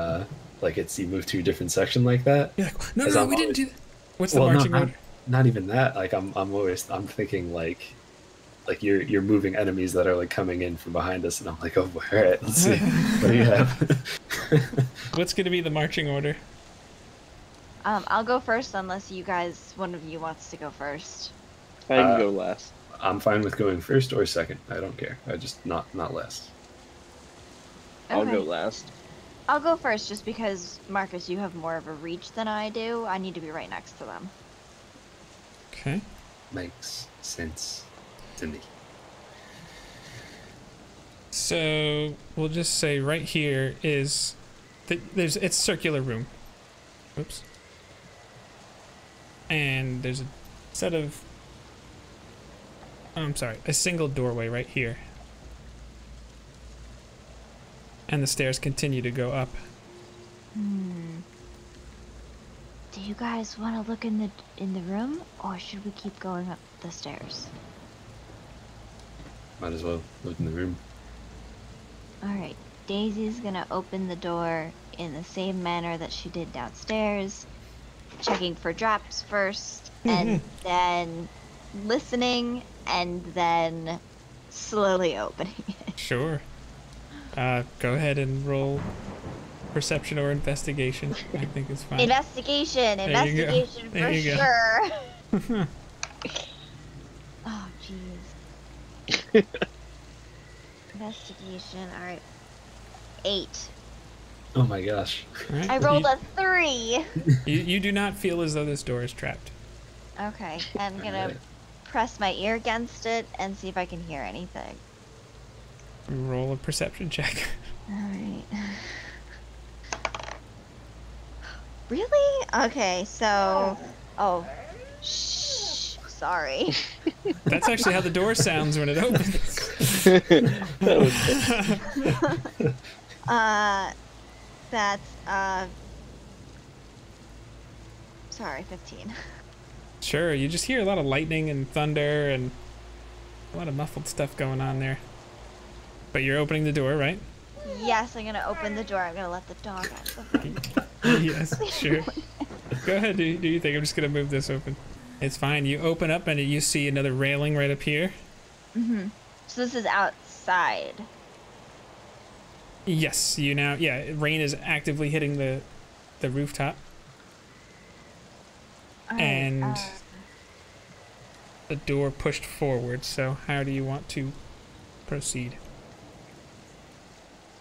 like it's you move to a different section like that. You're like, no, As no, I'm we didn't always- do that. What's the Well, marching not, order? not even that. Like I'm thinking like you're moving enemies that are like coming in from behind us, and I'm like, oh, all right, let's see. What do you have? What's going to be the marching order? I'll go first unless one of you wants to go first. I can go last. I'm fine with going first or second. I don't care. I just not last. I'll Okay. go last. I'll go first just because, Marcus, you have more of a reach than I do. I need to be right next to them. Okay. Makes sense to me. So we'll just say right here is it's circular room. Oops. And there's a set of I'm sorry, a single doorway right here. And the stairs continue to go up. Do you guys want to look in the room, or should we keep going up the stairs? Might as well look in the room. All right. Daisy's gonna open the door in the same manner that she did downstairs, checking for traps first, and then listening, and then slowly opening it. Sure. Go ahead and roll perception or investigation. I think it's fine. Investigation, There you go. investigation There for you go. sure. Oh, jeez. Investigation. All right. 8. Oh my gosh. All right. I rolled a 3. You do not feel as though this door is trapped. Okay, I'm gonna Alright. press my ear against it and see if I can hear anything. Roll a perception check. Alright. Really? Okay, so... Oh. Shh. Sorry. That's actually how the door sounds when it opens. That was That's, Sorry, 15. Sure, you just hear a lot of lightning and thunder and a lot of muffled stuff going on there. But you're opening the door, right? Yes, I'm gonna open the door. I'm gonna let the dog out of the room. Yes, sure. Go ahead, do you think? I'm just gonna move this open. It's fine. You open up and you see another railing right up here. Mm-hmm. So this is outside. Yes, rain is actively hitting the rooftop. Alright, And the door pushed forward, so how do you want to proceed?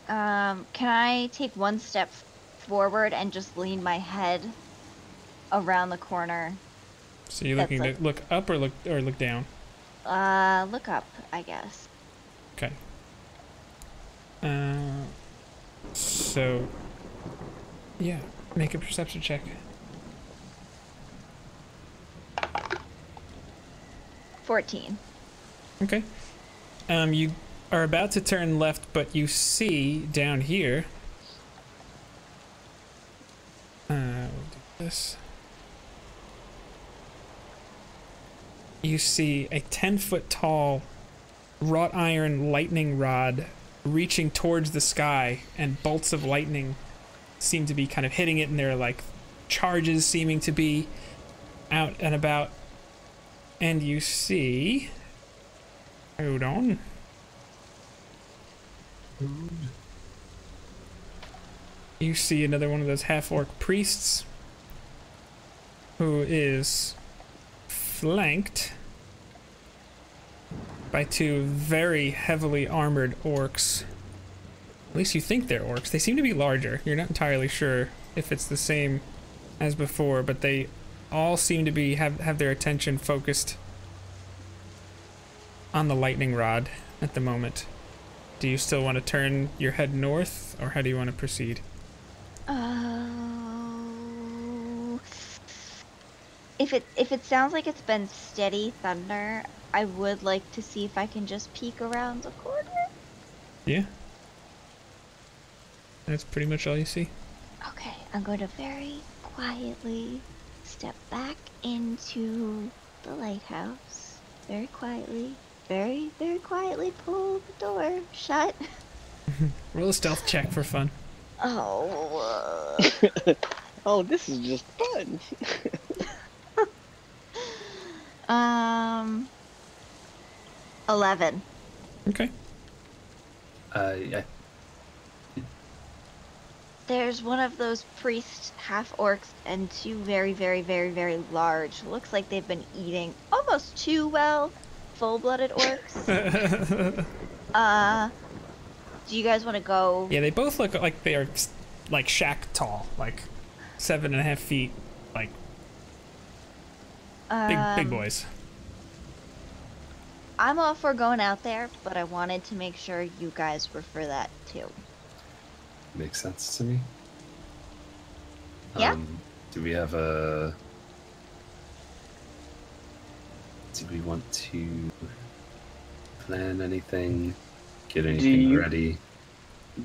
can I take one step forward and just lean my head around the corner? So you're That's looking like- to look up or look down? Look up, I guess. Okay. So yeah, make a perception check. 14. Okay. You are about to turn left, but you see down here. We'll do this. you see a 10-foot tall wrought iron lightning rod reaching towards the sky, and bolts of lightning seem to be kind of hitting it, and there are like charges seeming to be out and about. And you see, hold on, you see another one of those half-orc priests who is flanked by two very heavily armored orcs. At least you think they're orcs. They seem to be larger. You're not entirely sure if it's the same as before, but they all seem to be have their attention focused on the lightning rod at the moment. Do you still want to turn your head north, or how do you want to proceed? If it sounds like it's been steady thunder, I would like to see if I can just peek around the corner. Yeah. That's pretty much all you see. Okay, I'm going to very quietly step back into the lighthouse. Very quietly, very, very quietly pull the door shut. Roll a stealth check for fun. Oh. Oh, this is just fun. 11. Okay. Yeah. There's one of those priest half-orcs and two very, very, very, very large. Looks like they've been eating almost too well. Full-blooded orcs. Do you guys want to go? Yeah, they both look like they are like shack tall, like 7.5 feet, like big boys. I'm all for going out there, but I wanted to make sure you guys were for that too. Makes sense to me. Yeah. Do we have a... Do we want to plan anything? Get anything ready?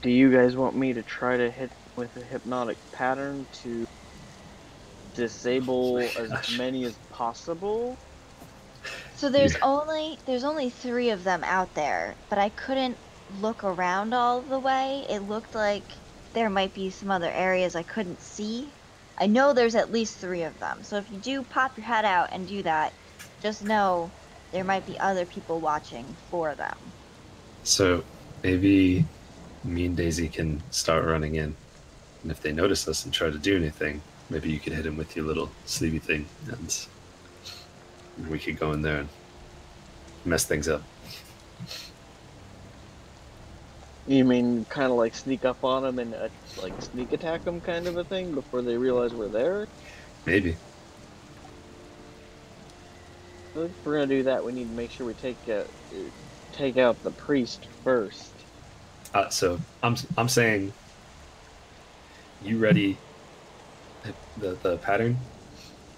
Do you guys want me to try to hit with a hypnotic pattern to disable as many as possible? So there's only 3 of them out there, but I couldn't look around all the way. It looked like there might be some other areas I couldn't see. I know there's at least 3 of them, so if you do pop your head out and do that, just know there might be other people watching for them. So maybe me and Daisy can start running in, and if they notice us and try to do anything, maybe you could hit him with your little sleevey thing, and we could go in there and mess things up. You mean kind of like sneak up on them and like sneak attack them kind of a thing before they realize we're there? Maybe. If we're gonna do that, we need to make sure we take out the priest first. So I'm saying, you ready the pattern,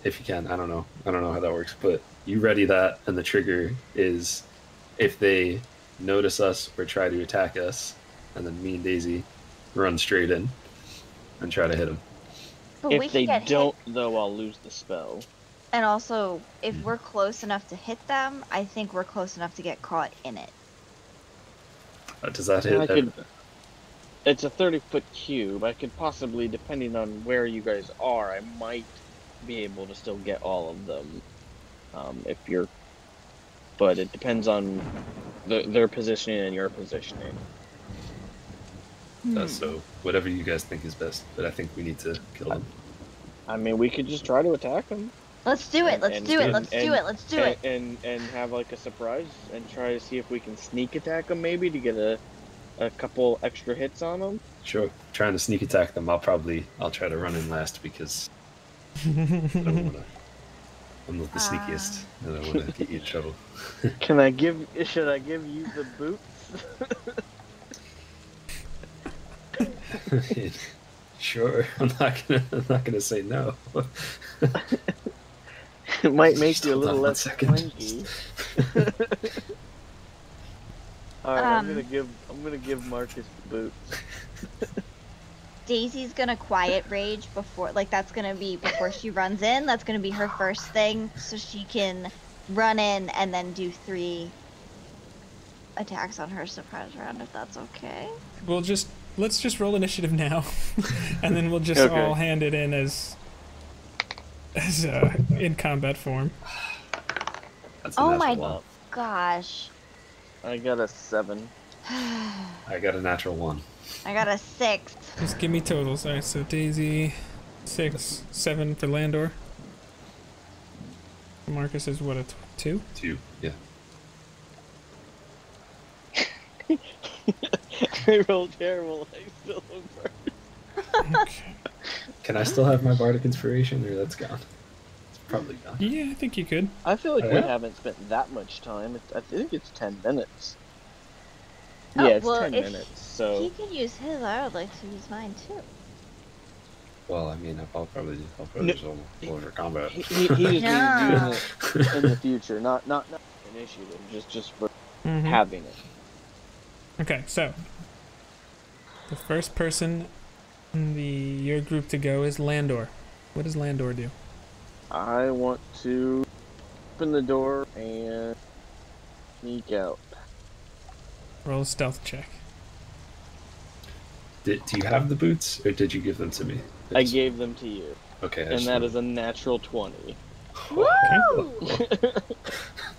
if you can. I don't know how that works, but you ready that, and the trigger is if they notice us or try to attack us, and then me and Daisy run straight in and try to hit them. But If they don't, though, I'll lose the spell. And also, if we're close enough to hit them, I think we're close enough to get caught in it. Does that hit? It's a 30-foot cube. I could possibly, depending on where you guys are, I might be able to still get all of them. But it depends on their positioning and your positioning. So whatever you guys think is best, but I think we need to kill them. I mean, we could just try to attack them. Let's do it. Let's do it. And have like a surprise and try to see if we can sneak attack them, maybe to get a couple extra hits on them. Sure. Trying to sneak attack them. I'll try to run in last because I don't wanna, I'm not the sneakiest. I don't want to get you in trouble. Should I give you the boots? Sure. I'm not gonna say no. It might make you a little less clanky. Alright, I'm gonna give Marcus the boots. Daisy's gonna quiet rage before she runs in. That's gonna be her first thing, so she can run in and then do 3 attacks on her surprise round, if that's okay. Let's just roll initiative now, and then we'll just Okay. all hand it in as in combat form. That's a Oh natural my one. gosh. I got a 7. I got a natural 1. I got a 6. Just give me totals. All right, so Daisy, 6, 7 for Landor. Marcus is what, a 2? 2, yeah. I rolled terrible. I still am first. Okay. Can I still have my bardic inspiration, or that's gone? It's probably gone. Yeah, I think you could. I feel like Oh, we yeah? haven't spent that much time. I think it's 10 minutes. Oh, Yeah, it's well, 10 if minutes. So He could use his, I would like to use mine too. Well, I mean, I'll probably No, just roll for combat. he just means No. using it in the future, not initiative, just for Mhm. having it. Okay, so the first person in your group to go is Landor. What does Landor do? I want to open the door and sneak out. Roll a stealth check. Do you have the boots, or did you give them to me? I gave them to you, Okay, and that is a natural 20. Woo!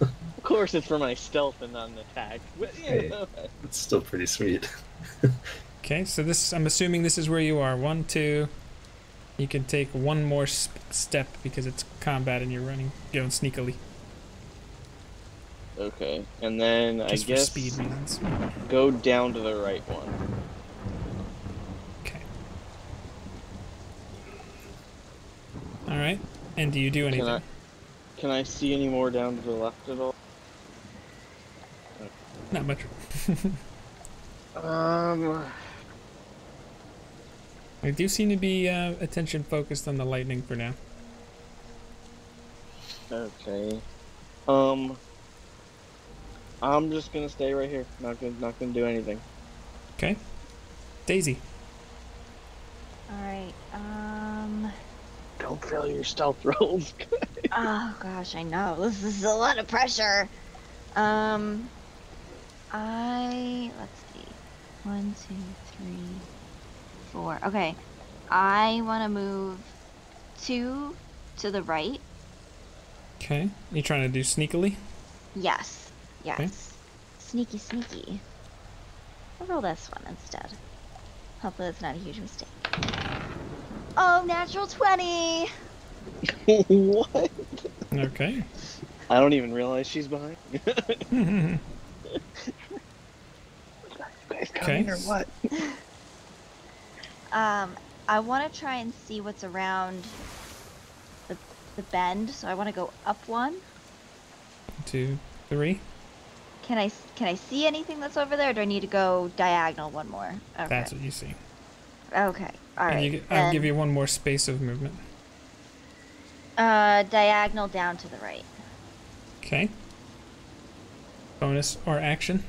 Of course, it's for my stealth and not an attack. But, you Hey. know. It's still pretty sweet. Okay, so I'm assuming this is where you are. 1, 2. You can take one more step because it's combat and you're going sneakily. Okay, and then Just I for guess speed reasons. go down to the right one. Okay. All right. And do you do anything? Can I see any more down to the left at all? Not much. I do seem to be attention focused on the lightning for now. Okay. I'm just gonna stay right here. Not gonna do anything. Okay. Daisy. Alright, Don't fail your stealth rolls. oh gosh, I know. This is a lot of pressure. Let's see. 1, 2, 3, 4. Okay. I want to move 2 to the right. Okay. You trying to do sneakily? Yes. Yes. Okay. Sneaky, sneaky. I'll roll this one instead. Hopefully that's not a huge mistake. Oh, natural 20! What? Okay. I don't even realize she's behind. You guys coming or what? I want to try and see what's around the bend, so I want to go up 1. 2, 3. Can I see anything that's over there, or do I need to go diagonal 1 more? Okay. That's what you see. Okay. All right. And I'll give you one more space of movement. Diagonal down to the right. Okay. Bonus or action?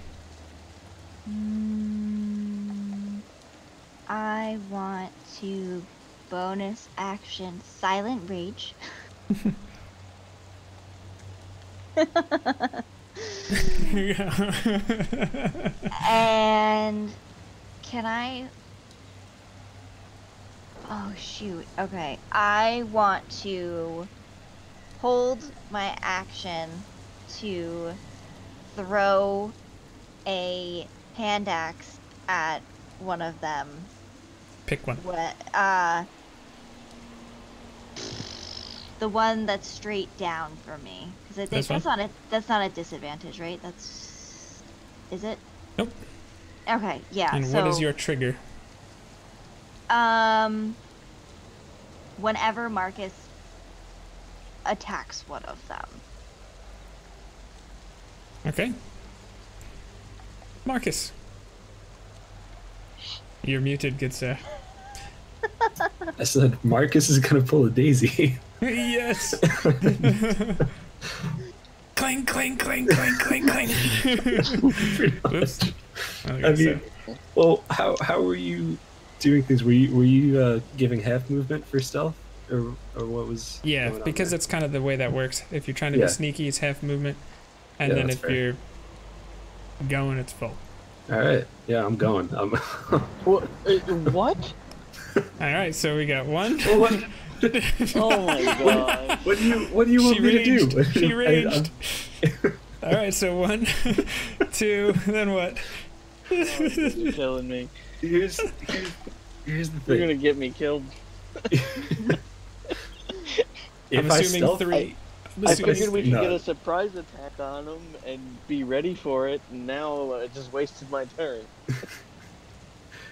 I want to bonus action Silent Rage. And can I... Oh shoot, okay. I want to hold my action to throw a hand axe at one of them. Pick one. The one that's straight down for me, because I think that's not a disadvantage, right? Is it? Nope. Okay, yeah. And so, what is your trigger? Whenever Marcus attacks one of them. Okay. Marcus. You're muted, good sir. I said Marcus is gonna pull a Daisy. Yes. Clang, clang, clang, clang, clang, clang. Pretty much. Oops. Okay, I mean, well, how were you doing things? Were you giving half movement for stealth? or what was? Yeah, going on because there? it's kind of the way that works. If you're trying to Yeah. be sneaky, it's half movement, and Yeah, then that's if fair. you're going, it's full. All right. Yeah, I'm going. What? All right, so we got one. Well, what? Oh my god. What do you want She me to do? raged. She raged. All right, so 1, 2, then what? You're killing me. Here's the You're thing. gonna get me killed. I'm assuming 3. I'm I assuming figured we could No. get a surprise attack on him and be ready for it, and now I just wasted my turn.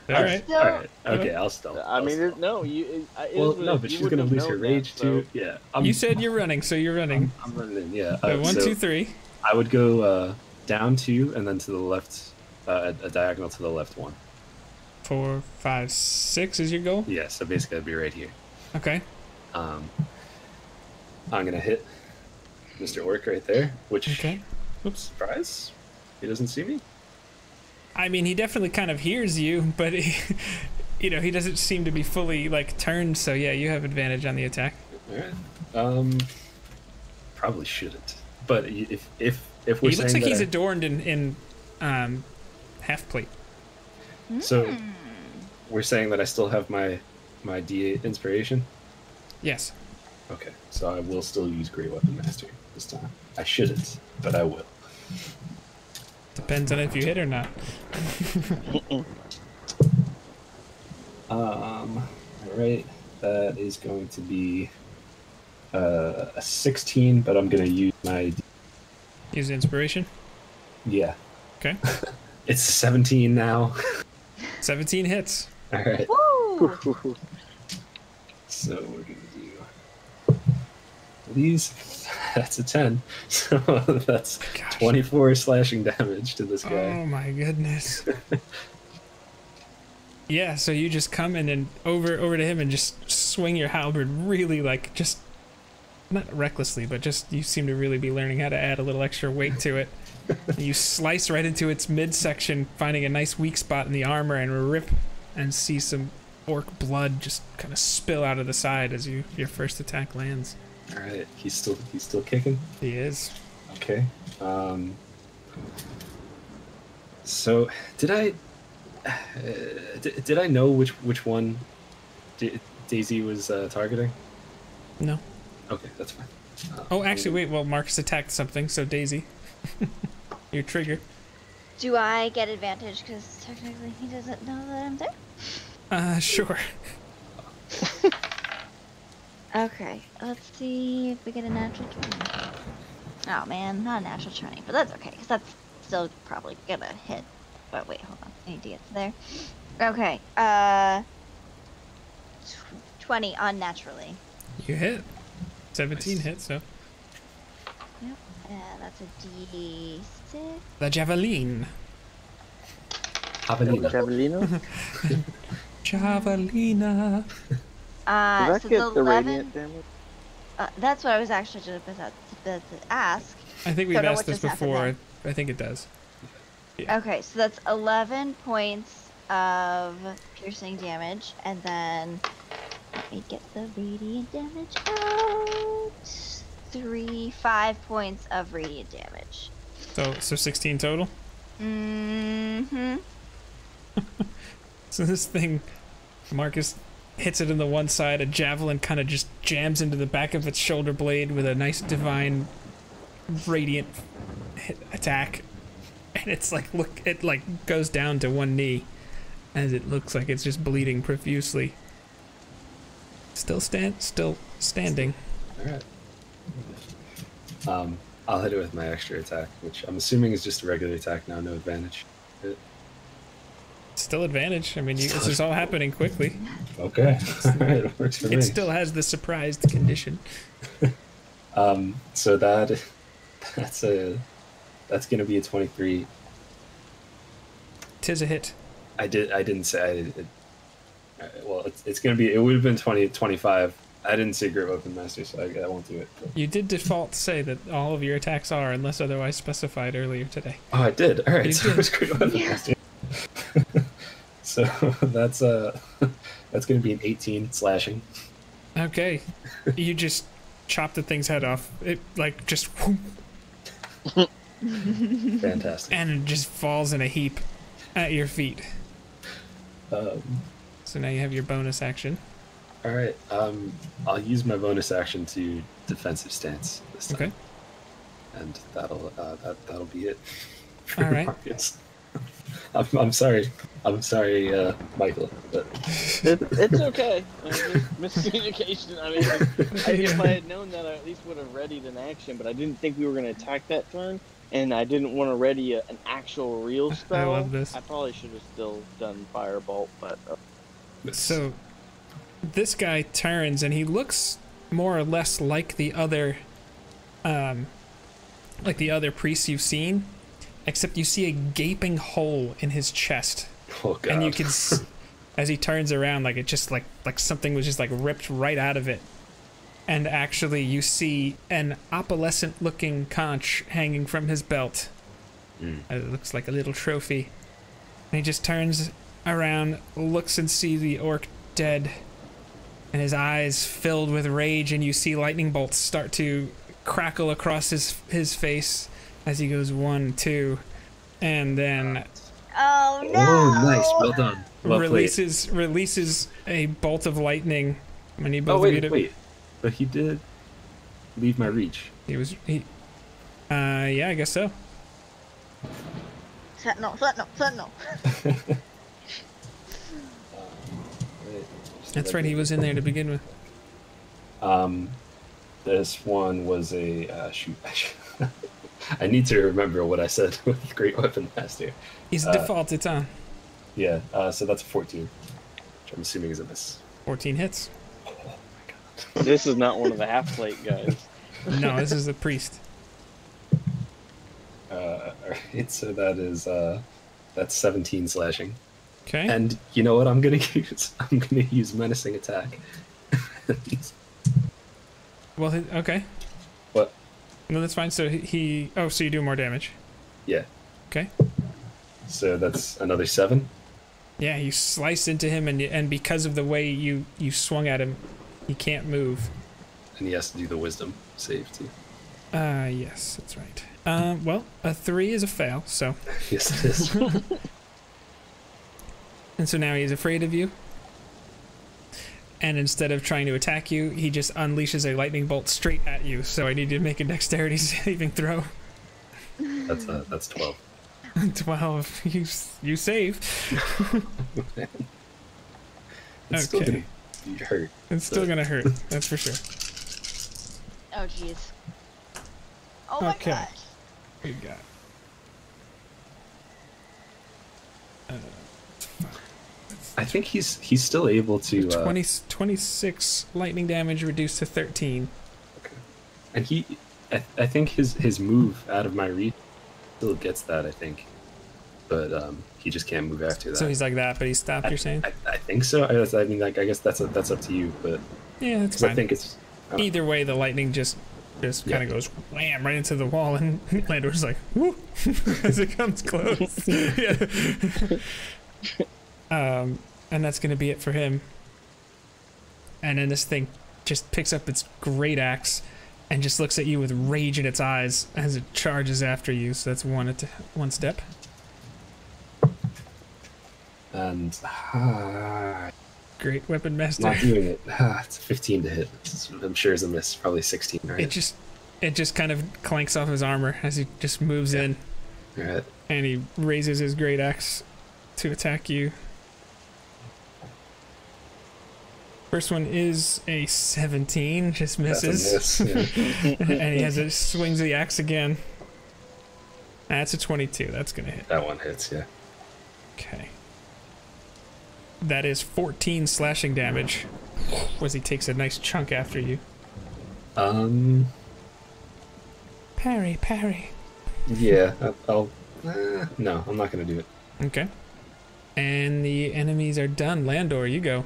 All right. Still, All right. Okay, I'll stealth. I I'll mean, stealth. no, you. Well, no, but she's gonna lose her rage too. Yeah. You said you're running, so you're running. I'm running in. Yeah. So 1, so 2, 3. I would go down 2 and then to the left, a diagonal to the left 1. 4, 5, 6 is your goal. Yeah. So basically, I'd be right here. Okay. I'm gonna hit Mr. Orc right there. Which Okay. Oops. surprise, he doesn't see me. I mean, he definitely kind of hears you, but he, he doesn't seem to be fully like turned. So yeah, you have advantage on the attack. All right. Probably shouldn't. But if we're He saying looks like that he's adorned in half plate. so we're saying that I still have my D8 inspiration. Yes. Okay, so I will still use Great Weapon Master this time. I shouldn't, but I will. Depends on if you hit or not. All right, that is going to be a 16, but I'm gonna use my Use inspiration. yeah. Okay. It's 17 now. 17 hits. All right, woo! so we're gonna do these. That's a 10, so that's Gosh. 24 slashing damage to this guy. Oh my goodness. Yeah, so you just come in and over to him and just swing your halberd really like just not recklessly, but just you seem to really be learning how to add a little extra weight to it. And you slice right into its midsection, finding a nice weak spot in the armor and rip and see some orc blood just kind of spill out of the side as your first attack lands. All right, he's still kicking. He is. Okay. So did I did I know which one Daisy was targeting? No. Okay, that's fine. Oh, actually, wait. Well, Marcus attacked something, so Daisy, your trigger. Do I get advantage because technically he doesn't know that I'm there? Sure. Okay, let's see if we get a natural 20. Oh man, not a natural 20, but that's okay, because that's still probably gonna hit. But wait, hold on, I need to get to there. Okay, 20 unnaturally. You hit. 17 hits, so. Yep, that's a D6. The javelin. Javelina. Javelino? Javelina. Does So that get the the 11, radiant damage? that's what I was actually just about to ask. I think we've Don't know asked what this just happened before. I think it does. Yeah. Okay, so that's 11 points of piercing damage, and then let me get the radiant damage out. 5 points of radiant damage. So 16 total. Mm-hmm. So this thing, Marcus hits it in the one side. A javelin kind of just jams into the back of its shoulder blade with a nice divine, radiant attack, and it's like it like goes down to one knee, as it looks like it's just bleeding profusely. Still standing. All right. I'll hit it with my extra attack, which I'm assuming is just a regular attack now, no advantage. Still advantage. I mean, this is all happening quickly. Okay. All right, it works for me. It still has the surprised condition. So that's gonna be a 23. Tis a hit. I didn't say well, it's gonna be. It would have been 25. I didn't say Great Weapon Master, so I won't do it. But... You did default say that all of your attacks are, unless otherwise specified earlier today. Oh, I did. All right, You so did. it was Great Weapon Master. So that's gonna be an 18 slashing. Okay. You just chop the thing's head off. It, like, just... Fantastic. And it just falls in a heap at your feet. Um, So now you have your bonus action. all right. I'll use my bonus action to defensive stance this time. Okay. And that'll be it. For All right. Marcus. I'm sorry. I'm sorry, Michael. But It's okay. Miscommunication. I mean, if I had known that, I at least would have readied an action. But I didn't think we were going to attack that turn, and I didn't want to ready an actual real spell. I love this. I probably should have still done Firebolt, but So this guy turns and he looks more or less like the other priests you've seen, except you see a gaping hole in his chest. oh god. And you can as he turns around, like it just like something was just like ripped right out of it. And actually you see an opalescent looking conch hanging from his belt. It looks like a little trophy. And he just turns around, looks and sees the orc dead, and his eyes filled with rage, and you see lightning bolts start to crackle across his face as he goes 1, 2, and then Oh no! Oh, nice. Well done. Well releases a bolt of lightning. I need both Oh, of you to... wait. But he did leave my reach. Yeah, I guess so. Sentinel. That's right, he was in there to begin with. This one was a shoot. I need to remember what I said with Great Weapon Master. He's default, it's on. Yeah, so that's a 14, which I'm assuming is a miss. 14 hits. Oh my god. this is not one of the half plate guys. No, this is the priest. Alright, so that is that's 17 slashing. Okay. And you know what I'm gonna use? I'm gonna use menacing attack. Well, okay. What? No, that's fine. So so you do more damage. Yeah. Okay. So that's another 7. Yeah, you slice into him, and because of the way you swung at him, he can't move. And he has to do the wisdom save too. Yes, that's right. Well, a 3 is a fail, so... Yes, it is. And so now he's afraid of you. And instead of trying to attack you, he just unleashes a lightning bolt straight at you. So I need you to make a dexterity saving throw. That's 12. 12. You save. It's still gonna be hurt. It's still gonna hurt. That's for sure. Oh jeez. Oh my Okay. gosh. We got. I think he's still able to 26 lightning damage reduced to 13. Okay. And I think his move out of my reach still gets that, I think. But he just can't move after that. So he's like that, but he stopped, you're saying? I think so. I mean, like, I guess that's up to you, but Yeah, that's 'cause fine. I think it's Either way, the lightning just kind of goes wham right into the wall, and Landor's like, whoo, as it comes close. Yeah. And that's going to be it for him. And then this thing just picks up its great axe and just looks at you with rage in its eyes as it charges after you. So that's one step. and Great weapon master. not doing it. It's a 15 to hit. I'm sure is a miss. Probably 16. Right. It just kind of clanks off his armor as he just moves in, All right. and he raises his great axe to attack you. First one is a 17, just misses. That's a miss. Yeah. And he swings the axe again. That's a 22. That's gonna hit. That one hits. Yeah. Okay. That is 14 slashing damage. As he takes a nice chunk after you. Parry. Yeah. I'll. No, I'm not gonna do it. Okay. And the enemies are done. Landor, you go.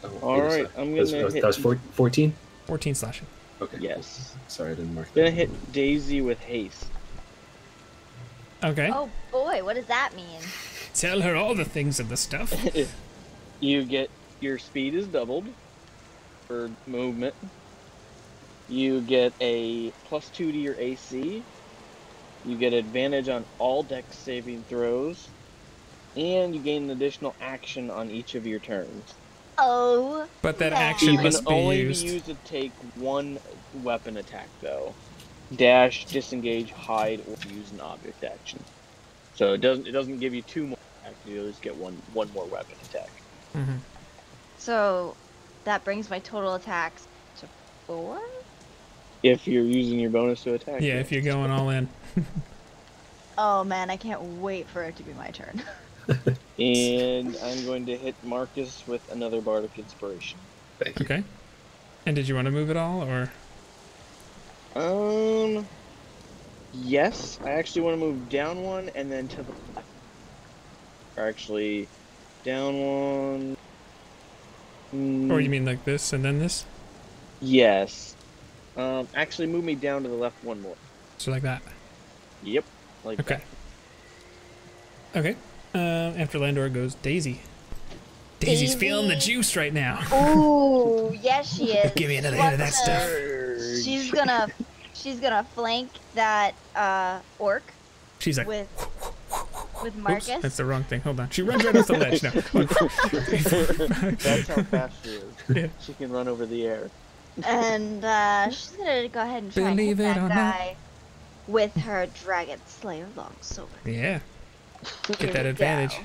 Oh, All right, I'm gonna hit. That was 14. 14 slashing. Okay. Yes. Sorry, I didn't mark Gonna that. hit Daisy with haste. Okay. Oh boy, what does that mean? Tell her all the things of the stuff. You get your speed is doubled. for movement. You get a +2 to your AC. You get advantage on all dex saving throws. And you gain an additional action on each of your turns. Oh. But that yeah. action You can must be only used. be used to take one weapon attack, though. Dash, disengage, hide, or use an object action. So it doesn't give you 2 more attacks. You just get one more weapon attack. Mm-hmm. So that brings my total attacks to 4? If you're using your bonus to attack. Yeah, if you're going all in. Oh man, I can't wait for it to be my turn. And I'm going to hit Marcus with another Bardic Inspiration. Thank you. Okay. And did you want to move at all, or? Yes. I actually want to move down 1 and then to the left. Or actually, down 1. Or you mean like this and then this? Yes. Actually, move me down to the left 1 more. So like that. Yep. Like Okay. Okay. After Landor goes Daisy. Daisy's Daisy. feeling the juice right now. Ooh, yes she is. Give me another She hit of wants that to- stuff. She's gonna flank that orc She's like, with oops, Marcus. that's the wrong thing. Hold on. She runs right off the ledge now. That's how fast she is. Yeah. She can run over the air. And she's gonna go ahead and try and Believe hit it that or not. guy with her Dragon Slayer longsword. Yeah. Here Get that we advantage. go.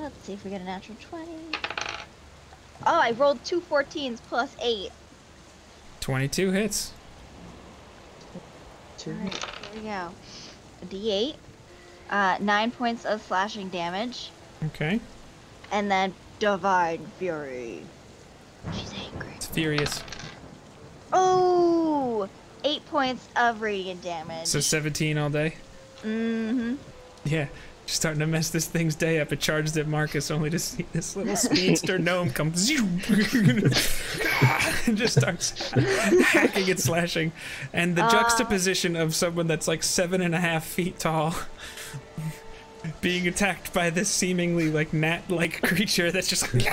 Let's see if we get a natural 20. Oh, I rolled 2 14s plus 8. 22 hits. Alright, here we go. A D8. 9 points of slashing damage. Okay. And then Divine Fury. She's angry. It's furious. Oh! 8 points of radiant damage. So 17 all day? Mm-hmm. Yeah. Just starting to mess this thing's day up. It charged at Marcus only to see this little speedster gnome come and just starts hacking and slashing. And the juxtaposition of someone that's like 7.5 feet tall being attacked by this seemingly like gnat-like creature that's just like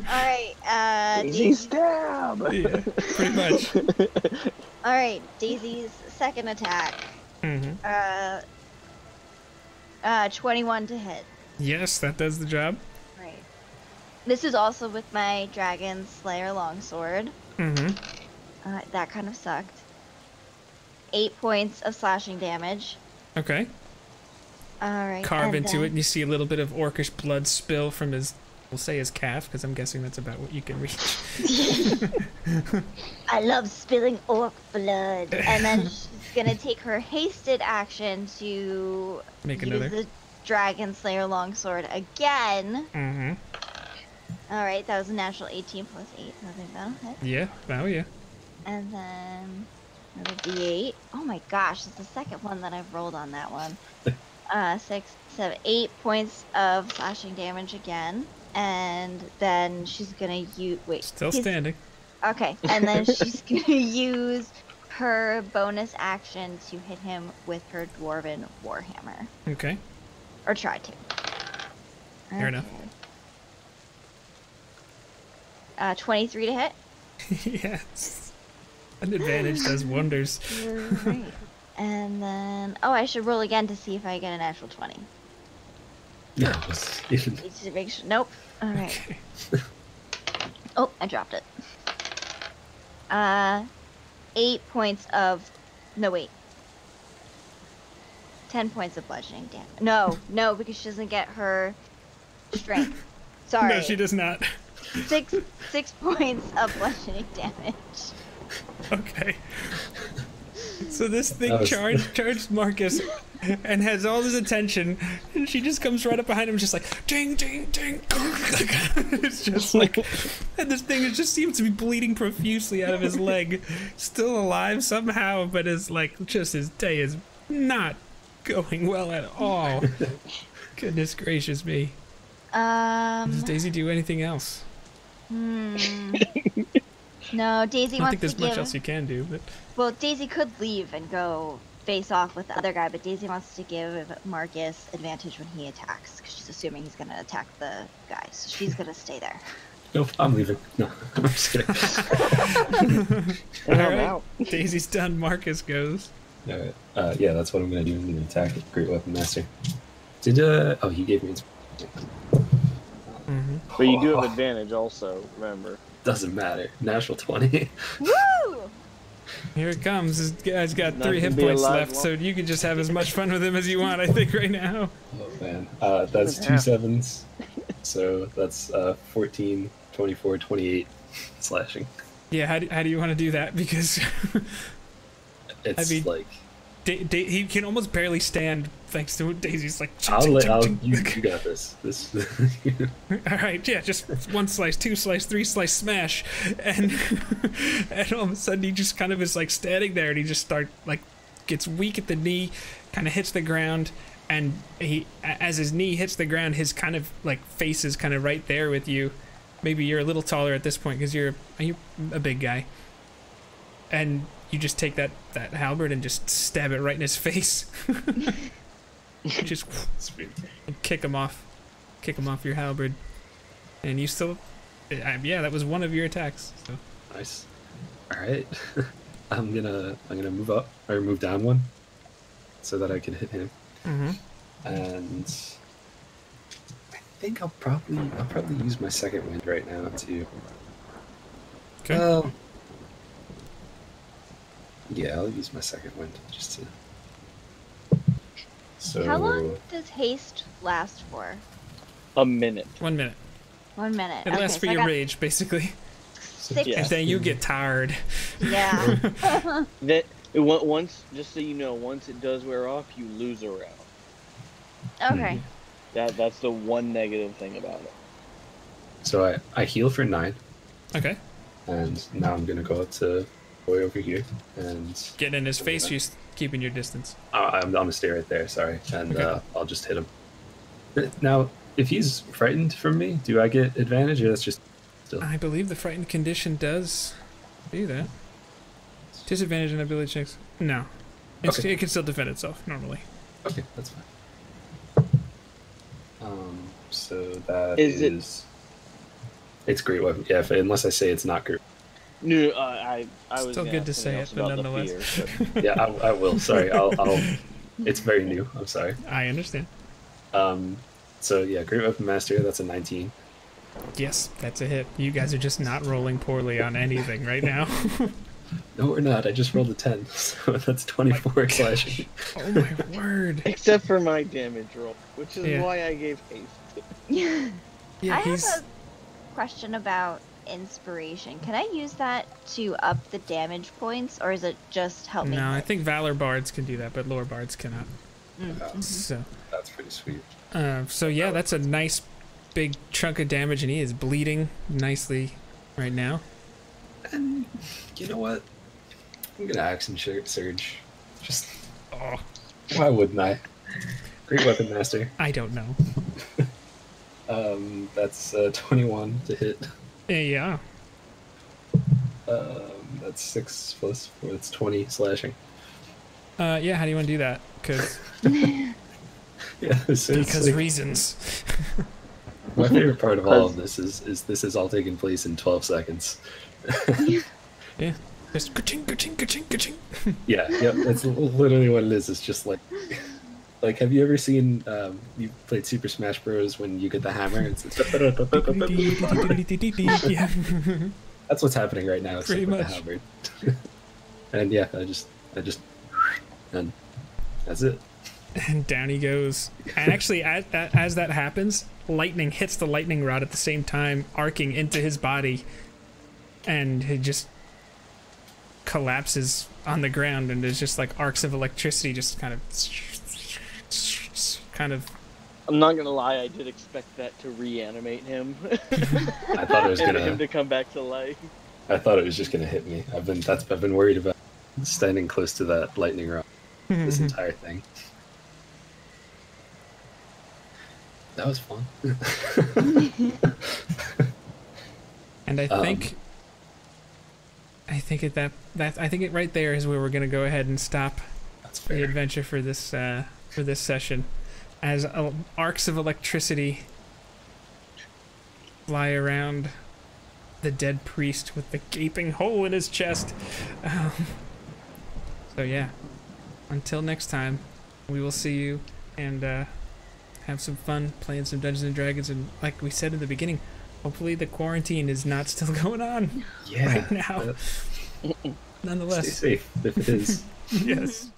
Alright, Daisy stab! yeah, pretty much. Alright, Daisy's second attack. Mm-hmm. 21 to hit. Yes, that does the job. Right. This is also with my Dragon Slayer longsword. Mm-hmm. That kind of sucked. 8 points of slashing damage. Okay. Alright. Carve and into then- it and you see a little bit of orcish blood spill from his, we'll say his calf, because I'm guessing that's about what you can reach. I love spilling orc blood. And then she's gonna take her hasted action to Make use another. the Dragon Slayer longsword again. Mm-hmm. Alright, that was a natural 18 plus 8. So I think that'll hit. Yeah. Oh, yeah. And then another D8. Oh my gosh, it's the second one that I've rolled on that one. 6, 7, 8 points of slashing damage again. And then she's gonna use. Wait. Still he's- standing. Okay, and then she's gonna use her bonus action to hit him with her Dwarven Warhammer. Okay. Or try to. Fair enough. 23 to hit. Yes. An advantage does wonders. Right. And then, oh, I should roll again to see if I get a natural 20. No, it's even. Just to make sure. Nope. All right. Okay. Oh, I dropped it. 8 points of. No, wait. 10 points of bludgeoning damage. No, because she doesn't get her strength. Sorry. No, she does not. 6 points of bludgeoning damage. Okay. So this thing That was- charged Marcus and has all his attention, and she just comes right up behind him, just like ding, ding, ding. It's just like, and this thing just seems to be bleeding profusely out of his leg, still alive somehow, but is like just his day is not going well at all. Goodness gracious me. Does Daisy do anything else? No, Daisy I don't wants think there's to much give. else you can do, but Well, Daisy could leave and go face off with the other guy, but Daisy wants to give Marcus advantage when he attacks, because she's assuming he's going to attack the guy, so she's going to stay there. Nope, I'm leaving. No, I'm just kidding. All right, Daisy's done. Marcus goes. All right. Yeah, that's what I'm gonna do. I'm gonna attack it. Great Weapon Master. Did oh, he gave me. But you do have advantage, also. Remember. Doesn't matter. Natural 20. Woo! Here it comes. This guy's got Not 3 hit gonna be points alive left, long. so you can just have as much fun with him as you want, I think, right now. Oh man, that's 2 7s. So that's 14, 24, 28 slashing. Yeah, how do you want to do that? Because It's I mean, like he can almost barely stand thanks to Daisy's like. you got this. All right, yeah, just 1 slice, 2 slice, 3 slice, smash, and and all of a sudden he just kind of is like standing there, and he just gets weak at the knee, kind of hits the ground, and as his knee hits the ground, his kind of like face is kind of right there with you. Maybe you're a little taller at this point because you're a big guy, and you just take that halberd and just stab it right in his face. Just Sweet. and kick him off your halberd, and you still, yeah, that was one of your attacks. So Nice. All right. I'm gonna move up or move down 1, so that I can hit him. And I think I'll probably use my second wind right now to. okay. Yeah, I'll use my second wind just to. So. How long does haste last for? A minute. 1 minute. 1 minute. It lasts for so I your got rage, basically. 6. Yeah. And then you get tired. Yeah. Once, just so you know, once it does wear off, you lose a round. Okay. That's the one negative thing about it. So I heal for 9, Okay. and now I'm gonna go up to boy over here and. Getting in his face, you're keeping your distance. I'm gonna stay right there. Sorry, and Okay. I'll just hit him. Now, if he's frightened from me, do I get advantage, or that's just still? I believe the frightened condition does do that. Disadvantage on ability checks? No. Okay. It can still defend itself, normally. Okay, that's fine. So that Is it- It's great weapon. Yeah, unless I say it's not great. No, I was Still gonna good to ask say something it, else but about the nonetheless. fear, but- Yeah, I will. Sorry, I'll. It's very new. I'm sorry. I understand. So yeah, great weapon master. That's a 19. Yes, that's a hit. You guys are just not rolling poorly on anything right now. No, we're not. I just rolled a 10, so that's 24 slashing. Oh my word. Except for my damage roll, which is Yeah. why I gave haste. Yeah, I he's... have a question about inspiration. Can I use that to up the damage points, or is it just help me? No, I hit? think Valor Bards can do that, but Lore Bards cannot. So, That's pretty sweet. so yeah, that's a nice big chunk of damage, and he is bleeding nicely right now. And you know what? I'm gonna action surge. Just Oh, why wouldn't I? Great weapon master. I don't know. That's 21 to hit. Yeah. That's 6 plus 4. That's 20 slashing. Yeah, how do you want to do that? Because Yeah, so it's because like- reasons. my favorite part of all of this is this is all taking place in 12 seconds. Yeah. Just ka-ching, ka-ching, ka-ching, ka-ching. Yeah, that's literally what it is. It's just like have you ever seen you played Super Smash Bros. When you get the hammer? Yeah. That's what's happening right now. Pretty Except with much. the hammer. And yeah, I just and that's it. And down he goes. And actually, as that happens, lightning hits the lightning rod at the same time, arcing into his body, and he just collapses on the ground, and there's just like arcs of electricity just kind of I'm not gonna lie, I did expect that to reanimate him. I thought it was and him gonna. to come back to life. I thought it was just gonna hit me. I've been worried about standing close to that lightning rod this entire thing. That was fun. And I think it right there is where we're gonna go ahead and stop the adventure for this session, as arcs of electricity fly around the dead priest with the gaping hole in his chest. So yeah, until next time, we will see you and have some fun playing some Dungeons and Dragons. And like we said in the beginning, hopefully the quarantine is not still going on right now. Nonetheless, stay safe if it is. Yes.